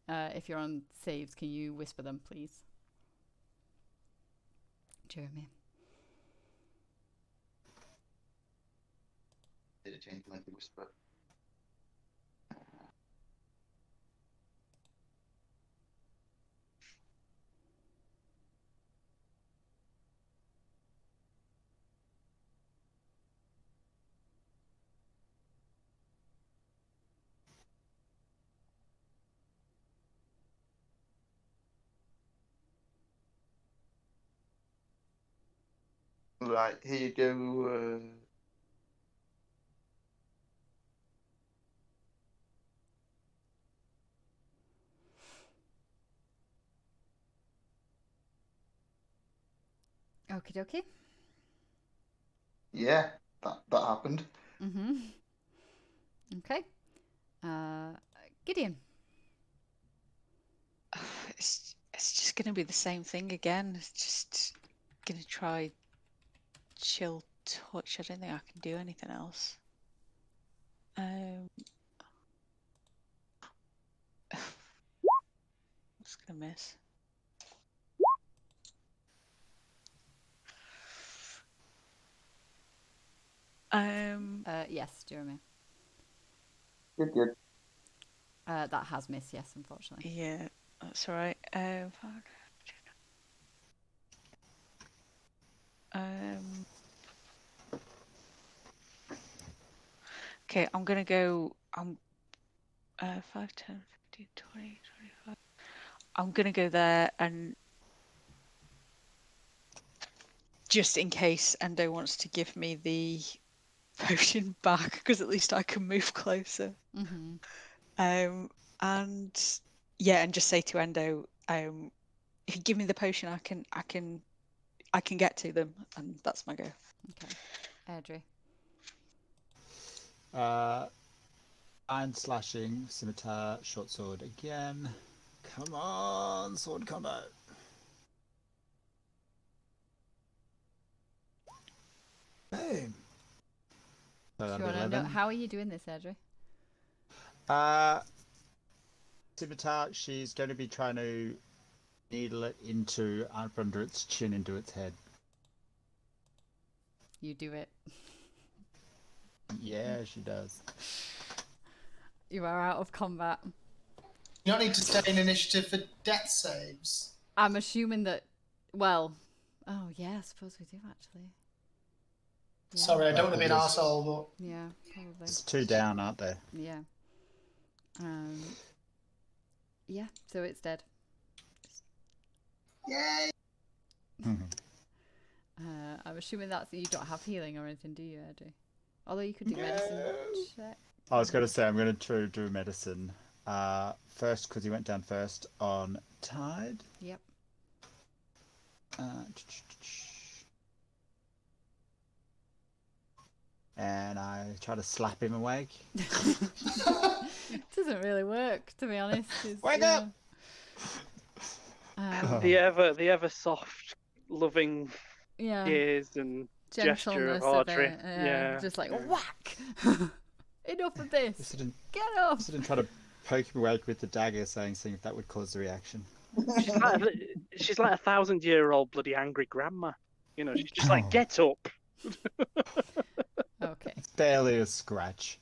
S5: If you're on saves, can you whisper them, please? Jeremy.
S2: Did it change my whisper? Right, here you go.
S5: Okie dokie.
S2: Yeah, that happened.
S5: Mm-hmm. Okay. Gideon.
S1: It's just going to be the same thing again. It's just going to try chill touch. I don't think I can do anything else. Just going to miss.
S5: Yes, Jeremy.
S2: Good.
S5: That has missed, yes, unfortunately.
S1: Yeah, that's all right. Okay, I'm gonna go. I'm 5, 10, 15, 20, 25. I'm gonna go there, and just in case Endo wants to give me the potion back, because at least I can move closer.
S5: Mm-hmm.
S1: And yeah, and just say to Endo, if you give me the potion, I can get to them, and that's my go.
S5: Okay. Airdrie.
S4: Iron slashing, scimitar, short sword again. Come on, sword combo. Boom. So that'll be 11.
S5: How are you doing this, Airdrie?
S4: Scimitar, she's going to be trying to needle it into up under its chin, into its head.
S5: You do it.
S4: Yeah, she does.
S5: You are out of combat.
S6: You don't need to stay in initiative for death saves.
S5: I'm assuming that. Well, oh yeah, I suppose we do actually. Yeah.
S6: Sorry, I don't want to be an
S4: Yes.
S6: arsehole, but
S5: Yeah, probably.
S4: It's 2 down, aren't they?
S5: Yeah. Yeah, so it's dead.
S6: yay!
S5: I'm assuming that's you don't have healing or anything, do you, Airdrie? Although you could do medicine check.
S4: I was going to say I'm going to do medicine first because he went down first on Tide.
S5: Yep.
S4: And I try to slap him awake.
S5: Doesn't really work, to be honest.
S4: Wake up!
S3: The ever soft, loving
S5: Yeah.
S3: gaze and gesture of
S5: Gentleness
S3: Audrey.
S5: it.
S3: Yeah.
S5: Just like whack. Enough of this. Get up.
S4: I didn't try to poke him awake with the dagger, seeing if that would cause the reaction.
S3: She's like a 1,000-year-old bloody angry grandma. You know, she's just like, get up.
S5: Okay.
S4: It's barely a scratch.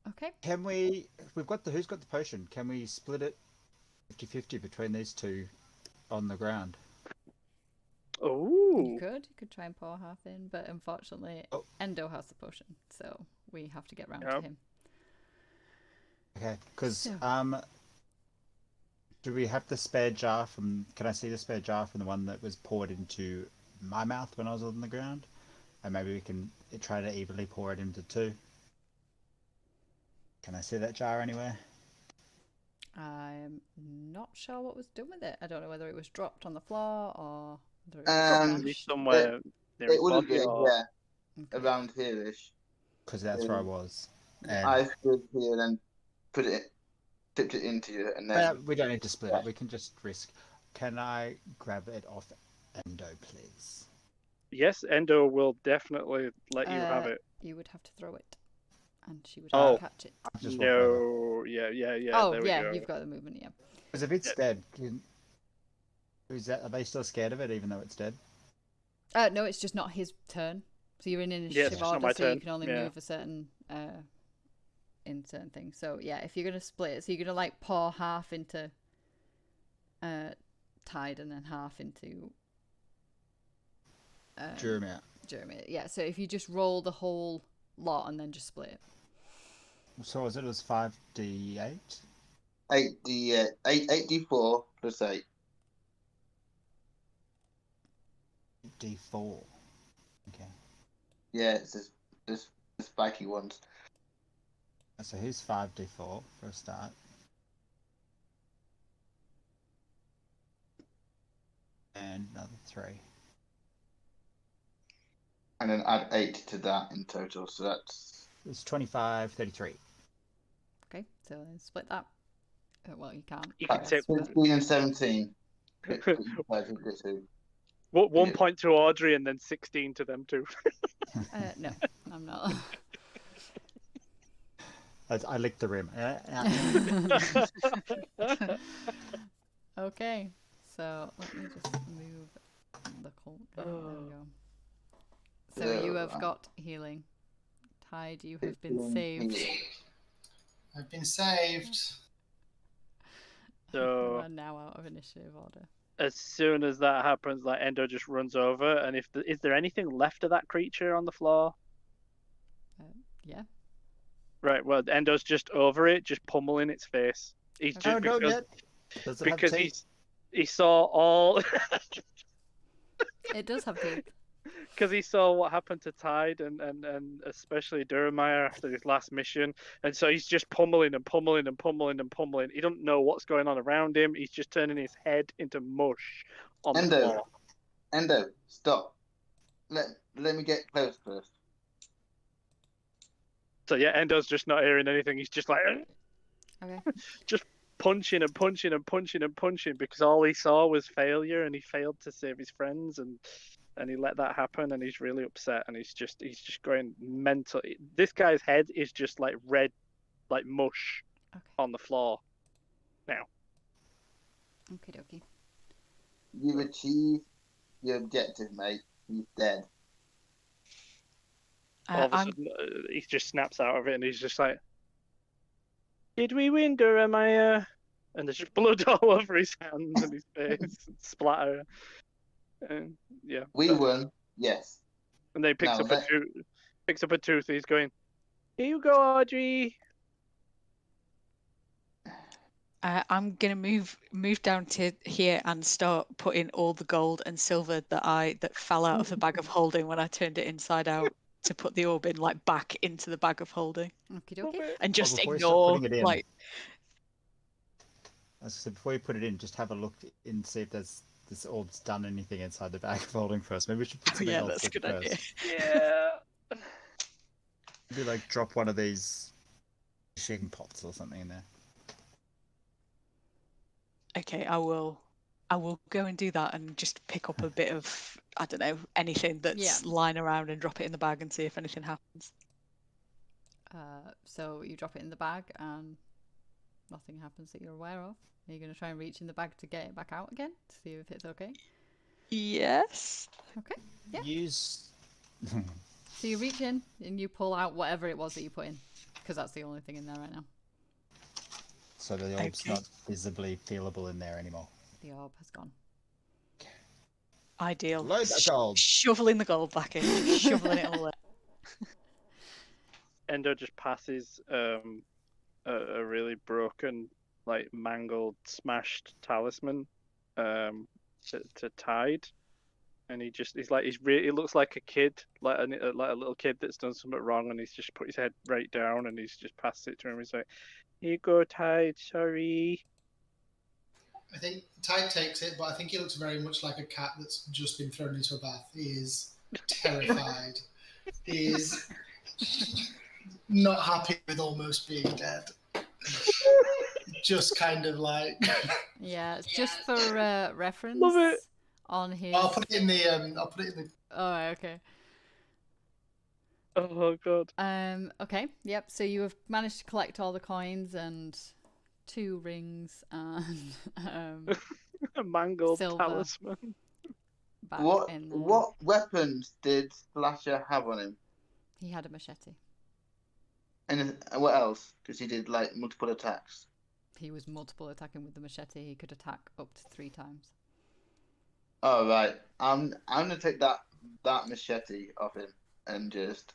S5: Okay.
S4: Can we? We've got who's got the potion? Can we split it 50-50 between these two on the ground?
S3: Oh.
S5: You could try and pour half in, but unfortunately, Endo has the potion, so we have to get round to him.
S4: Okay, because Do we have the spare jar from... Can I see the spare jar from the one that was poured into my mouth when I was on the ground? And maybe we can try to evenly pour it into 2. Can I see that jar anywhere?
S5: I'm not sure what was done with it. I don't know whether it was dropped on the floor or whether it
S2: Um,
S5: was
S3: Maybe
S5: smashed.
S3: somewhere near his
S2: It would have
S3: body
S2: been,
S3: or...
S2: yeah,
S5: Okay.
S2: around here-ish.
S4: Because that's where I was. And
S2: I stood here and then tipped it into you, and then...
S4: we don't need to split it. We can just risk. Can I grab it off Endo, please?
S3: Yes, Endo will definitely let you have it.
S5: You would have to throw it, and she would
S3: Oh.
S5: have to catch it.
S4: I'll just walk over.
S3: No, yeah.
S5: Oh,
S3: there we
S5: yeah,
S3: go.
S5: you've got the movement, yeah.
S4: Because if it's dead, are they still scared of it even though it's dead?
S5: No, it's just not his turn. So you're in
S3: Yeah,
S5: initiative
S3: it's not
S5: order,
S3: my
S5: so you
S3: turn.
S5: can only
S3: Yeah.
S5: move a certain in certain things. So yeah, if you're gonna split it, so you're gonna like pour half into Tide and then half into
S4: Jeremy.
S5: Jeremy. Yeah, so if you just roll the whole lot and then just split it.
S4: So was it was 5d8?
S2: 8d4 plus 8.
S4: D4. Okay.
S2: Yeah, it's this spiky ones.
S4: So here's 5d4 for a start. And another 3.
S2: And then add 8 to that in total, so that's...
S4: It's 25, 33.
S5: Okay, so then split that. Well, you can't.
S3: You
S5: I
S3: can
S5: guess,
S3: take-
S5: but-
S2: 15 and 17.
S3: One point to Audrey and then 16 to them too.
S5: No, I'm not.
S4: I licked the rim.
S5: Okay, so let me just move the cult. There we go. So you have got healing. Tide, you have been saved.
S6: I've been saved.
S5: You
S3: So
S5: are now out of initiative order.
S3: as soon as that happens, like Endo just runs over, and is there anything left of that creature on the floor?
S5: Yeah.
S3: Right. Well, Endo's just over it, just pummeling its face. He's
S5: Okay.
S3: just
S4: No, don't yet. Does it have
S3: because
S4: teeth?
S3: he saw all
S5: It does have teeth.
S3: because he saw what happened to Tide and especially Durmire after his last mission, and so he's just pummeling and pummeling and pummeling and pummeling. He don't know what's going on around him. He's just turning his head into mush on the floor.
S2: Endo, stop. Let me get close first.
S3: So yeah, Endo's just not hearing anything. He's just like
S5: Okay.
S3: just punching and punching and punching and punching because all he saw was failure, and he failed to save his friends, and he let that happen, and he's really upset, and he's just going mental. This guy's head is just like red, like mush on the floor now.
S5: Okie dokie.
S2: You've achieved your objective, mate. He's dead.
S3: All of a sudden, he just snaps out of it, and he's just like, "Did we win, Durmire?" And there's just blood all over his hands and his face, and splatter. And yeah,
S2: We won, yes.
S3: and then he picks
S2: Now
S3: up a tooth. And he's going, "Here you go, Audrey."
S1: I'm gonna move down to here and start putting all the gold and silver that fell out of the bag of holding when I turned it inside out to put the orb in, like back into the bag of holding,
S5: Okie dokie.
S1: and just
S4: before you start
S1: ignore
S4: putting it in,
S1: like.
S4: As I said, before you put it in, just have a look and see if this orb's done anything inside the bag of holding first. Maybe we should put something
S1: Yeah,
S4: else
S1: that's a
S4: in
S1: good
S4: first.
S1: idea.
S3: Yeah.
S4: Maybe like drop one of these fishing pots or something in there.
S1: Okay, I will go and do that and just pick up a bit of, I don't know, anything that's lying around and drop it in the bag and see if anything happens.
S5: So you drop it in the bag and nothing happens that you're aware of. Are you going to try and reach in the bag to get it back out again to see if it's okay?
S1: Yes.
S5: Okay. Yeah.
S4: Use.
S5: So you reach in and you pull out whatever it was that you put in, because that's the only thing in there right now.
S4: So the orb's
S1: Okay.
S4: not visibly feelable in there anymore.
S5: The orb has gone.
S1: Ideal.
S4: Load that gold.
S1: Shoveling the gold back in. Shoveling it all in.
S3: Endo just passes a really broken like mangled, smashed talisman to Tide, and he looks like a kid, like a little kid that's done something wrong, and he's just put his head right down, and he's just passed it to him. He's like, "Here you go, Tide. Sorry."
S6: I think Tide takes it, but I think he looks very much like a cat that's just been thrown into a bath. He is terrified. He is not happy with almost being dead. Just kind of like.
S5: Yeah, it's just for reference.
S3: Love it.
S5: On his.
S6: I'll put it in the. I'll put it in the.
S5: Oh, okay.
S3: Oh god.
S5: Okay. Yep. So you have managed to collect all the coins and 2 rings and
S3: A mangled
S5: silver.
S3: talisman.
S5: Back
S2: What
S5: in there.
S2: what weapons did Slasher have on him?
S5: He had a machete.
S2: And what else? Because he did like multiple attacks.
S5: He was multiple attacking with the machete. He could attack up to 3 times.
S2: Oh right, I'm gonna take that machete off him and just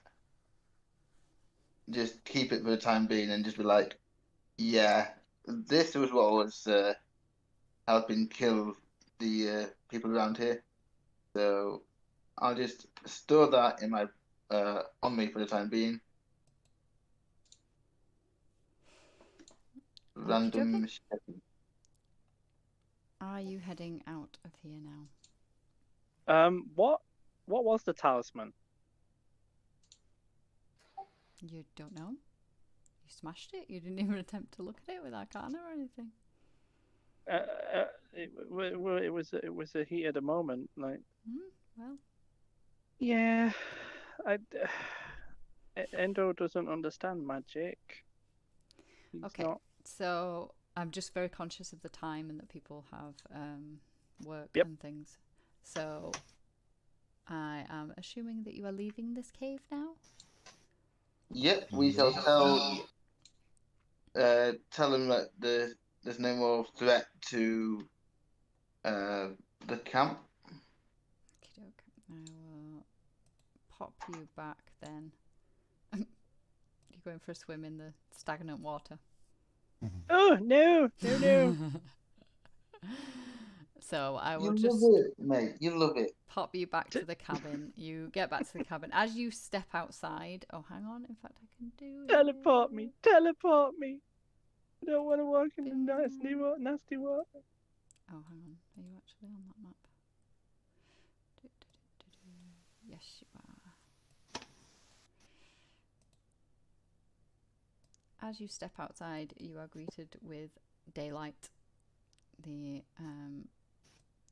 S2: keep it for the time being and just be like, yeah, this was what was helping kill the people around here. So I'll just store that in my on me for the time being. Random machete.
S5: Are you heading out of here now?
S3: What was the talisman?
S5: You don't know? You smashed it? You didn't even attempt to look at it with Arcana or anything?
S3: It was a heat of the moment, like.
S5: Well.
S3: Yeah, Endo doesn't understand magic. He's
S5: Okay.
S3: not...
S5: So I'm just very conscious of the time and that people have work
S3: Yep.
S5: and things. So I am assuming that you are leaving this cave now?
S2: Yep, we shall tell him that there's no more threat to the camp.
S5: Okey-doke. I will pop you back then. You're going for a swim in the stagnant water.
S3: Oh no! No!
S5: So I will
S2: You
S5: just
S2: love it, mate. You love it.
S5: pop you back to the cabin. You get back to the cabin. As you step outside... Oh, hang on. In fact, I can do
S3: Teleport
S5: it.
S3: me! Teleport me! I don't want to walk in the nasty water.
S5: Oh, hang on. Are you actually on that map? Yes, you are. As you step outside, you are greeted with daylight. The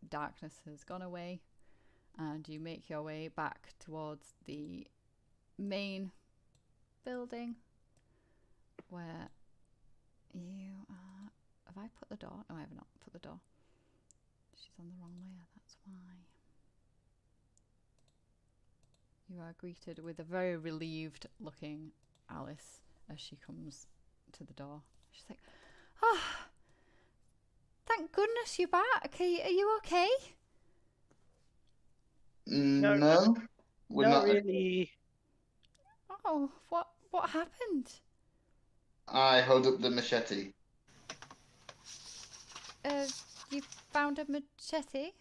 S5: darkness has gone away, and you make your way back towards the main building where you are. Have I put the door? No, I have not put the door. She's on the wrong layer, that's why. You are greeted with a very relieved looking Alice as she comes to the door. She's like, "Oh, thank goodness you're back. Are you okay?"
S2: No, we're
S3: Not
S2: not.
S3: really.
S5: Oh, what happened?
S2: I hold up the machete.
S5: You found a machete?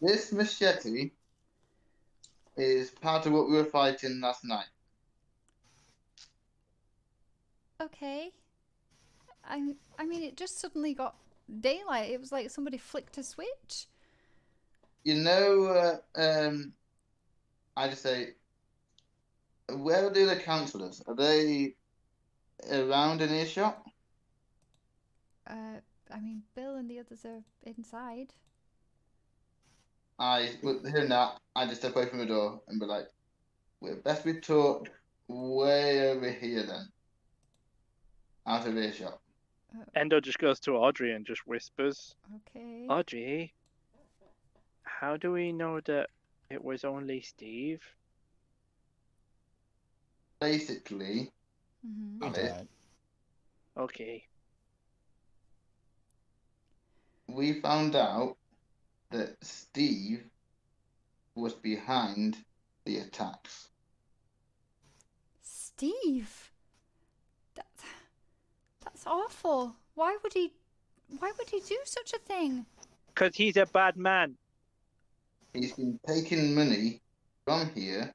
S2: This machete is part of what we were fighting last night.
S5: Okay. I mean, it just suddenly got daylight. It was like somebody flicked a switch.
S2: You know, I just say, where are the other councillors? Are they around in earshot?
S5: I mean, Bill and the others are inside.
S2: Hearing that, I just step away from the door and be like, we're best we talk way over here then. Out of earshot.
S3: Endo just goes to Audrey and just whispers,
S5: Okay.
S3: Audrey, how do we know that it was only Steve?
S2: Basically,
S4: Alright.
S3: Okay.
S2: we found out that Steve was behind the attacks.
S5: Steve? That's awful. Why would he do such a thing?
S3: Because he's a bad man.
S2: He's been taking money from here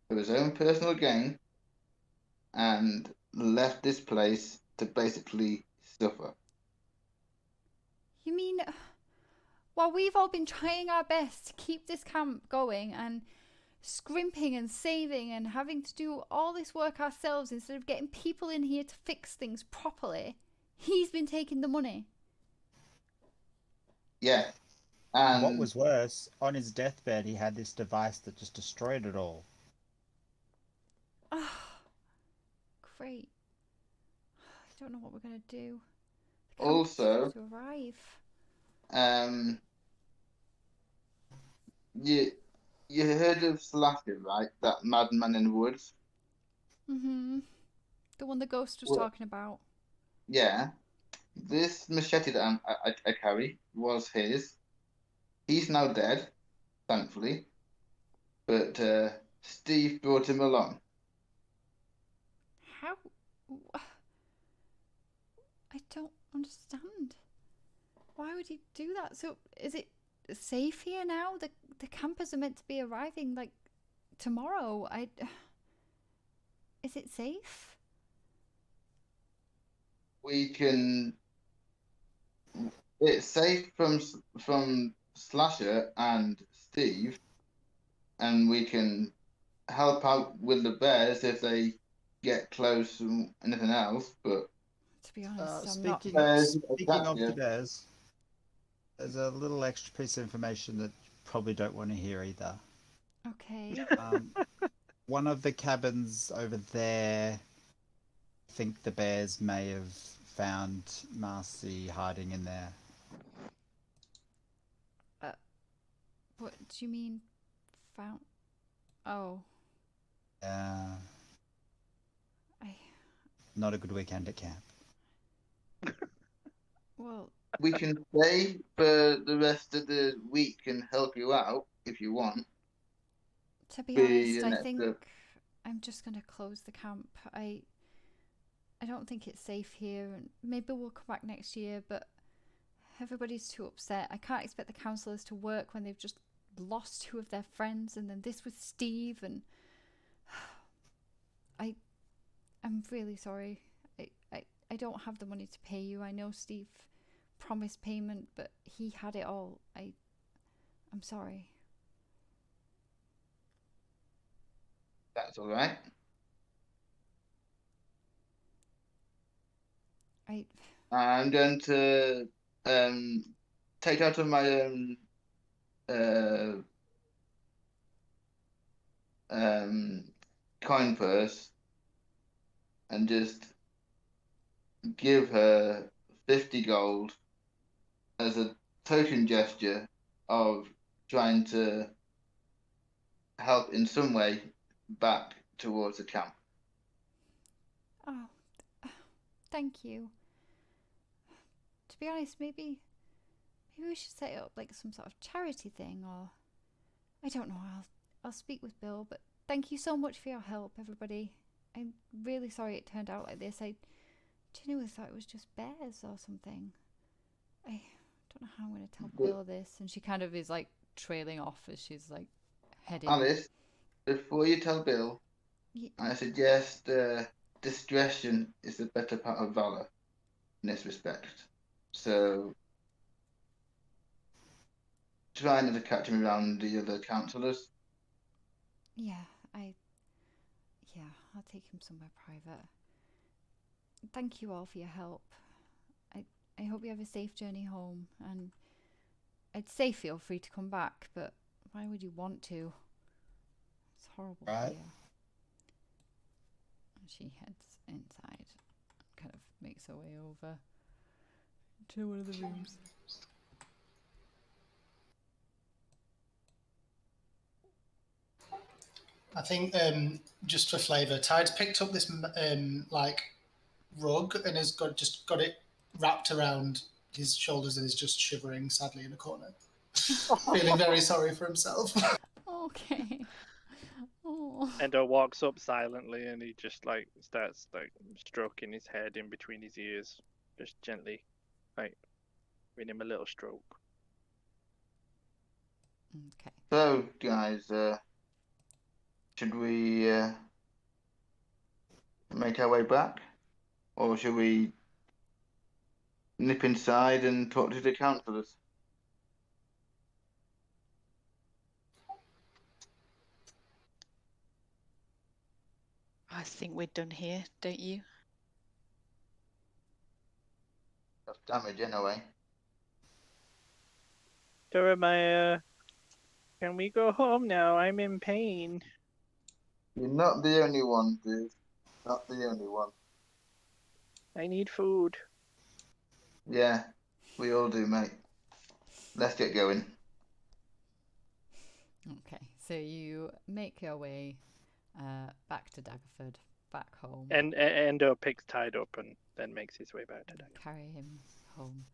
S2: for his own personal gain and left this place to basically suffer.
S5: You mean, while we've all been trying our best to keep this camp going and scrimping and saving and having to do all this work ourselves instead of getting people in here to fix things properly, he's been taking the money.
S2: Yeah. And
S4: What was worse, on his deathbed, he had this device that just destroyed it all.
S5: Oh, great. I don't know what we're going to do. The camp is
S2: also,
S5: supposed to arrive.
S2: you heard of Slasher, right? That madman in the woods?
S5: Mm-hmm. The one the ghost was
S2: Well,
S5: talking about.
S2: Yeah. This machete that I carry was his. He's now dead, thankfully. But Steve brought him along.
S5: How? I don't understand. Why would he do that? So, is it safe here now? The campers are meant to be arriving like tomorrow. Is it safe?
S2: We can. It's safe from Slasher and Steve, and we can help out with the bears if they get close and anything else. But
S5: To be honest, I'm
S4: Speaking
S5: not.
S4: speaking of the bears, there's a little extra piece of information that you probably don't want to hear either.
S5: Okay.
S4: One of the cabins over there, I think the bears may have found Marcy hiding in there.
S5: What do you mean? Found? Oh.
S4: Not a good weekend at camp.
S5: Well,
S2: we can stay for the rest of the week and help you out if you want.
S5: to be
S2: Be
S5: honest,
S2: an
S5: I think
S2: extra-
S5: I'm just gonna close the camp. I don't think it's safe here, and maybe we'll come back next year, but everybody's too upset. I can't expect the counsellors to work when they've just lost two of their friends, and then this with Steve, and I'm really sorry. I don't have the money to pay you. I know Steve promised payment, but he had it all. I'm sorry.
S2: That's all right. I'm going to take out of my own coin purse and just give her 50 gold as a token gesture of trying to help in some way back towards the camp.
S5: Oh, thank you. To be honest, maybe we should set it up like some sort of charity thing, or I don't know. I'll speak with Bill, but thank you so much for your help, everybody. I'm really sorry it turned out like this. I genuinely thought it was just bears or something. I don't know how I'm going to tell Bill this, and she kind of is like trailing off as she's like heading.
S2: Alice, before you tell Bill, I suggest discretion is the better part of valor in this respect. So try not to catch him around the other councillors.
S5: Yeah, I'll take him somewhere private. Thank you all for your help. I hope you have a safe journey home, and I'd say feel free to come back, but why would you want to? It's horrible
S4: Right.
S5: here. And she heads inside, kind of makes her way over to one of the rooms.
S6: I think just for flavour, Tide's picked up this like rug and has got it wrapped around his shoulders and is just shivering sadly in a corner, feeling very sorry for himself.
S5: Okay. Oh.
S3: Endo walks up silently and he just like starts like stroking his head in between his ears. just gently, like, giving him a little stroke.
S5: Okay.
S2: So, guys, should we make our way back? Or should we nip inside and talk to the councillors?
S1: I think we're done here, don't you?
S2: That's damage anyway.
S3: Jeremiah, can we go home now? I'm in pain.
S2: You're not the only one, dude. Not the only one.
S3: I need food.
S2: Yeah, we all do, mate. Let's get going.
S5: Okay, so you make your way back to Daggerford, back home.
S3: And Endo picks tied up and then makes his way back to Daggerford.
S5: Carry him home.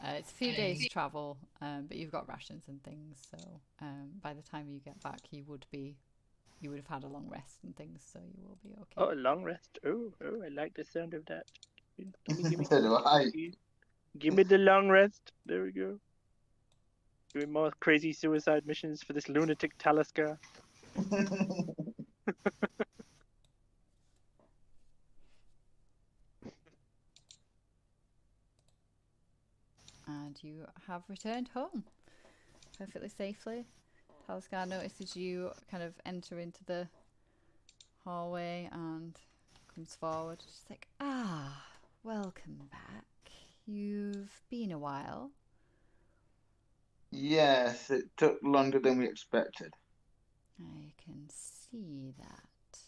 S5: It's a few days travel, but you've got rations and things, so by the time you get back, you would have had a long rest and things, so you will be okay.
S3: Oh, a long rest. Oh, I like the sound of that. Gimme.
S2: So do I.
S3: Give me the long rest. There we go. Doing more crazy suicide missions for this lunatic Talisker.
S5: And you have returned home perfectly safely. Talisker notices you kind of enter into the hallway and comes forward. She's like, welcome back. You've been a while.
S2: Yes, it took longer than we expected.
S5: I can see that.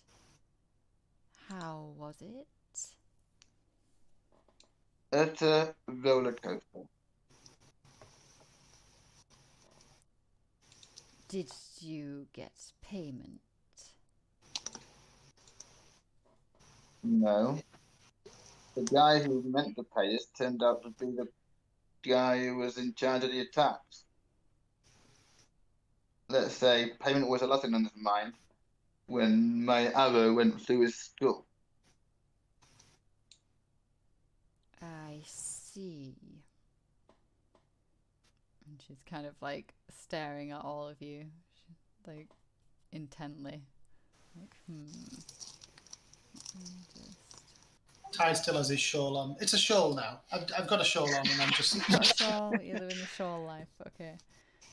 S5: How was it?
S2: Utter roller coaster.
S5: Did you get payment?
S2: No. The guy who meant to pay us turned out to be the guy who was in charge of the attacks. Let's say payment was a lesson on his mind when my arrow went through his skull.
S5: I see. And she's kind of like staring at all of you, like intently. Like,
S6: Ty still has his shawl on. It's a shawl now. I've got a shawl on, and I'm just.
S5: Got a shawl. You're living the shawl life. Okay.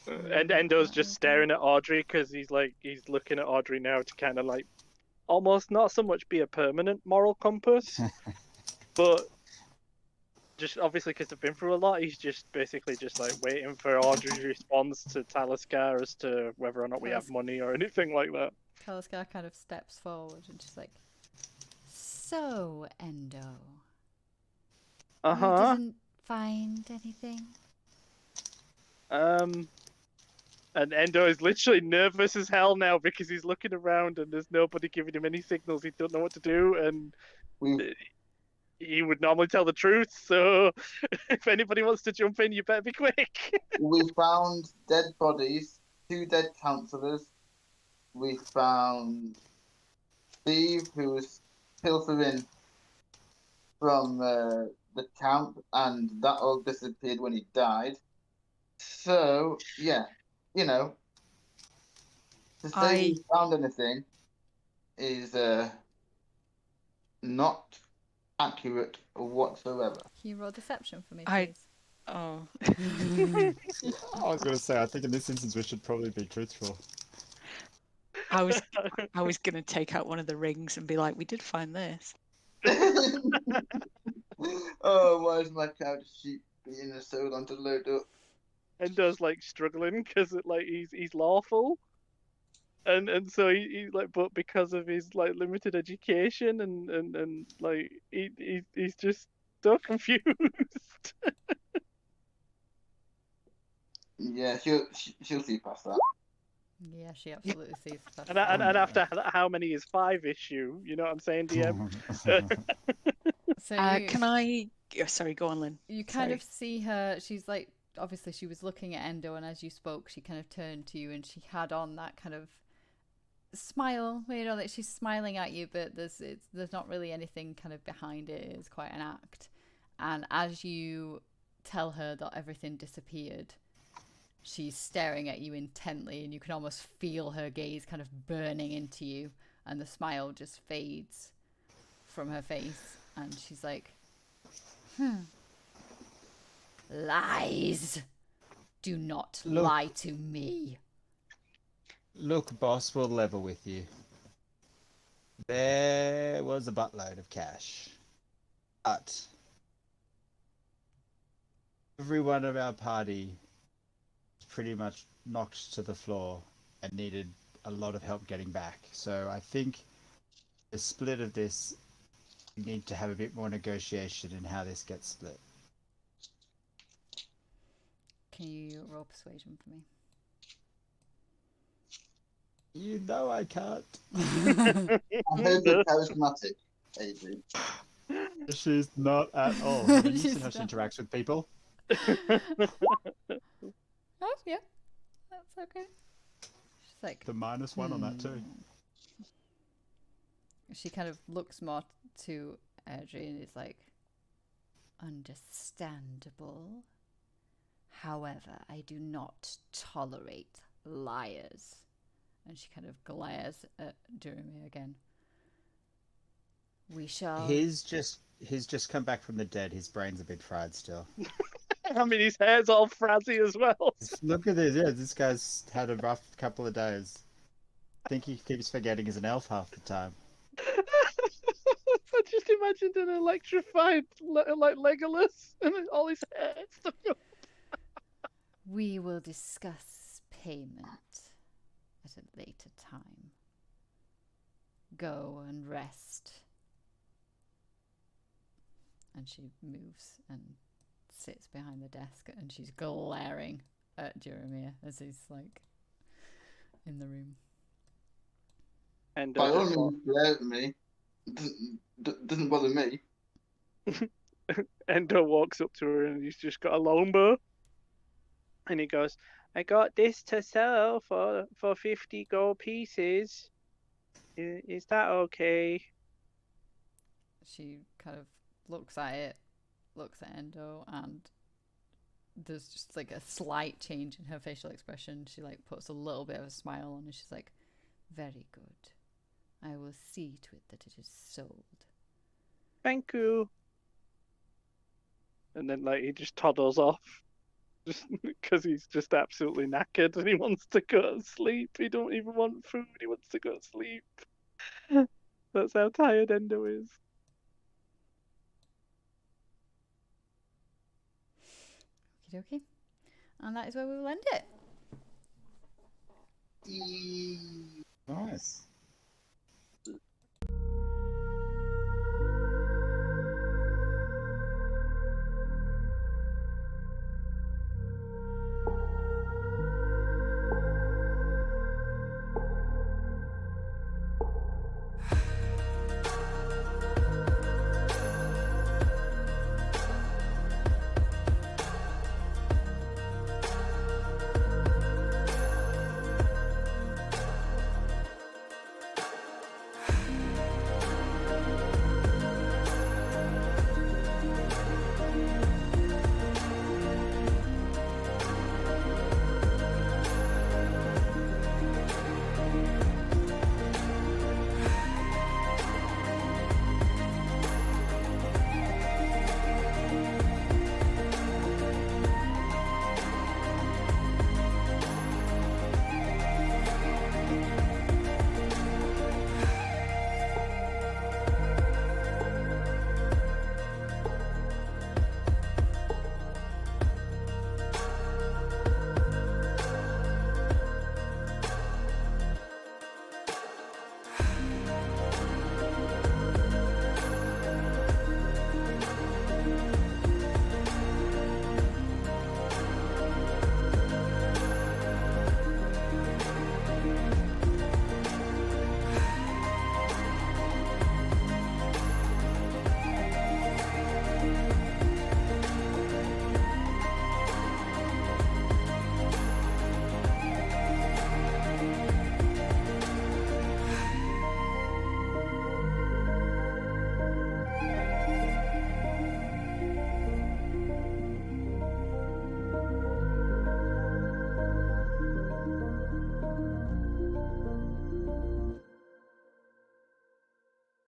S3: And Endo's just staring at Audrey because he's looking at Audrey now to kind of like almost not so much be a permanent moral compass, but just obviously because they've been through a lot, he's just basically just like waiting for Audrey's response to Talisker as to whether or not we have money or anything like that.
S5: Talisker kind of steps forward and just like, so Endo. You didn't find anything?
S3: And Endo is literally nervous as hell now because he's looking around and there's nobody giving him any signals. He don't know what to do, and he would normally tell the truth. So if anybody wants to jump in, you better be quick.
S2: We found dead bodies, 2 dead councillors. We found Steve, who was pilfering from the camp, and that all disappeared when he died. So, yeah, you know, to say we found anything is not accurate whatsoever.
S5: Can you roll deception for me, please?
S1: Oh.
S4: I was going to say, I think in this instance we should probably be truthful.
S1: I was going to take out one of the rings and be like, we did find this.
S2: Oh, why is my cow sheep being so long to load up?
S3: Endo's like struggling because he's lawful. And so he like, but because of his like limited education and like he's just so confused.
S2: Yeah, she'll see past that.
S5: Yeah, she absolutely sees that.
S3: And after how many is 5 issue? You know what I'm saying, DM?
S5: So
S1: can I? Oh, sorry, go on, Lynn.
S5: You kind of see her. She's like, obviously, she was looking at Endo, and as you spoke, she kind of turned to you, and she had on that kind of smile. You know, that she's smiling at you, but there's not really anything kind of behind it. It's quite an act. And as you tell her that everything disappeared, she's staring at you intently, and you can almost feel her gaze kind of burning into you, and the smile just fades from her face, and she's like, Lies! Do not lie to me.
S4: Look, boss, we'll level with you. There was a buttload of cash. But every one of our party was pretty much knocked to the floor and needed a lot of help getting back. So I think the split of this, we need to have a bit more negotiation in how this gets split.
S5: Can you roll persuasion for me?
S4: You know I can't.
S2: I heard the charismatic, Adrian.
S4: She's not at all. Have you
S5: She's
S4: seen how she
S5: not.
S4: interacts with people?
S5: Oh, yeah. That's okay. She's like...
S4: The -1 on that too.
S5: She kind of looks more to Audrey and is like, understandable. However, I do not tolerate liars. And she kind of glares at Jeremy again. We shall...
S4: He's just come back from the dead. His brain's a bit fried still.
S3: I mean, his hair's all frizzy as well.
S4: Look at this. Yeah, this guy's had a rough couple of days. I think he keeps forgetting he's an elf half the time.
S3: I just imagined an electrified, like Legolas, and all his hair stuck up.
S5: We will discuss payment at a later time. Go and rest. And she moves and sits behind the desk, and she's glaring at Jeremiah as he's like in the room.
S3: And
S2: By all means, glare at me. Doesn't bother me.
S3: Endo walks up to her and he's just got a longbow. And he goes, I got this to sell for 50 gold pieces. Is that okay?
S5: She kind of looks at it, looks at Endo, and there's just like a slight change in her facial expression. She like puts a little bit of a smile on and she's like, very good. I will see to it that it is sold.
S3: Thank you. And then like he just toddles off. Just because he's just absolutely knackered and he wants to go to sleep. He don't even want food, he wants to go to sleep. That's how tired Endo is.
S5: Okie dokie. And that is where we will end it.
S4: Nice.